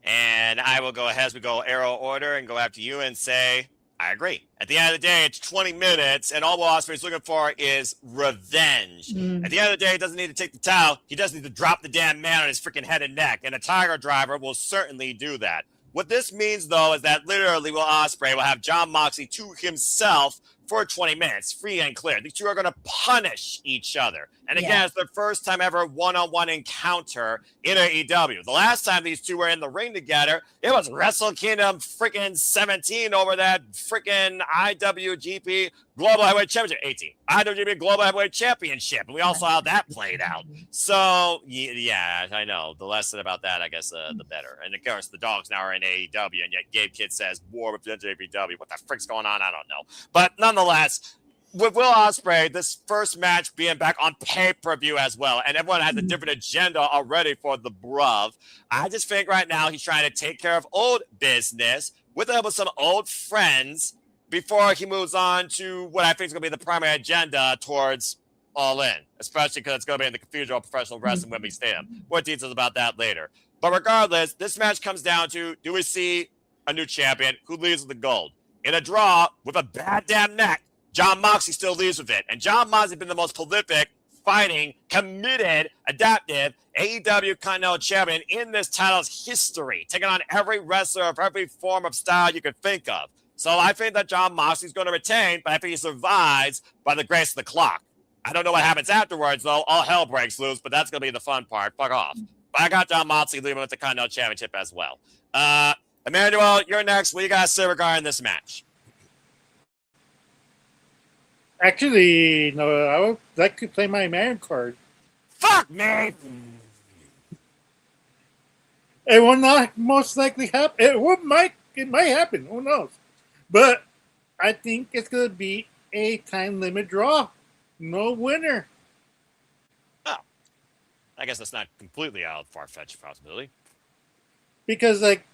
And I will go ahead as we go arrow order and go after you and say, I agree. At the end of the day, it's 20 minutes, and all Will Ospreay is looking for is revenge. At the end of the day, he doesn't need to take the towel. He doesn't need to drop the damn man on his freaking head and neck, and a Tiger Driver will certainly do that. What this means, though, is that literally Will Ospreay will have Jon Moxley to himself for 20 minutes, free and clear. These two are going to punish each other. And again, Yeah. it's their first time ever one-on-one encounter in AEW. The last time these two were in the ring together, it was Wrestle Kingdom freaking 17 over that freaking IWGP Global Heavyweight Championship, 18. IWGP Global Heavyweight Championship. And we all saw how that played out. So, yeah, I know. The less said about that, I guess, the better. And of course, the dogs now are in AEW, and yet Gabe Kidd says, war with AEW. What the frick's going on? I don't know. But nonetheless, with Will Ospreay, this first match being back on pay-per-view as well, and everyone has a different agenda already for the bruv. I just think right now he's trying to take care of old business with some old friends before he moves on to what I think is going to be the primary agenda towards All In, especially because it's going to be in the Cathedral Professional Wrestling Wembley Stadium. More details about that later. But regardless, this match comes down to, do we see a new champion who leads with the gold? In a draw with a bad damn neck, Jon Moxley still leads with it. And Jon Moxley has been the most prolific, fighting, committed, adaptive AEW Continental Champion in this title's history, taking on every wrestler of every form of style you could think of. So I think that Jon Moxley's going to retain, but I think he survives by the grace of the clock. I don't know what happens afterwards, though. All hell breaks loose, but that's going to be the fun part. Fuck off. But I got Jon Moxley leaving with the Continental Championship as well. Emmanuel, you're next. What do you got to say regarding this match? Actually, no, I would like to play my man card. Fuck me! It will not most likely happen. It might happen. Who knows? But I think it's going to be a time limit draw. No winner. Oh, I guess that's not completely out of far-fetched possibility. Because like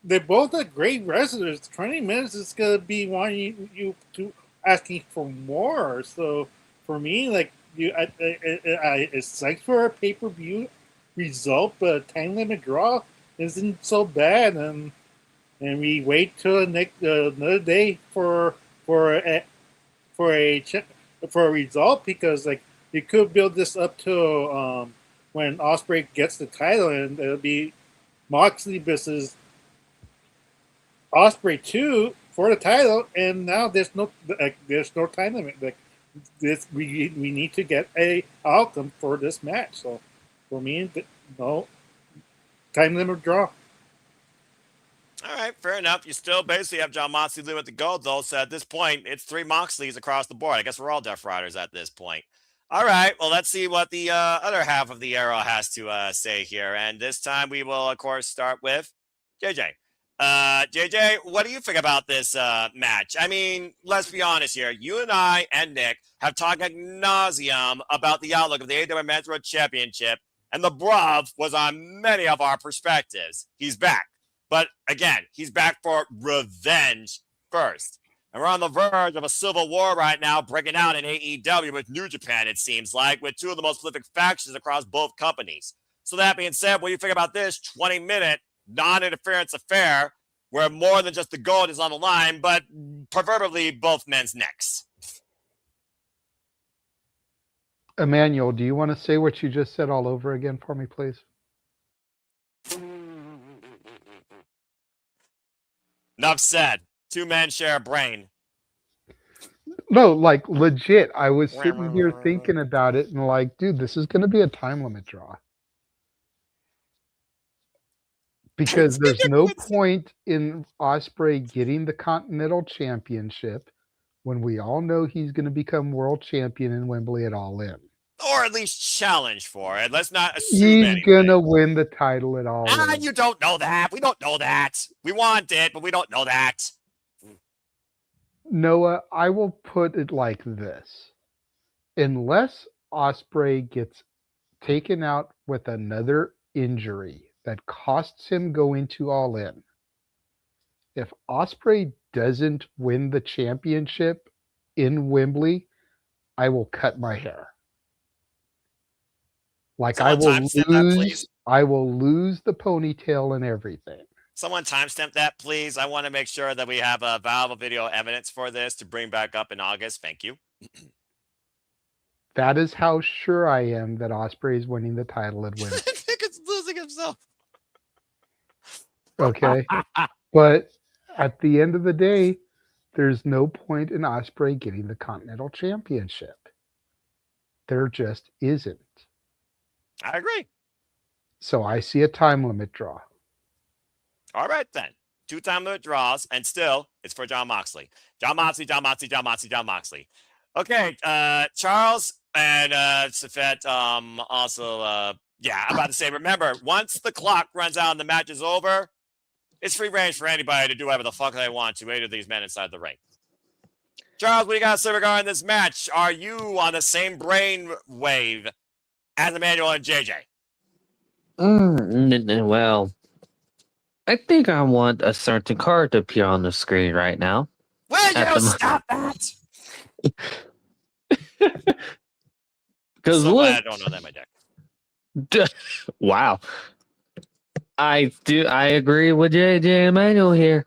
they're both are great wrestlers. 20 minutes is going to be wanting you to asking for more. So for me, like it's like for a pay-per-view result, but a time limit draw isn't so bad, and we wait till another day for a result, because like you could build this up to when Ospreay gets the title, and it'll be Moxley versus Ospreay 2 for the title, and now there's no time limit. Like this, we need to get a outcome for this match. So for me, no time limit draw. All right, fair enough. You still basically have Jon Moxley leading with the gold, though. So at this point, it's 3 Moxleys across the board. I guess we're all Death Riders at this point. All right, well, let's see what the other half of the arrow has to say here. And this time we will, of course, start with JJ. JJ, what do you think about this match? I mean, let's be honest here. You and I and Nick have talked ad nauseum about the outlook of the AEW Men's World Championship, and the bruv was on many of our perspectives. He's back. But again, he's back for revenge first. And we're on the verge of a civil war right now breaking out in AEW with New Japan, it seems like, with 2 of the most prolific factions across both companies. So that being said, what do you think about this 20-minute non-interference affair where more than just the gold is on the line, but proverbially both men's necks? Emmanuel, do you want to say what you just said all over again for me, please? Enough said. 2 men share a brain. No, like legit. I was sitting here thinking about it and like, dude, this is going to be a time limit draw. Because there's no point in Ospreay getting the Continental Championship when we all know he's going to become world champion in Wembley at All In. Or at least challenge for it. Let's not assume He's going to win the title at All In. You don't know that. We don't know that. We want it, but we don't know that. Noah, I will put it like this. Unless Ospreay gets taken out with another injury that costs him going to All In, if Ospreay doesn't win the championship in Wembley, I will cut my hair. Like I will lose the ponytail and everything. Someone timestamp that, please. I want to make sure that we have a valuable video evidence for this to bring back up in August. Thank you. That is how sure I am that Ospreay is winning the title at Wembley. I think it's losing himself. Okay. But at the end of the day, there's no point in Ospreay getting the Continental Championship. There just isn't. I agree. So I see a time limit draw. All right, then. 2 time limit draws, and still, it's for Jon Moxley. Jon Moxley, Jon Moxley, Jon Moxley, Jon Moxley. Okay, Charles and Safet also, yeah, I'm about to say, remember, once the clock runs out and the match is over, it's free range for anybody to do whatever the fuck they want to either of these men inside the ring. Charles, what do you got to say regarding this match? Are you on the same brain wave as Emmanuel and JJ? Well, I think I want a certain card to appear on the screen right now. Will At you the stop that? Because So look, glad I don't know that, my deck. wow, I agree with JJ Emmanuel here.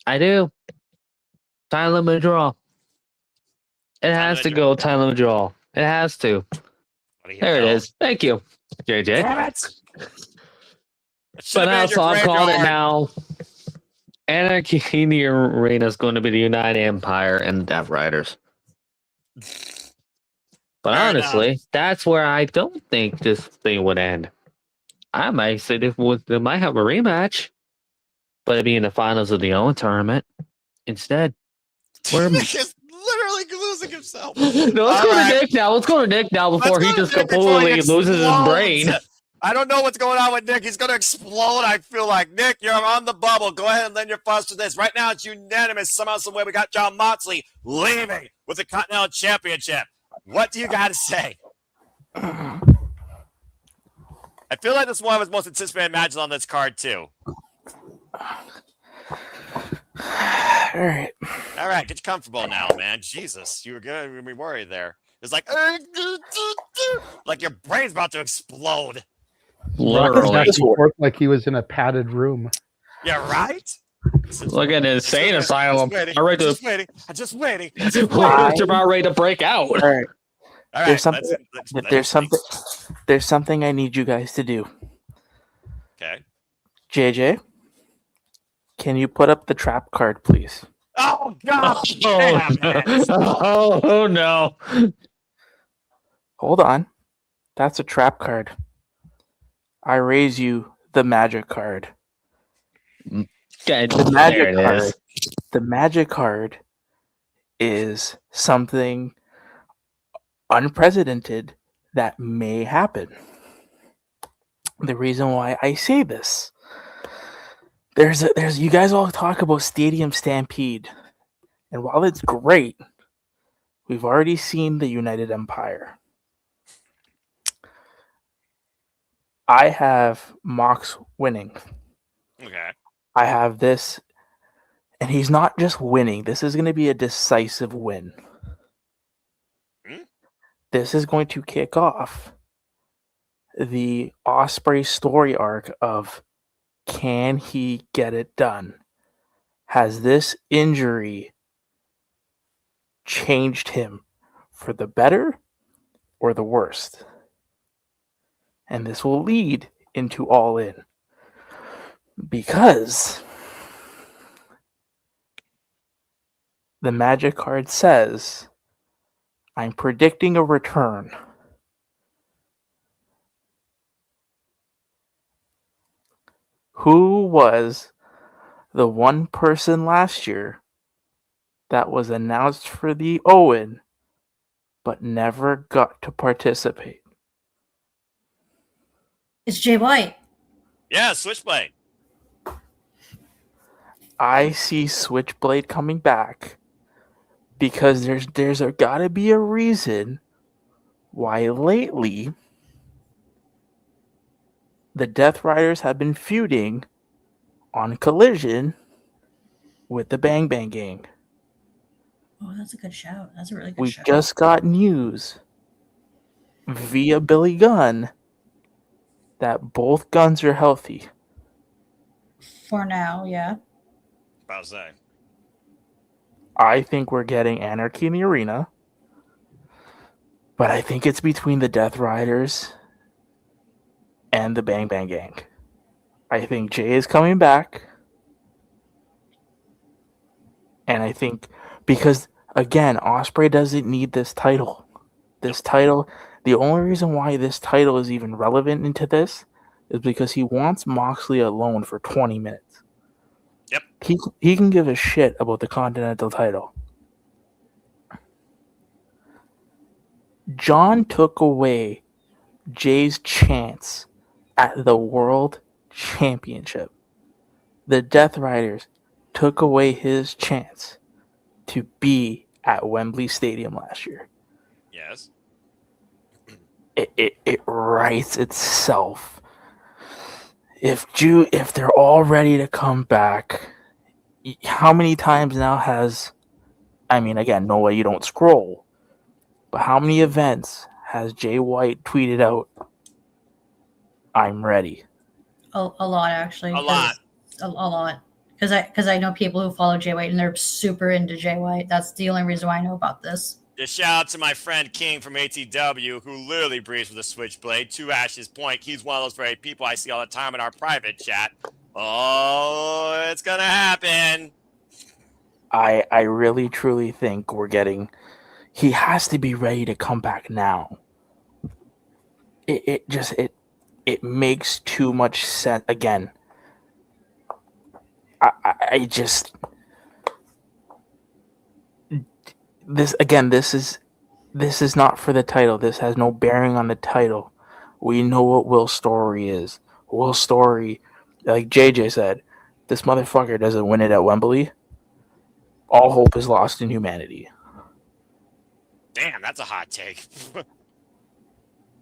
I do. Time limit draw. It has to go time limit draw. It has to. There it is. Thank you, JJ. Damn it! But also, I'm calling it now. Anarchy in the Arena is going to be the United Empire and the Death Riders. But Fair honestly, that's where I don't think this thing would end. I might say they might have a rematch, but it'd be in the finals of the Owen tournament instead. Nick is literally losing himself. No, let's go to Nick now. Let's go to Nick now before he just completely loses his brain. I don't know what's going on with Nick. He's going to explode. I feel like, Nick, you're on the bubble. Go ahead and lend your thoughts to this. Right now, it's unanimous. Somehow, some way, we got Jon Moxley leaving with the Continental Championship. What do you got to say? I feel like this is one of his most anticipated matches on this card, too. All right. All right, get comfortable now, man. Jesus, you were going to be worried there. It's like your brain's about to explode. Literally. It worked like he was in a padded room. Yeah, right? Look at an insane asylum. I'm just waiting. I'm just waiting. It's about ready to break out. All right. All right. There's something I need you guys to do. Okay. JJ, can you put up the trap card, please? Oh God! Damn it. Oh no! Hold on. That's a trap card. I raise you the magic card. Okay, The magic card. The magic card is something unprecedented that may happen. The reason why I say this, there's you guys all talk about Stadium Stampede, and while it's great, we've already seen the United Empire. I have Mox winning. Okay. I have this, and he's not just winning. This is going to be a decisive win. This is going to kick off the Ospreay story arc of, can he get it done? Has this injury changed him for the better or the worst? And this will lead into All In. Because the magic card says, I'm predicting a return. Who was the one person last year that was announced for the Owen but never got to participate? It's Jay White. Yeah, Switchblade. I see Switchblade coming back because there's gotta be a reason why lately the Death Riders have been feuding on Collision with the Bang Bang Gang. Oh, that's a good shout. That's a really good We shout. just got news via Billy Gunn that both guns are healthy. For now, yeah. About to say. I think we're getting Anarchy in the Arena, but I think it's between the Death Riders and the Bang Bang Gang. I think Jay is coming back, And I think because again, Osprey doesn't need this title. This title, the only reason why this title is even relevant into this is because he wants Moxley alone for 20 minutes. Yep. He can give a shit about the Continental title. John took away Jay's chance at the World Championship. The Death Riders took away his chance to be at Wembley Stadium last year. Yes. It writes itself. If they're all ready to come back, how many times now has, I mean, again, no way you don't scroll, but how many events has Jay White tweeted out, I'm ready? A lot, actually. A lot. A lot. Because I know people who follow Jay White and they're super into Jay White. That's the only reason why I know about this. Just shout out to my friend King from ATW, who literally breathes with a switchblade. To Ash's point, he's one of those very people I see all the time in our private chat. Oh, it's gonna happen. I really truly think we're getting. He has to be ready to come back now. It makes too much sense. Again, I just this is not for the title. This has no bearing on the title. We know what Will's story is. Will's story, like JJ said, this motherfucker doesn't win it at Wembley. All hope is lost in humanity. Damn, that's a hot take.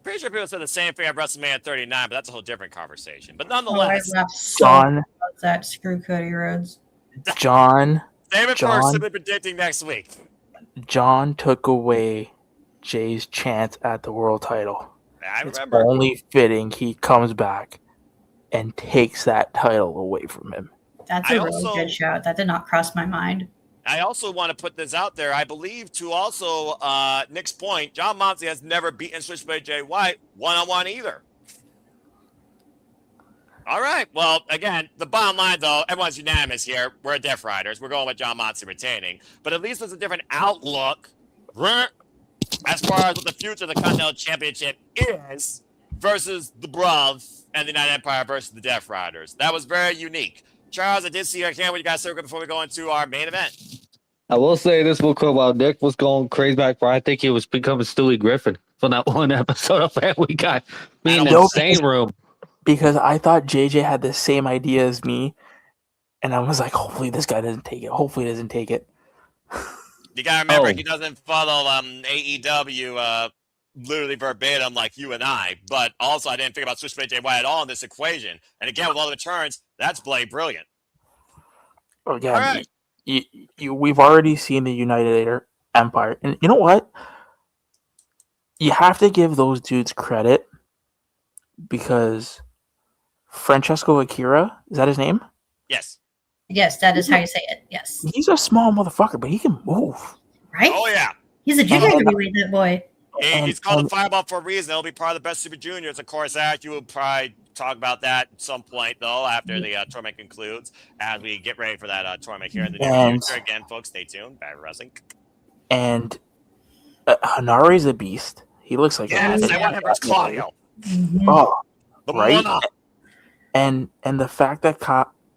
Pretty sure people said the same thing at WrestleMania 39, but that's a whole different conversation. But nonetheless, John, about that screw Cody Rhodes. John, save it for simply predicting next week. John took away Jay's chance at the world title. I It's remember. only fitting he comes back and takes that title away from him. That's a really good shout. That did not cross my mind. I also want to put this out there. I believe to also Nick's point, John Moxley has never beaten Switchblade Jay White one-on-one either. All right. Well, again, the bottom line, though, everyone's unanimous here. We're Death Riders. We're going with John Moxley retaining. But at least there's a different outlook as far as what the future of the Continental Championship is versus the Bros and the United Empire versus the Death Riders. That was very unique. Charles, I did see your camera. You guys circle before we go into our main event. I will say this real quick while Nick was going crazy back for I think he was becoming Stewie Griffin from that one episode of Family Guy. Me in the same room. Because I thought JJ had the same idea as me, and I was like, hopefully this guy doesn't take it. Hopefully he doesn't take it. You gotta remember, he doesn't follow AEW literally verbatim like you and I. But also, I didn't think about Switchblade Jay White at all in this equation. And again, with all the returns, that's brilliant. Again, all right. We've already seen the United Empire, and you know what? You have to give those dudes credit because Francesco Akira, is that his name? Yes. Yes, that is how you say it. Yes. He's a small motherfucker, but he can move. Right? Oh, yeah. He's a junior heavyweight, that boy. He's called a Fireball for a reason. He'll be part of the best Super Juniors. Of course, you will probably talk about that at some point, though, after the tournament concludes, as we get ready for that tournament here in the near future. Again, folks, stay tuned. Bad wrestling. And Hanari's a beast. He looks like I want him versus Claudio. Oh, right. And the fact that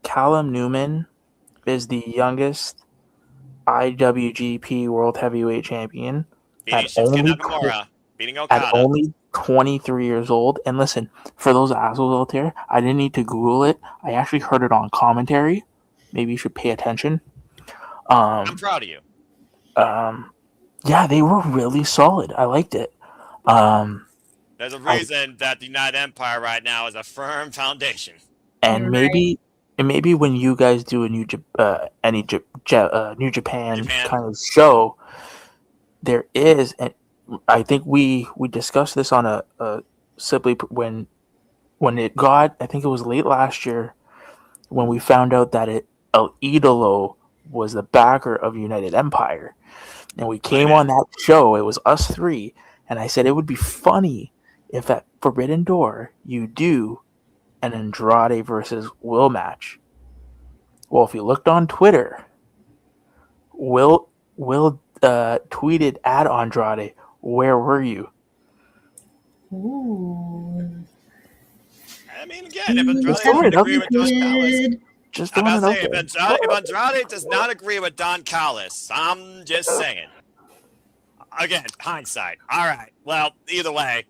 Callum Newman is the youngest IWGP World Heavyweight Champion at only 23 years old. And listen, for those assholes out there, I didn't need to Google it. I actually heard it on commentary. Maybe you should pay attention. I'm proud of you. Yeah, they were really solid. I liked it. There's a reason that the United Empire right now is a firm foundation. And maybe when you guys do a New Japan kind of show, there is, and I think we discussed this on a simply when it got, I think it was late last year when we found out that El Idolo was the backer of United Empire, and we came on that show. It was us three, and I said it would be funny if at Forbidden Door you do an Andrade versus Will match. Well, if you looked on Twitter, Will tweeted at Andrade, "Where were you?" Ooh. I mean, again, if Andrade Just throwing doesn't it up agree with Don Callis, Good. Just I'm throwing about it to out say, there. if Andrade does not agree with Don Callis, I'm just saying. Again, hindsight. All right. Well, either way,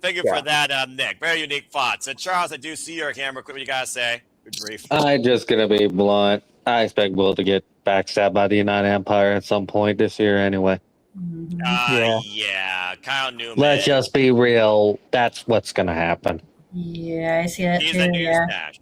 thank you for that, Nick. Very unique thoughts. So, Charles, I do see your camera. What you got to say? Good grief. I'm just gonna be blunt. I expect Will to get backstabbed by the United Empire at some point this year, anyway. Mhm. Yeah. Kyle Newman. Let's just be real. That's what's gonna happen. Yeah, I see that Tease too. that New Year's Yeah. Dash.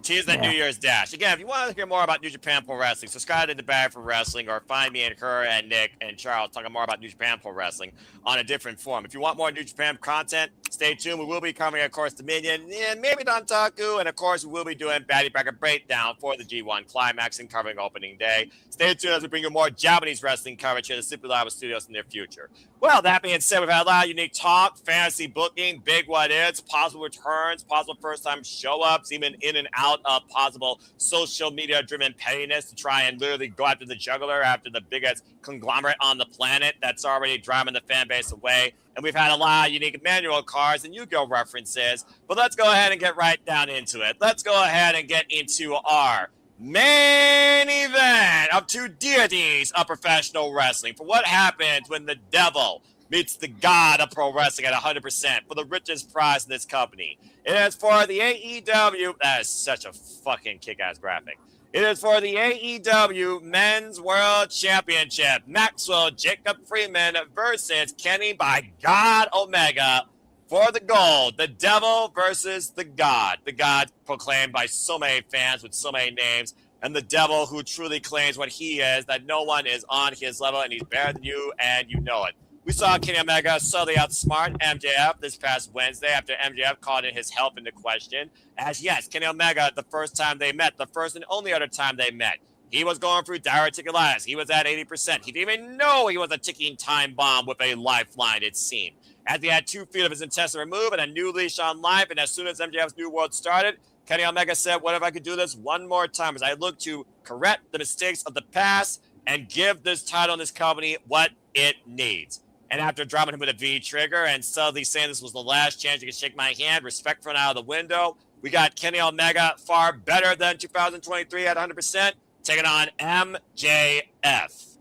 Tease that Yeah. New Year's Dash. Again, if you want to hear more about New Japan Pro Wrestling, subscribe to The Bag for Wrestling or find me and her and Nick and Charles talking more about New Japan Pro Wrestling on a different form. If you want more New Japan content, stay tuned. We will be covering, of course, Dominion and maybe Dontaku. And, of course, we will be doing Batty Bracket Breakdown for the G1 Climax and covering opening day. Stay tuned as we bring you more Japanese wrestling coverage here at the Super Live Studios in the near future. Well, that being said, we've had a lot of unique talk, fantasy booking, big what ifs, possible returns, possible first-time show-ups, even in and out of possible social media-driven pettiness to try and literally go after the juggler, after the biggest conglomerate on the planet that's already driving the fan base away. And we've had a lot of unique manual cards and Yu-Gi-Oh references. But let's go ahead and get right down into it. Let's go ahead and get into our main event of two deities of professional wrestling. For what happens when the devil meets the god of pro wrestling at 100% for the richest prize in this company. It is for the AEW. That is such a fucking kick-ass graphic. It is for the AEW Men's World Championship. Maxwell Jacob Freeman versus Kenny by God Omega for the gold. The devil versus the god. The god proclaimed by so many fans with so many names, and the devil who truly claims what he is, that no one is on his level and he's better than you and you know it. We saw Kenny Omega subtly outsmart MJF this past Wednesday after MJF called in his health into question. As yes, Kenny Omega, the first time they met, the first and only other time they met, he was going through diverticulitis. He was at 80%. He didn't even know he was a ticking time bomb with a lifeline, it seemed. As he had 2 feet of his intestine removed and a new leash on life, and as soon as MJF's New World started, Kenny Omega said, what if I could do this one more time as I look to correct the mistakes of the past and give this title and this company what it needs. And after dropping him with a V trigger and subtly saying this was the last chance you could shake my hand, respectful out of the window, we got Kenny Omega far better than 2023 at 100%, taking on MJF.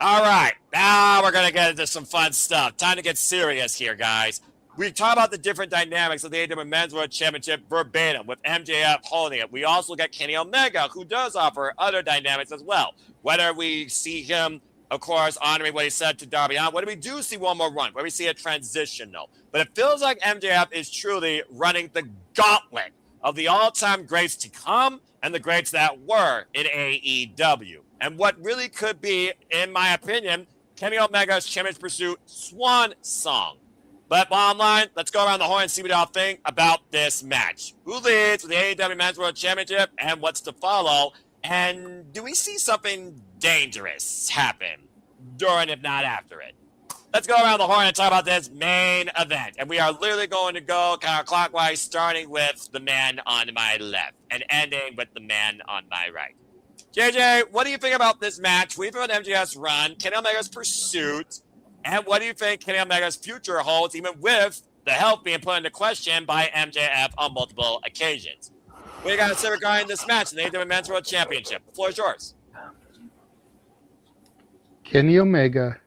All right, now we're going to get into some fun stuff. Time to get serious here, guys. We talk about the different dynamics of the AEW Men's World Championship verbatim with MJF holding it. We also got Kenny Omega, who does offer other dynamics as well. Whether we see him, of course, honoring what he said to Darby Allin, whether we do see one more run, where we see a transition, though. But it feels like MJF is truly running the gauntlet of the all-time greats to come and the greats that were in AEW. And what really could be, in my opinion, Kenny Omega's Champion's Pursuit swan song. But bottom line, let's go around the horn and see what y'all think about this match. Who leads with the AEW Men's World Championship and what's to follow? And do we see something dangerous happen during, if not after it? Let's go around the horn and talk about this main event. And we are literally going to go counterclockwise, starting with the man on my left and ending with the man on my right. JJ, what do you think about this match? What do you think about MJF's run, Kenny Omega's pursuit, and what do you think Kenny Omega's future holds, even with the health being put into question by MJF on multiple occasions? What do you got to say regarding this match in the AEW Men's World Championship? The floor is yours. Kenny Omega,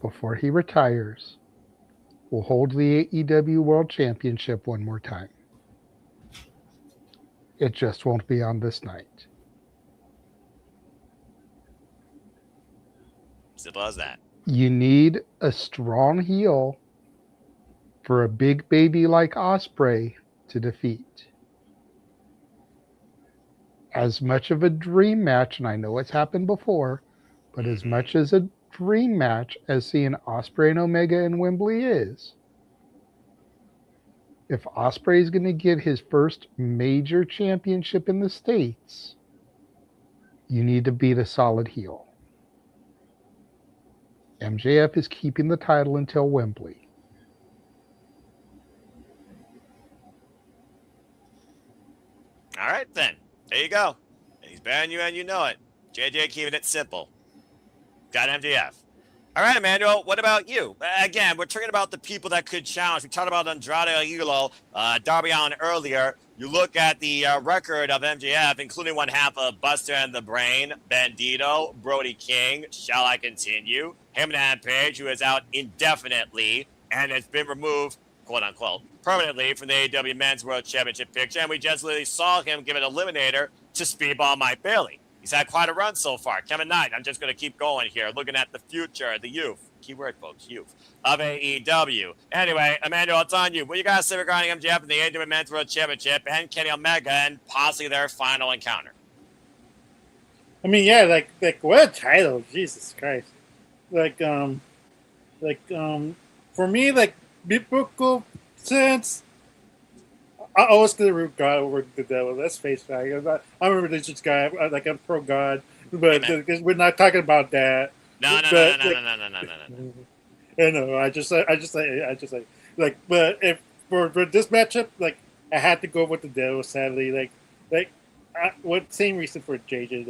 before he retires, will hold the AEW World Championship one more time. It just won't be on this night. Simple as that. You need a strong heel for a big baby like Ospreay to defeat. As much of a dream match, and I know it's happened before, but as much as a dream match as seeing Ospreay and Omega in Wembley is, if Ospreay is going to get his first major championship in the States, you need to beat a solid heel. MJF is keeping the title until Wembley. All right, then. There you go. And he's better than you and you know it. JJ keeping it simple. Got MJF. All right, Emmanuel, what about you? Again, we're talking about the people that could challenge. We talked about Andrade Aguilo, Darby Allin earlier. You look at the record of MJF, including one half of Buster and the Brain, Bandito, Brody King, Shall I Continue, Hangman Page, who is out indefinitely and has been removed, quote unquote, permanently from the AEW Men's World Championship picture. And we just literally saw him give an eliminator to Speedball Mike Bailey. He's had quite a run so far. Kevin Knight, I'm just going to keep going here, looking at the future, the youth, keyword, folks, youth, of AEW. Anyway, Emmanuel, it's on you. What you got to say regarding MJF and the AEW Men's World Championship and Kenny Omega and possibly their final encounter? I mean, yeah, like what a title, Jesus Christ! For me, like biblical sense, I always gonna root God over the devil. Let's face it. I'm a religious guy. I'm pro God, but we're not talking about that. No. I know. I just like. But if for this matchup, like I had to go with the devil. Sadly, what same reason for JJ?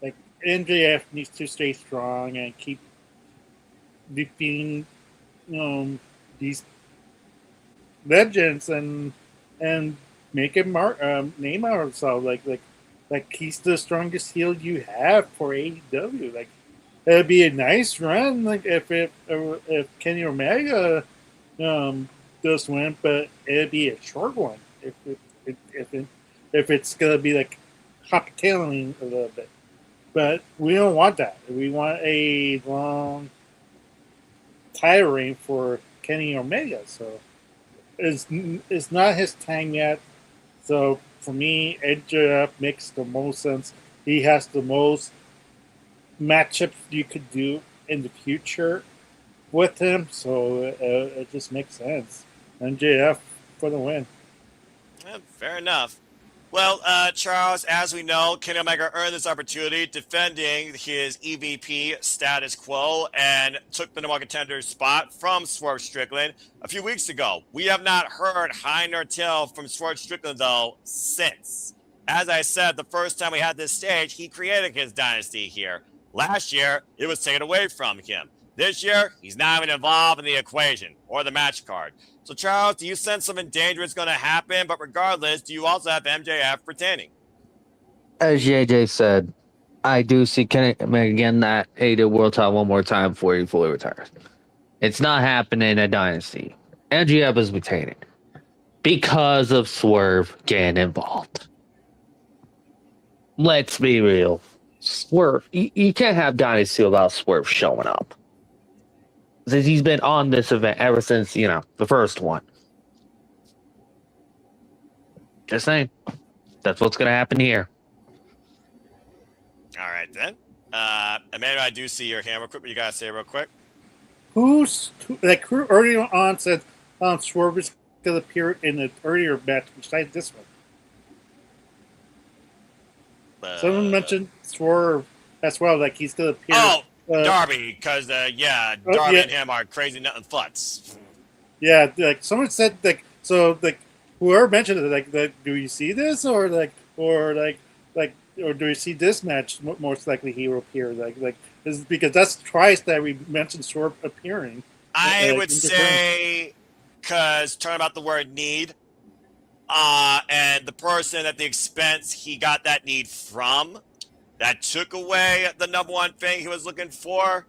Like MJF needs to stay strong and keep defeating, these legends and make a name out of himself. Like he's the strongest heel you have for AEW. Like it'd be a nice run. Like if Kenny Omega does win, but it'd be a short one. If it's gonna be like hoppitailing a little bit, but we don't want that. We want a long title reign for Kenny Omega. So it's not his time yet. So for me, MJF makes the most sense. He has the most matchups you could do in the future with him. So it just makes sense. MJF for the win. Yeah, fair enough. Well, Charles, as we know, Kenny Omega earned this opportunity defending his EVP status quo and took the number one contender's spot from Swerve Strickland a few weeks ago. We have not heard high nor tail from Swerve Strickland, though, since. As I said, the first time we had this stage, he created his dynasty here. Last year, it was taken away from him. This year, he's not even involved in the equation or the match card. So, Charles, do you sense something dangerous is going to happen? But regardless, do you also have MJF retaining? As JJ said, I do see Kenny Omega again that AEW World Title one more time before he fully retires. It's not happening at Dynasty. MJF is retaining because of Swerve getting involved. Let's be real. Swerve, you can't have Dynasty without Swerve showing up. Since he's been on this event ever since, the first one. Just saying. That's what's going to happen here. All right, then. Amanda, I do see your hand real quick. What you got to say real quick? Who earlier on said Swerve is going to appear in an earlier match besides this one? Someone mentioned Swerve as well, like he's going to appear. Oh, Darby, because Darby and him are crazy nothing futs. Yeah, like someone said, whoever mentioned it, do you see this or do you see this match? Most likely he will appear, because that's twice that we mentioned Swerve appearing. I would say, because talking about the word need, and the person at the expense he got that need from, that took away the number one thing he was looking for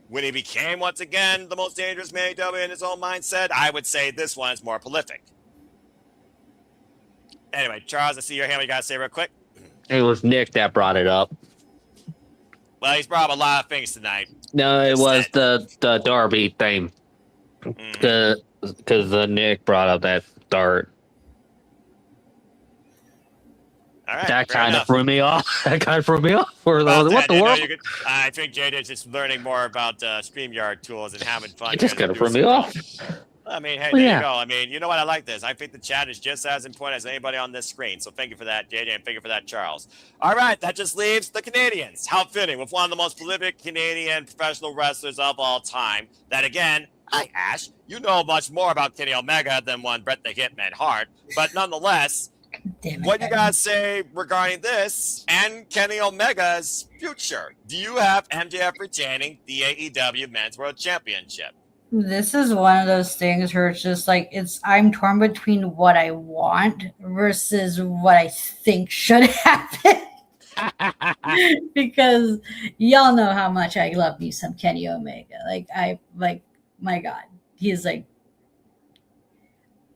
when he became, once again, the most dangerous man in his own mindset. I would say this one is more prolific. Anyway, Charles, I see your hand. What you got to say real quick? It was Nick that brought it up. Well, he's brought up a lot of things tonight. No, it was the Darby thing. Because Nick brought up that dart. All right, that kind of threw me off. What the world? I think Jada's just learning more about StreamYard tools and having fun. It just kind of threw me off. I mean, hey, there you go. I mean, you know what? I like this. I think the chat is just as important as anybody on this screen. So thank you for that, JJ, and thank you for that, Charles. All right, that just leaves the Canadians. How fitting with one of the most prolific Canadian professional wrestlers of all time. That, again, hi, Ash. You know much more about Kenny Omega than one Bret the Hitman Hart. But nonetheless, Damn it. What you guys say regarding this and Kenny Omega's future? Do you have MJF retaining the AEW Men's World Championship? This is one of those things where it's just like I'm torn between what I want versus what I think should happen. Because y'all know how much I love me some Kenny Omega. My God. He's like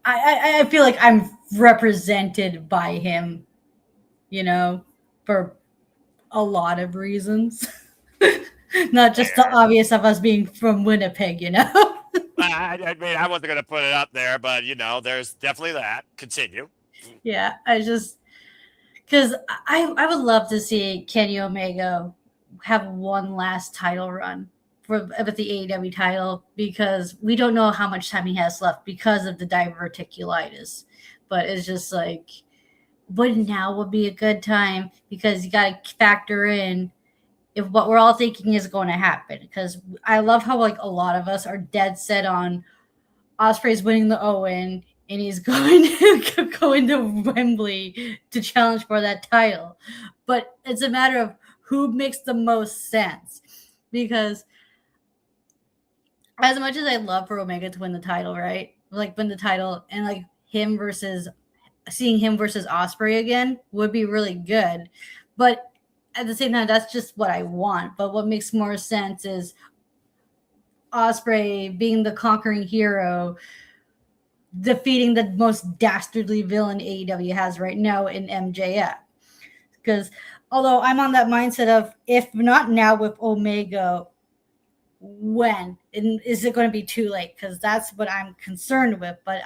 I feel like I'm represented by him, for a lot of reasons. Not just the obvious of us being from Winnipeg, I mean, I wasn't going to put it up there, but, there's definitely that. Continue. Yeah, because I would love to see Kenny Omega have one last title run with the AEW title, because we don't know how much time he has left because of the diverticulitis. But it's just like, now would be a good time, because you got to factor in if what we're all thinking is going to happen. Because I love how a lot of us are dead set on Ospreay's winning the Owen and he's going to Wembley to challenge for that title. But it's a matter of who makes the most sense, because as much as I love for Omega to win the title, right? Win the title, and seeing him versus Ospreay again would be really good. But at the same time, that's just what I want. But what makes more sense is Ospreay being the conquering hero, defeating the most dastardly villain AEW has right now in MJF. Because although I'm on that mindset of, if not now with Omega, when? And is it going to be too late? Because that's what I'm concerned with. But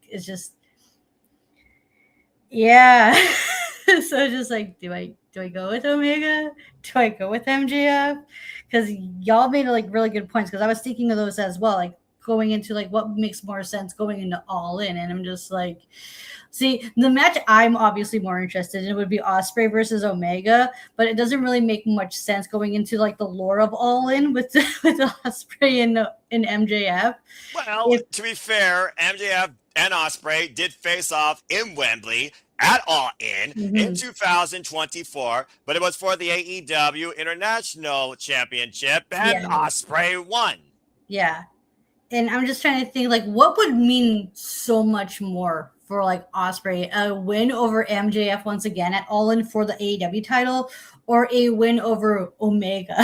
it's just, yeah. So just like, do I go with Omega? Do I go with MJF? Because y'all made really good points. Because I was thinking of those as well, going into what makes more sense going into All In, and I'm just see, the match I'm obviously more interested in would be Ospreay versus Omega, but it doesn't really make much sense going into the lore of All In with Ospreay and MJF. Well, to be fair, MJF and Ospreay did face off in Wembley at All In 2024, but it was for the AEW International Championship, and Ospreay won. Yeah. And I'm just trying to think, what would mean so much more for Ospreay, a win over MJF once again at All In for the AEW title, or a win over Omega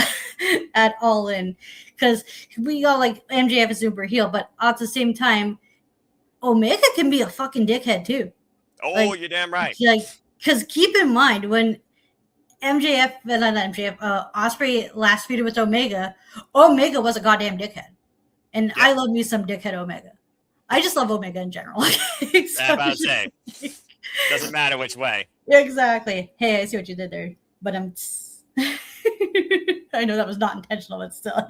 at All In? Because we all MJF is super heel, but at the same time, Omega can be a fucking dickhead too. Oh, you're damn right. Because keep in mind, when Ospreay last feuded with Omega was a goddamn dickhead. And I love me some dickhead Omega. I just love Omega in general. I'm about to say, doesn't matter which way. Exactly. Hey, I see what you did there. But I know that was not intentional, but still,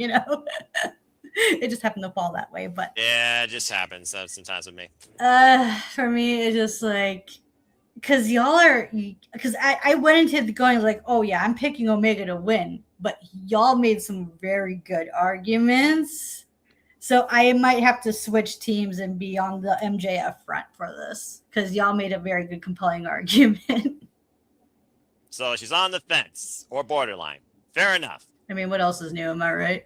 it just happened to fall that way. But yeah, it just happens sometimes with me. For me, it's just because I went into going oh yeah, I'm picking Omega to win, but y'all made some very good arguments. So I might have to switch teams and be on the MJF front for this, because y'all made a very good, compelling argument. So she's on the fence or borderline. Fair enough. I mean, what else is new? Am I right?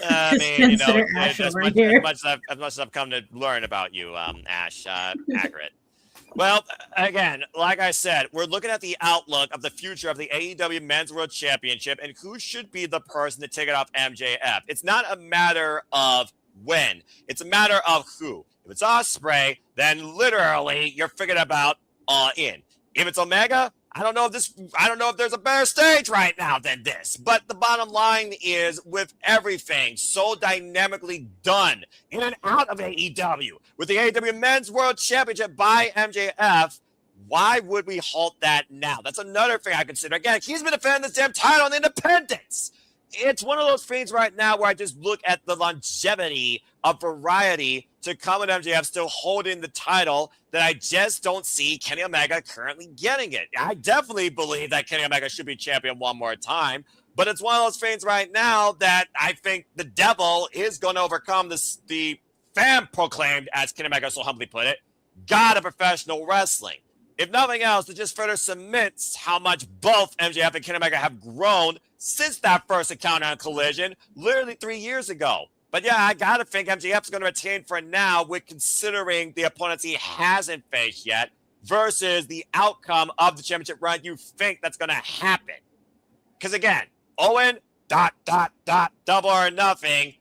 I mean, Ash as over here. much as I've come to learn about you, Ash, accurate. Well, again, like I said, we're looking at the outlook of the future of the AEW Men's World Championship and who should be the person to take it off MJF. It's not a matter of when. It's a matter of who. If it's Ospreay, then literally you're figuring about All In. If it's Omega, I don't know if there's a better stage right now than this. But the bottom line is, with everything so dynamically done in and out of AEW, with the AEW Men's World Championship by MJF, why would we halt that now? That's another thing I consider. Again, he's been defending this damn title on Independence. It's one of those things right now where I just look at the longevity of variety to come with MJF still holding the title that I just don't see Kenny Omega currently getting it. I definitely believe that Kenny Omega should be champion one more time, but it's one of those things right now that I think the devil is going to overcome the fan proclaimed, as Kenny Omega so humbly put it, God of professional wrestling. if nothing else, it just further cements how much both MJF and Kenny Omega have grown since that first encounter on Collision, literally 3 years ago. But yeah, I gotta think MJF's going to retain for now, with considering the opponents he hasn't faced yet versus the outcome of the championship run you think that's going to happen. Because again, Owen, ... double or nothing, ...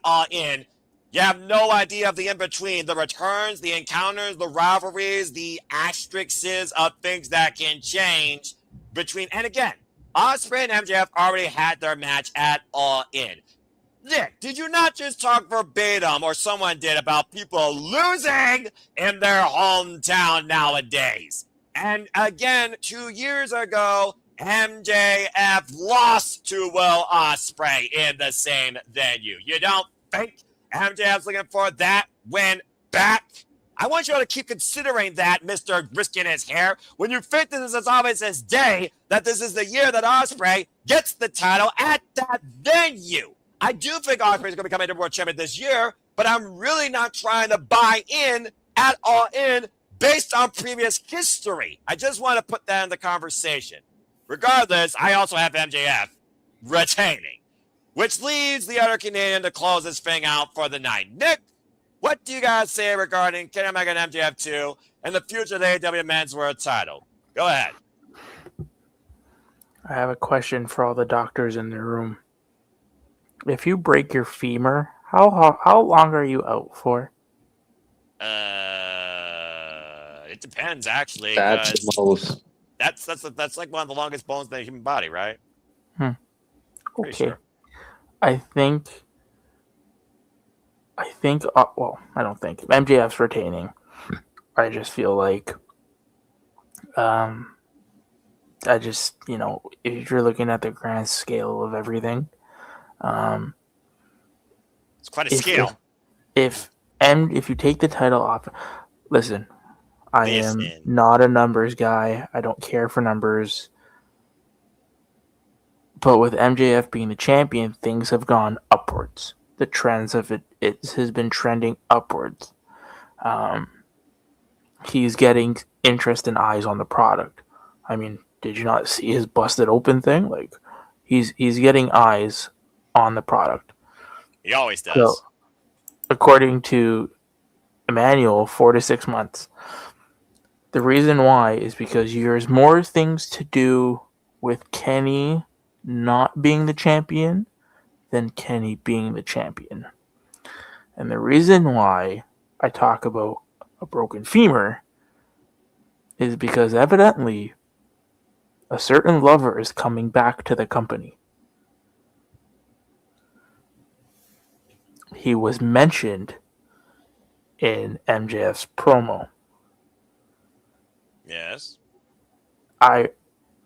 all in. You have no idea of the in-between, the returns, the encounters, the rivalries, the asterisks of things that can change between. And again, Ospreay and MJF already had their match at All In. Nick, did you not just talk verbatim, or someone did, about people losing in their hometown nowadays? And again, 2 years ago, MJF lost to Will Ospreay in the same venue. You don't think MJF's looking for that win back? I want you all to keep considering that, Mr. Risking His Hair, when you think this is as obvious as day that this is the year that Ospreay gets the title at that venue. I do think Ospreay is going to become a world champion this year, but I'm really not trying to buy in at All In based on previous history. I just want to put that in the conversation. Regardless, I also have MJF retaining, which leaves the other Canadian to close this thing out for the night. Nick, what do you guys say regarding Kenny Omega and MJF 2 and the future of the AEW Men's World title? Go ahead. I have a question for all the doctors in the room. If you break your femur, how long are you out for? It depends, actually. That's the most. That's like one of the longest bones in the human body, right? Okay. Sure. I think. Well, I don't think MJF's retaining. I just feel like, I just, if you're looking at the grand scale of everything, it's quite a scale. If you take the title off, listen, I am not a numbers guy. I don't care for numbers. But with MJF being the champion, things have gone upwards. The trends of it has been trending upwards. He's getting interest and eyes on the product. I mean, did you not see his busted open thing? Like, he's getting eyes on the product. He always does. So, according to Emmanuel, 4 to 6 months. The reason why is because there's more things to do with Kenny not being the champion than Kenny being the champion. And the reason why I talk about a broken femur is because evidently a certain lover is coming back to the company. He was mentioned in MJF's promo. Yes.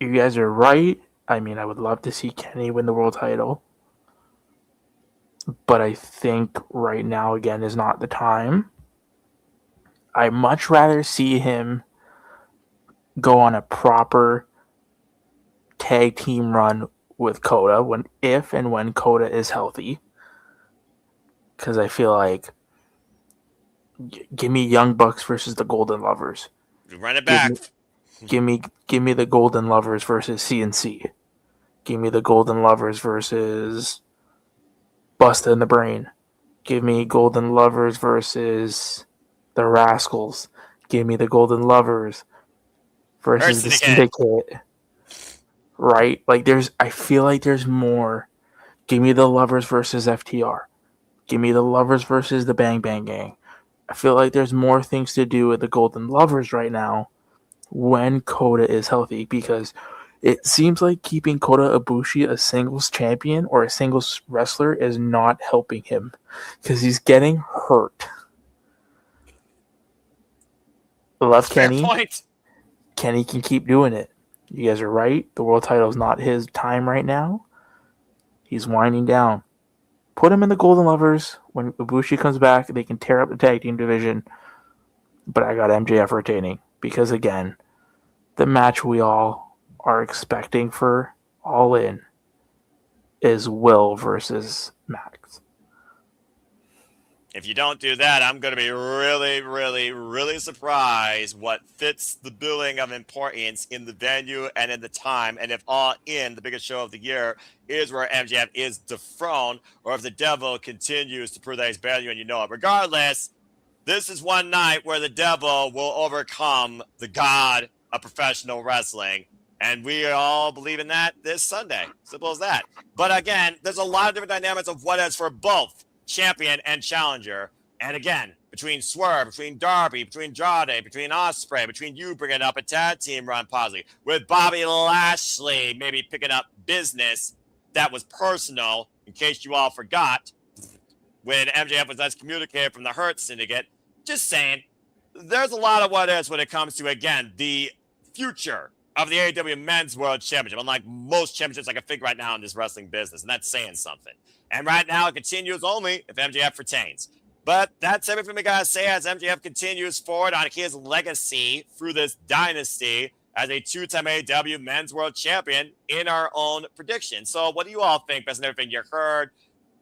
You guys are right. I mean, I would love to see Kenny win the world title. But I think right now, again, is not the time. I'd much rather see him go on a proper tag team run with Coda if and when Coda is healthy. Because I feel like, give me Young Bucks versus the Golden Lovers. Run it back. Give me the Golden Lovers versus CNC. Give me the Golden Lovers versus Busta in the Brain. Give me Golden Lovers versus the Rascals. Give me the Golden Lovers versus the Syndicate. Right? Like, I feel like there's more. Give me the Lovers versus FTR. Give me the Lovers versus the Bang Bang Gang. I feel like there's more things to do with the Golden Lovers right now when Coda is healthy, because it seems like keeping Kota Ibushi a singles champion or a singles wrestler is not helping him because he's getting hurt. Love Kenny. Fair point. Kenny can keep doing it. You guys are right. The world title is not his time right now. He's winding down. Put him in the Golden Lovers. When Ibushi comes back, they can tear up the tag team division. But I got MJF retaining because, again, the match we all are expecting for All In is Will versus Max. If you don't do that, I'm going to be really, really, really surprised what fits the billing of importance in the venue and in the time. And if All In, the biggest show of the year, is where MJF is dethroned, or if the devil continues to prove that he's better than you and you know it. Regardless, this is one night where the devil will overcome the god of professional wrestling. And we all believe in that this Sunday. Simple as that. But again, there's a lot of different dynamics of what is for both champion and challenger. And again, between Swerve, between Darby, between Jade, between Ospreay, between you bringing up a tag team run possibly, with Bobby Lashley maybe picking up business that was personal, in case you all forgot, when MJF was excommunicated from the Hurt Syndicate. Just saying, there's a lot of what ifs when it comes to, again, the future of the AEW Men's World Championship, unlike most championships I can think right now in this wrestling business, and that's saying something. And right now, it continues only if MJF retains. But that's everything we got to say as MJF continues forward on his legacy through this dynasty as a two-time AEW Men's World Champion in our own prediction. So what do you all think based on everything you heard,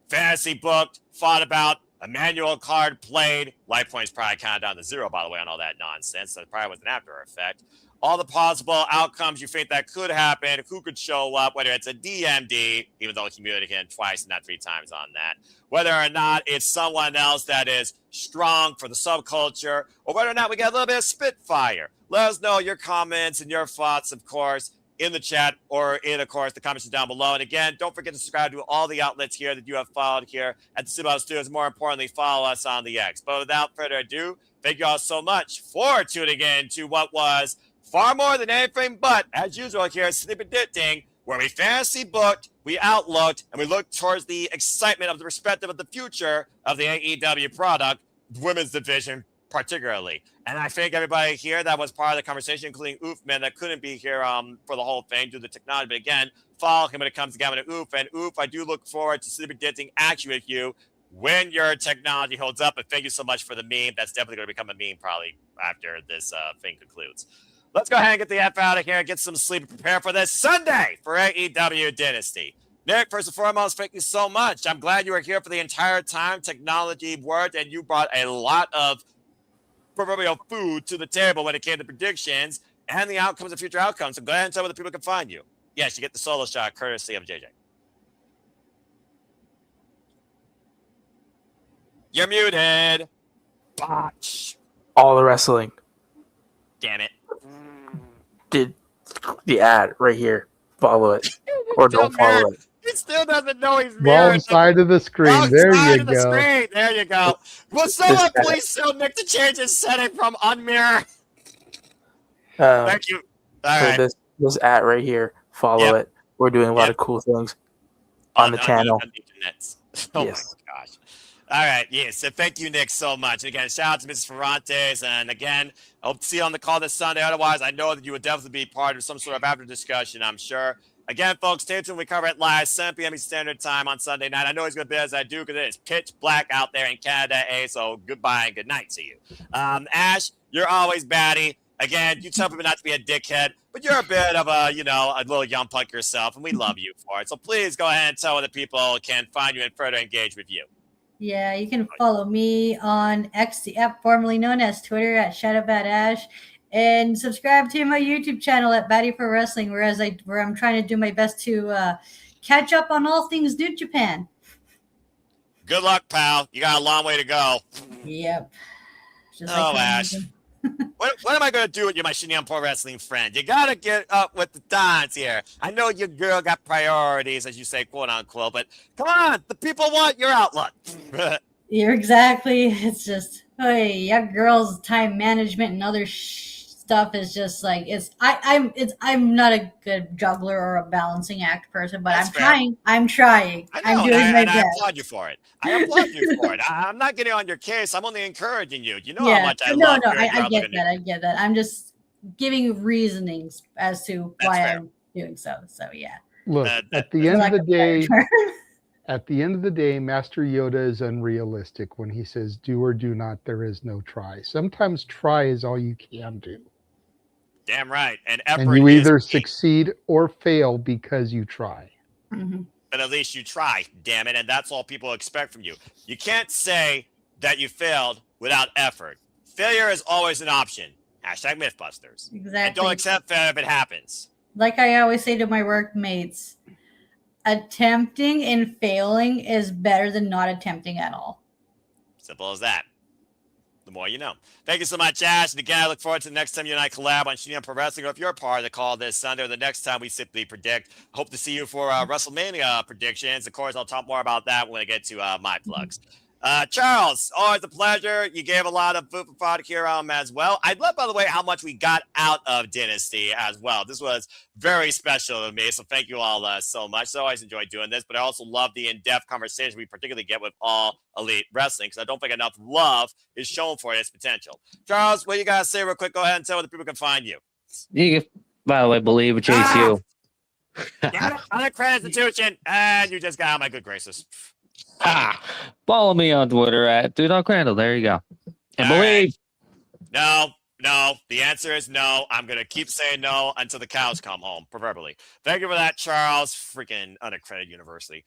fantasy booked, thought about, a manual card played? Life points probably counted down to 0, by the way, on all that nonsense. So it probably was an after effect. All the possible outcomes you think that could happen, who could show up, whether it's a DMD, even though he communicated twice, not 3 times on that, whether or not it's someone else that is strong for the subculture, or whether or not we get a little bit of Spitfire. Let us know your comments and your thoughts, of course, in the chat or in, of course, the comments down below. And again, don't forget to subscribe to all the outlets here that you have followed here at the Cibao Studios. More importantly, follow us on the X. But without further ado, thank you all so much for tuning in to what was far more than anything but, as usual here, Sleep Predicting, where we fantasy booked, we outlooked, and we looked towards the excitement of the perspective of the future of the AEW product, women's division particularly. And I thank everybody here that was part of the conversation, including Oofman, that couldn't be here for the whole thing due to the technology. But again, follow him when it comes together to Oof. And Oof, I do look forward to Sleep Predicting actually with you when your technology holds up. And thank you so much for the meme. That's definitely going to become a meme probably after this thing concludes. Let's go ahead and get the F out of here, get some sleep, and prepare for this Sunday for AEW Dynasty. Nick, first and foremost, thank you so much. I'm glad you were here for the entire time. Technology worked, and you brought a lot of proverbial food to the table when it came to predictions and the outcomes and future outcomes. So go ahead and tell where the people can find you. Yes, you get the solo shot courtesy of JJ. You're muted. Botch. All the wrestling. Damn it. Did the ad right here. Follow it. Or don't follow it. He still doesn't know he's Wrong mirrored. side of the screen. Wrong There side you of the go. screen. There you go. Will someone please tell Nick to change his setting from unmirror? Thank you. All so right. this ad right here. Follow it. We're doing a lot of cool things on the channel. On the internet. Oh Yes. my gosh. All right. Yes. So thank you, Nick, so much. And again, shout out to Mrs. Ferrantes. And again, I hope to see you on the call this Sunday. Otherwise, I know that you would definitely be part of some sort of after discussion, I'm sure. Again, folks, stay tuned. We cover it live, 7 p.m. Standard Time on Sunday night. I know he's going to be as I do because it is pitch black out there in Canada, so goodbye and good night to you. Ash, you're always batty. Again, you tell people not to be a dickhead, but you're a bit of a, a little young punk yourself, and we love you for it. So please go ahead and tell other people can find you and further engage with you. Yeah, you can follow me on X, the app formerly known as Twitter, at ShadowBadAsh, and subscribe to my YouTube channel at Batty for Wrestling, where I'm trying to do my best to catch up on all things New Japan. Good luck, pal. You got a long way to go. Yep. Just Ash. What am I going to do with you, my Shinyan Pro Wrestling friend? You got to get up with the times here. I know your girl got priorities, as you say, quote unquote, but come on, the people want your outlook. You're exactly. It's just, hey, your girl's time management and other stuff is just like I'm not a good juggler or a balancing act person, but That's I'm fair. trying. I'm trying. I know, I'm doing my and I best. applaud you for it. I'm not getting on your case. I'm only encouraging you. You know how Yeah. much I No, love your I get outlook. that. I get that. I'm just giving reasonings as to That's why fair. I'm doing so. So yeah. Look, That- at the end of the day, Term. at the end of the day, Master Yoda is unrealistic when he says, "Do or do not. There is no try." Sometimes try is all you can do, Damn right. And and effort you is either key, succeed or fail because you try. Mhm. but at least you try, damn it. And that's all people expect from you. You can't say that you failed without effort. Failure is always an option. Hashtag Mythbusters. And Exactly. don't accept failure if it happens. Like I always say to my workmates, attempting and failing is better than not attempting at all. Simple as that. The more you know. Thank you so much, Ash. And again, I look forward to the next time you and I collab on Shooting Pro Wrestling, or if you're a part of the call this Sunday, or the next time we simply predict. Hope to see you for WrestleMania predictions. Of course, I'll talk more about that when I get to my plugs. Charles, always a pleasure. You gave a lot of food for thought here as well. I love, by the way, how much we got out of Dynasty as well. This was very special to me, so thank you all so much. So I always enjoy doing this, but I also love the in-depth conversation we particularly get with All Elite Wrestling, because I don't think enough love is shown for its potential. Charles, what you got to say real quick? Go ahead and tell where the people can find you. You can, by the way, believe Chase you. Unaccredited institution, and you just got out of my good graces. Follow me on Twitter at DudeOnCrandall. There you go. And All believe. Right. No. The answer is no. I'm going to keep saying no until the cows come home, proverbially. Thank you for that, Charles. Freaking unaccredited university.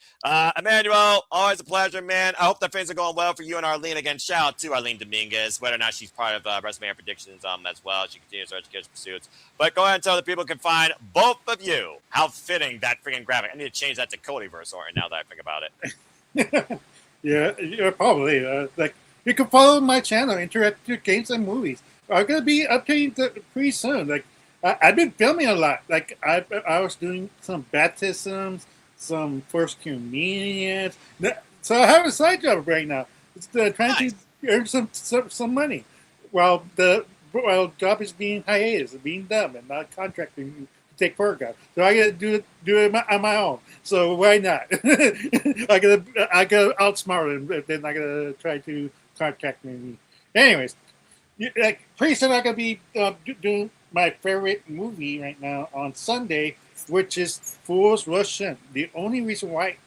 Emmanuel, always a pleasure, man. I hope that things are going well for you and Arlene. Again, shout out to Arlene Dominguez, whether or not she's part of WrestleMania predictions as well. She continues her education pursuits. But go ahead and tell the people can find both of you. How fitting that freaking graphic. I need to change that to Codyverse right now that I think about it. Yeah, probably. Like, you can follow my channel, Interactive Games and Movies. I'm gonna be updating pretty soon. Like, I've been filming a lot. Like, I was doing some baptisms, some first communions. So I have a side job right now. It's trying to earn some money, while job is being hiatus, being dumb, and not contracting to take care of God. So I gotta do it on my own. So why not? I gotta outsmart him, but then I gotta try to contract me. Anyways, like pretty soon I'm gonna be doing my favorite movie right now on Sunday, which is Fools Rush In. The only reason why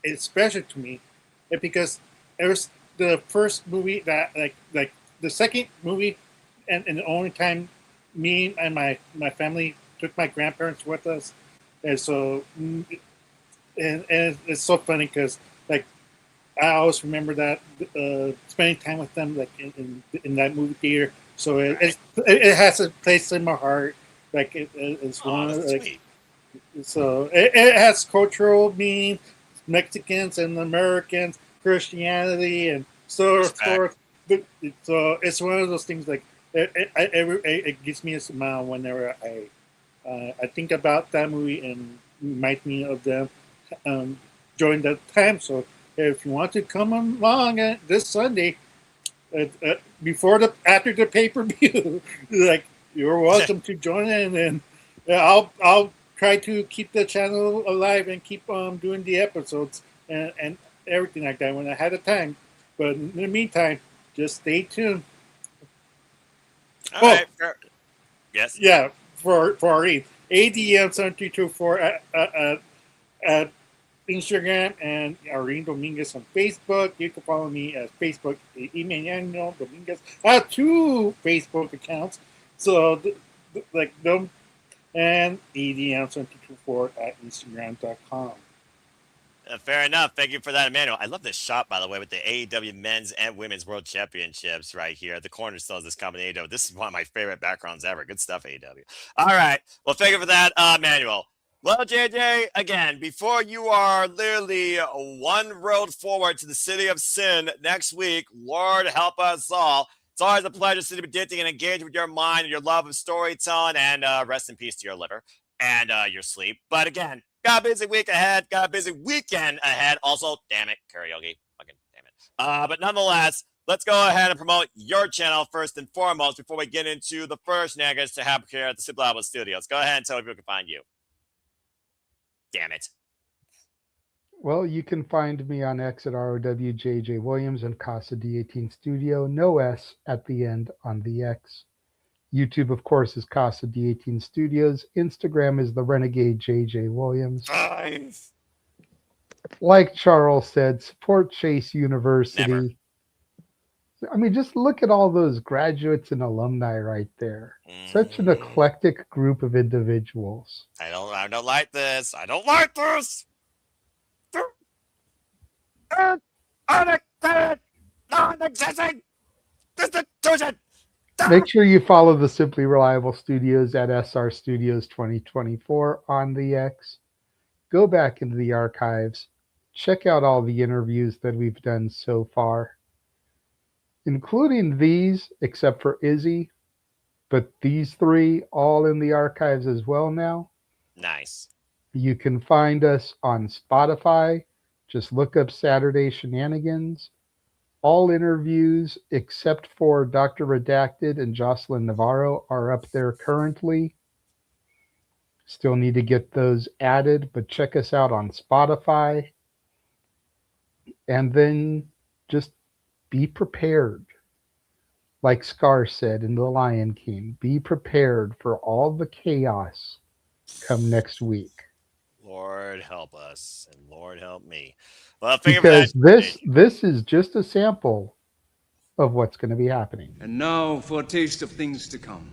it's special to me is because it was the first movie that like the second movie and the only time me and my family took my grandparents with us, and so and it's so funny because like I always remember that spending time with them like in that movie theater. So it has a place in my heart. Like it's one of like, so it has cultural meaning, Mexicans and Americans, Christianity, and so forth. So it's one of those things like it gives me a smile whenever I think about that movie and reminds me of them during that time. So if you want to come along this Sunday, after the pay-per-view, like you're welcome to join in, and I'll try to keep the channel alive and keep doing the episodes and everything like that when I have the time. But in the meantime, just stay tuned. All right. Yes. Yeah, for Arlene. ADM7324 at Instagram, and Arlene Dominguez on Facebook. You can follow me at Facebook, Emmanuel Dominguez. I have 2 Facebook accounts, so like them, and ADM7324 at Instagram.com. Fair enough. Thank you for that, Emmanuel. I love this shot, by the way, with the AEW Men's and Women's World Championships right here. The cornerstone of this company, AEW. This is one of my favorite backgrounds ever. Good stuff, AEW. All right. Well, thank you for that, Emmanuel. Well, JJ, again, before you are literally one road forward to the city of sin next week, Lord help us all. It's always a pleasure to be predicting and engage with your mind and your love of storytelling, and rest in peace to your liver and your sleep. But again, got a busy week ahead, got a busy weekend ahead. Also, damn it, karaoke. Fucking damn it. But nonetheless, let's go ahead and promote your channel first and foremost before we get into the first nuggets to have here at the Simple Album Studios. Go ahead and tell people can find you. Damn it. Well, you can find me on X at ROWJJ Williams and Casa D18 Studio. No S at the end on the X. YouTube, of course, is Casa D18 Studios. Instagram is the Renegade JJ Williams. Nice. Like Charles said, support Chase University. Never. I mean, just look at all those graduates and alumni right there. Such an eclectic group of individuals. I don't like this. I don't like this. non-existing institution. Make sure you follow the Simply Reliable Studios at SR Studios 2024 on the X. Go back into the archives. Check out all the interviews that we've done so far, including these, except for Izzy, but these three all in the archives as well now. Nice. You can find us on Spotify. Just look up Saturday Shenanigans. All interviews except for Dr. Redacted and Jocelyn Navarro are up there currently. Still need to get those added, but check us out on Spotify. And then just be prepared. Like Scar said in The Lion King, be prepared for all the chaos come next week. Lord help us and Lord help me. Well, thank you for that. Because this is just a sample of what's going to be happening. And now for a taste of things to come.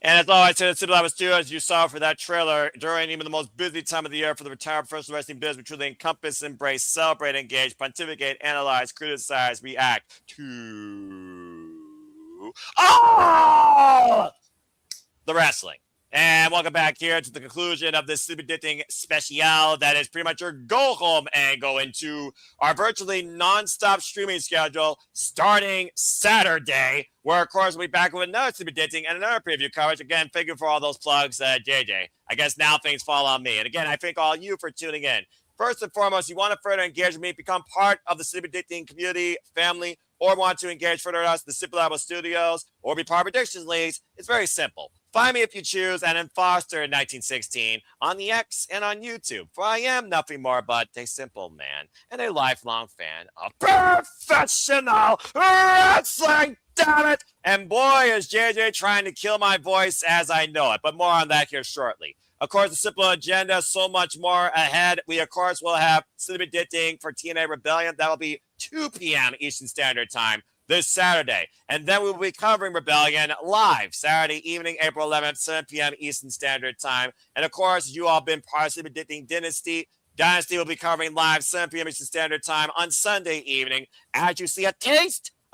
And as always, to the City Level Studios, you saw for that trailer during even the most busy time of the year for the retired professional wrestling business, we truly encompass, embrace, celebrate, engage, pontificate, analyze, criticize, react to all the wrestling. And welcome back here to the conclusion of this Sleepy Ditting special that is pretty much your go home angle into our virtually non-stop streaming schedule starting Saturday, where of course we'll be back with another Sleepy Ditting and another preview coverage. Again, thank you for all those plugs, JJ. I guess now things fall on me. And again, I thank all you for tuning in. First and foremost, you want to further engage with me, become part of the Sleepy Ditting community, family, or want to engage further with us, the Simply Reliable Studios, or be part of Predictions Leagues, it's very simple. Find me if you choose, and then Foster in 1916 on the X and on YouTube. For I am nothing more but a simple man and a lifelong fan of professional wrestling. Damn it! And boy, is JJ trying to kill my voice as I know it. But more on that here shortly. Of course, the simple agenda, so much more ahead. We, of course, will have Sleepy Ditting for TNA Rebellion. That will be 2 p.m. Eastern Standard Time this Saturday. And then we will be covering Rebellion live Saturday evening, April 11th, 7 p.m. Eastern Standard Time. And, of course, you all been part of Sleepy Ditting Dynasty. Dynasty will be covering live 7 p.m. Eastern Standard Time on Sunday evening. As you see a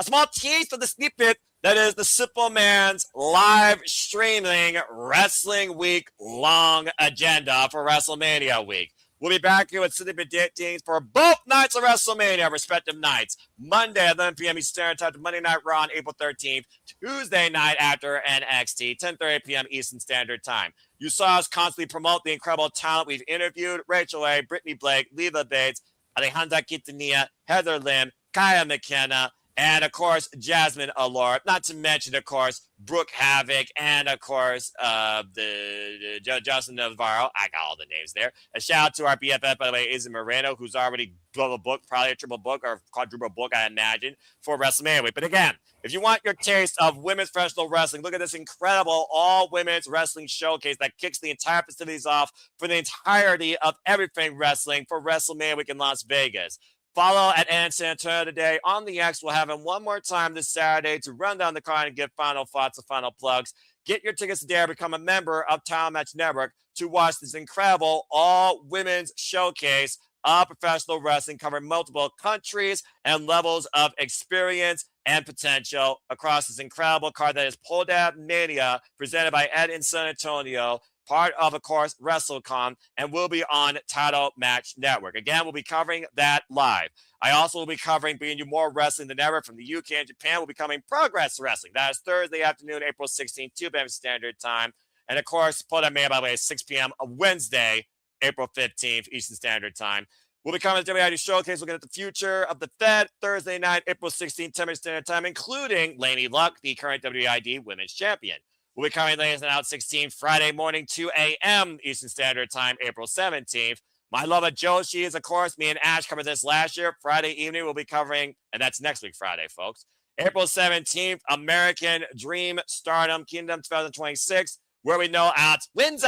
small taste of the snippet that is the Simple Man's live streaming Wrestling Week long agenda for WrestleMania week. We'll be back here with Sleepy Dittings for both nights of WrestleMania, respective nights. Monday at 11 p.m. Eastern Standard Time, Monday Night Raw on April 13th. Tuesday night after NXT, 10:30 p.m. Eastern Standard Time. You saw us constantly promote the incredible talent we've interviewed: Rachel A., Brittany Blake, Leva Bates, Alejandra Quintanilla, Heather Lim, Kaya McKenna, and, of course, Jasmine Allure. Not to mention, of course, Brooke Havoc, and, of course, the Justin Navarro. I got all the names there. A shout out to our BFF, by the way, Izzy Moreno, who's already double booked, probably a triple book or quadruple book, I imagine, for WrestleMania week. But again, if you want your taste of women's professional wrestling, look at this incredible all-women's wrestling showcase that kicks the entire festivities off for the entirety of everything wrestling for WrestleMania week in Las Vegas. Follow at Ann San Antonio today on the X. We'll have him one more time this Saturday to run down the card and give final thoughts and final plugs. Get your tickets today or become a member of Title Match Network to watch this incredible all-women's showcase of professional wrestling covering multiple countries and levels of experience and potential across this incredible card that is Pulled Out Mania presented by Ed in San Antonio. part of course, WrestleCon, and will be on Title Match Network. Again, we'll be covering that live. I also will be covering, bringing you more wrestling than ever from the UK and Japan. We'll be covering Progress Wrestling. That is Thursday afternoon, April 16th, 2 p.m. Standard Time. And of course, Put on May, by the way, 6 p.m. on Wednesday, April 15th, Eastern Standard Time. We'll be covering the WID Showcase, looking at the future of the Fed, Thursday night, April 16th, 10 p.m. Standard Time, including Laney Luck, the current WID Women's Champion. We'll be covering Ladies and Out 16 Friday morning, 2 a.m. Eastern Standard Time, April 17th. My love of Joshi is, of course, me and Ash covered this last year. Friday evening, we'll be covering, and that's next week, Friday, folks. April 17th, American Dream Stardom Kingdom 2026, where we know Alex Windsor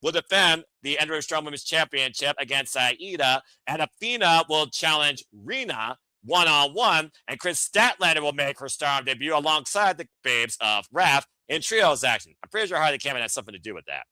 will defend the Andrew Strong Women's Championship against Aida, and Athena will challenge Rena one-on-one, and Chris Statlander will make her Stardom debut alongside the Babes of Wrath in trios action. I'm pretty sure Harley Cameron has something to do with that.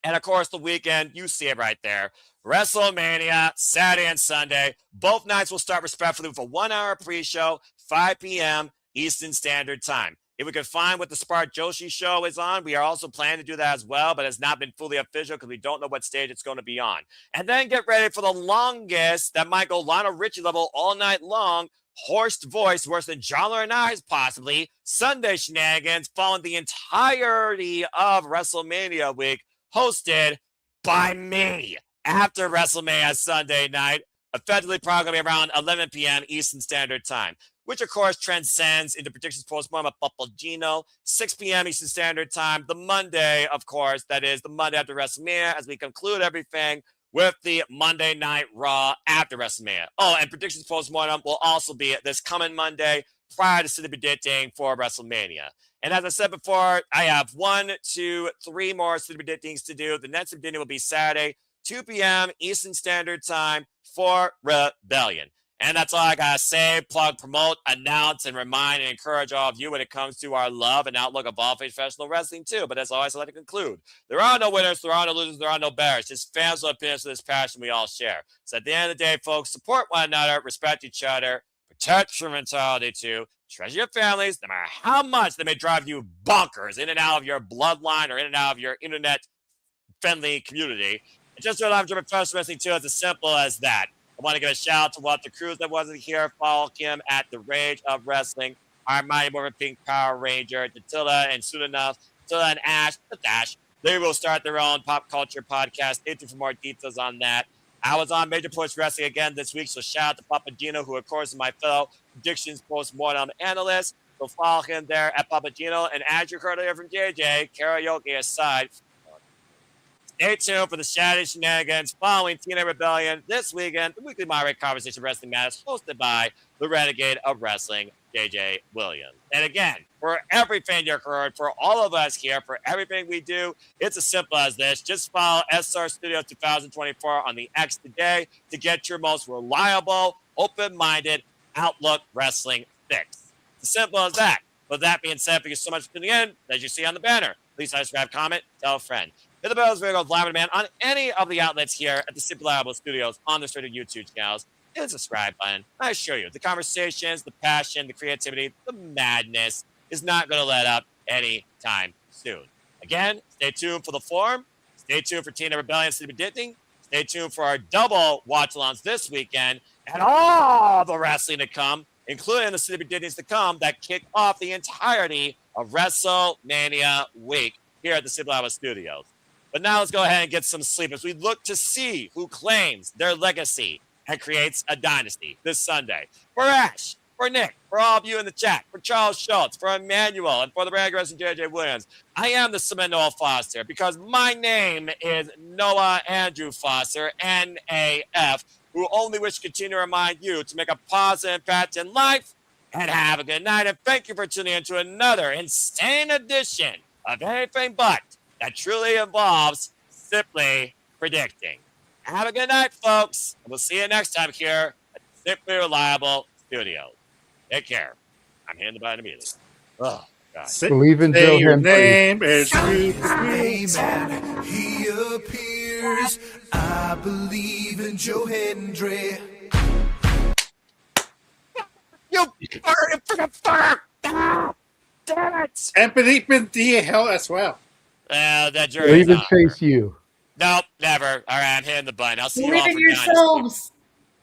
And of course, the weekend, you see it right there. WrestleMania, Saturday and Sunday. Both nights will start respectfully with a 1-hour pre-show, 5 p.m. Eastern Standard Time. If we can find what the Spark Joshi show is on, we are also planning to do that as well, but it's not been fully official because we don't know what stage it's going to be on. And then get ready for the longest that might go Lionel Richie level all night long. Hoarse voice, worse than Jollar and I's possibly. Sunday shenanigans following the entirety of WrestleMania week, hosted by me after WrestleMania Sunday night, effectively probably around 11 p.m. Eastern Standard Time, which of course transcends into predictions postmortem of Papagino, 6 p.m. Eastern Standard Time, the Monday, of course, that is the Monday after WrestleMania, as we conclude everything with the Monday Night Raw after WrestleMania. Oh, and predictions postmortem will also be this coming Monday prior to City predicting for WrestleMania. And as I said before, I have 1, 2, 3 more City predictings to do. The next predicting will be Saturday, 2 p.m. Eastern Standard Time for Rebellion. And that's all I gotta say, plug, promote, announce, and remind and encourage all of you when it comes to our love and outlook of all professional wrestling too. But as always, I like to conclude. There are no winners, there are no losers, there are no bears. Just fans with opinions of this passion we all share. So at the end of the day, folks, support one another, respect each other, protect your mentality too, treasure your families, no matter how much they may drive you bonkers in and out of your bloodline or in and out of your internet-friendly community. And just so I'm professional wrestling too, it's as simple as that. I want to give a shout out to Walter Cruz that wasn't here. Follow him at The Rage of Wrestling. Our Mighty Morphin Pink Power Ranger, Tatilla, and soon enough, Tatilla and Ash, the Dash. They will start their own pop culture podcast. Stay tuned for more details on that. I was on Major Push Wrestling again this week, so shout out to Papagino, who, of course, is my fellow predictions post-mortem analyst. So follow him there at Papagino. And as you heard earlier from JJ, karaoke aside, stay tuned for the Saturday shenanigans following TNA Rebellion this weekend. The weekly moderate conversation wrestling matters hosted by the Renegade of Wrestling, JJ Williams. And again, for everything you heard, for all of us here, for everything we do, it's as simple as this. Just follow SR Studios 2024 on the X today to get your most reliable, open-minded Outlook Wrestling fix. It's as simple as that. With that being said, thank you so much for tuning in. As you see on the banner, please subscribe, comment, tell a friend. Hit the bells, video goes live on demand on any of the outlets here at the Super Reliable Studios on the Straight YouTube channels. Hit the subscribe button. I assure you, the conversations, the passion, the creativity, the madness is not going to let up anytime soon. Again, stay tuned for the forum. Stay tuned for TNA Rebellion City Predicting. Stay tuned for our double watch-alongs this weekend and all the wrestling to come, including the City Predictings to come that kick off the entirety of WrestleMania week here at the Super Reliable Studios. But now let's go ahead and get some sleep as we look to see who claims their legacy and creates a dynasty this Sunday. For Ash, for Nick, for all of you in the chat, for Charles Schultz, for Emmanuel, and for the brand wrestling JJ Williams, I am the Cement Noah Foster because my name is Noah Andrew Foster, NAF, who only wish to continue to remind you to make a positive impact in life and have a good night. And thank you for tuning in to another insane edition of Anything But that truly involves simply predicting. Have a good night, folks. And we'll see you next time here at Simply Reliable Studios. Take care. I'm handing the button immediately. Oh, God. Believe in Joe your Hendry. name is Amen. He appears. I believe in Joe Hendry. You freaking fucker! Ah, damn it! and believe in the hell as well. That Or jury's even out. face you. Nope, never. All right, I'm hitting the button. I'll see you Believe all in for Dynasty. yourselves.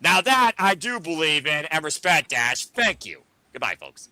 Now that I do believe in and respect, Dash. Thank you. Goodbye, folks.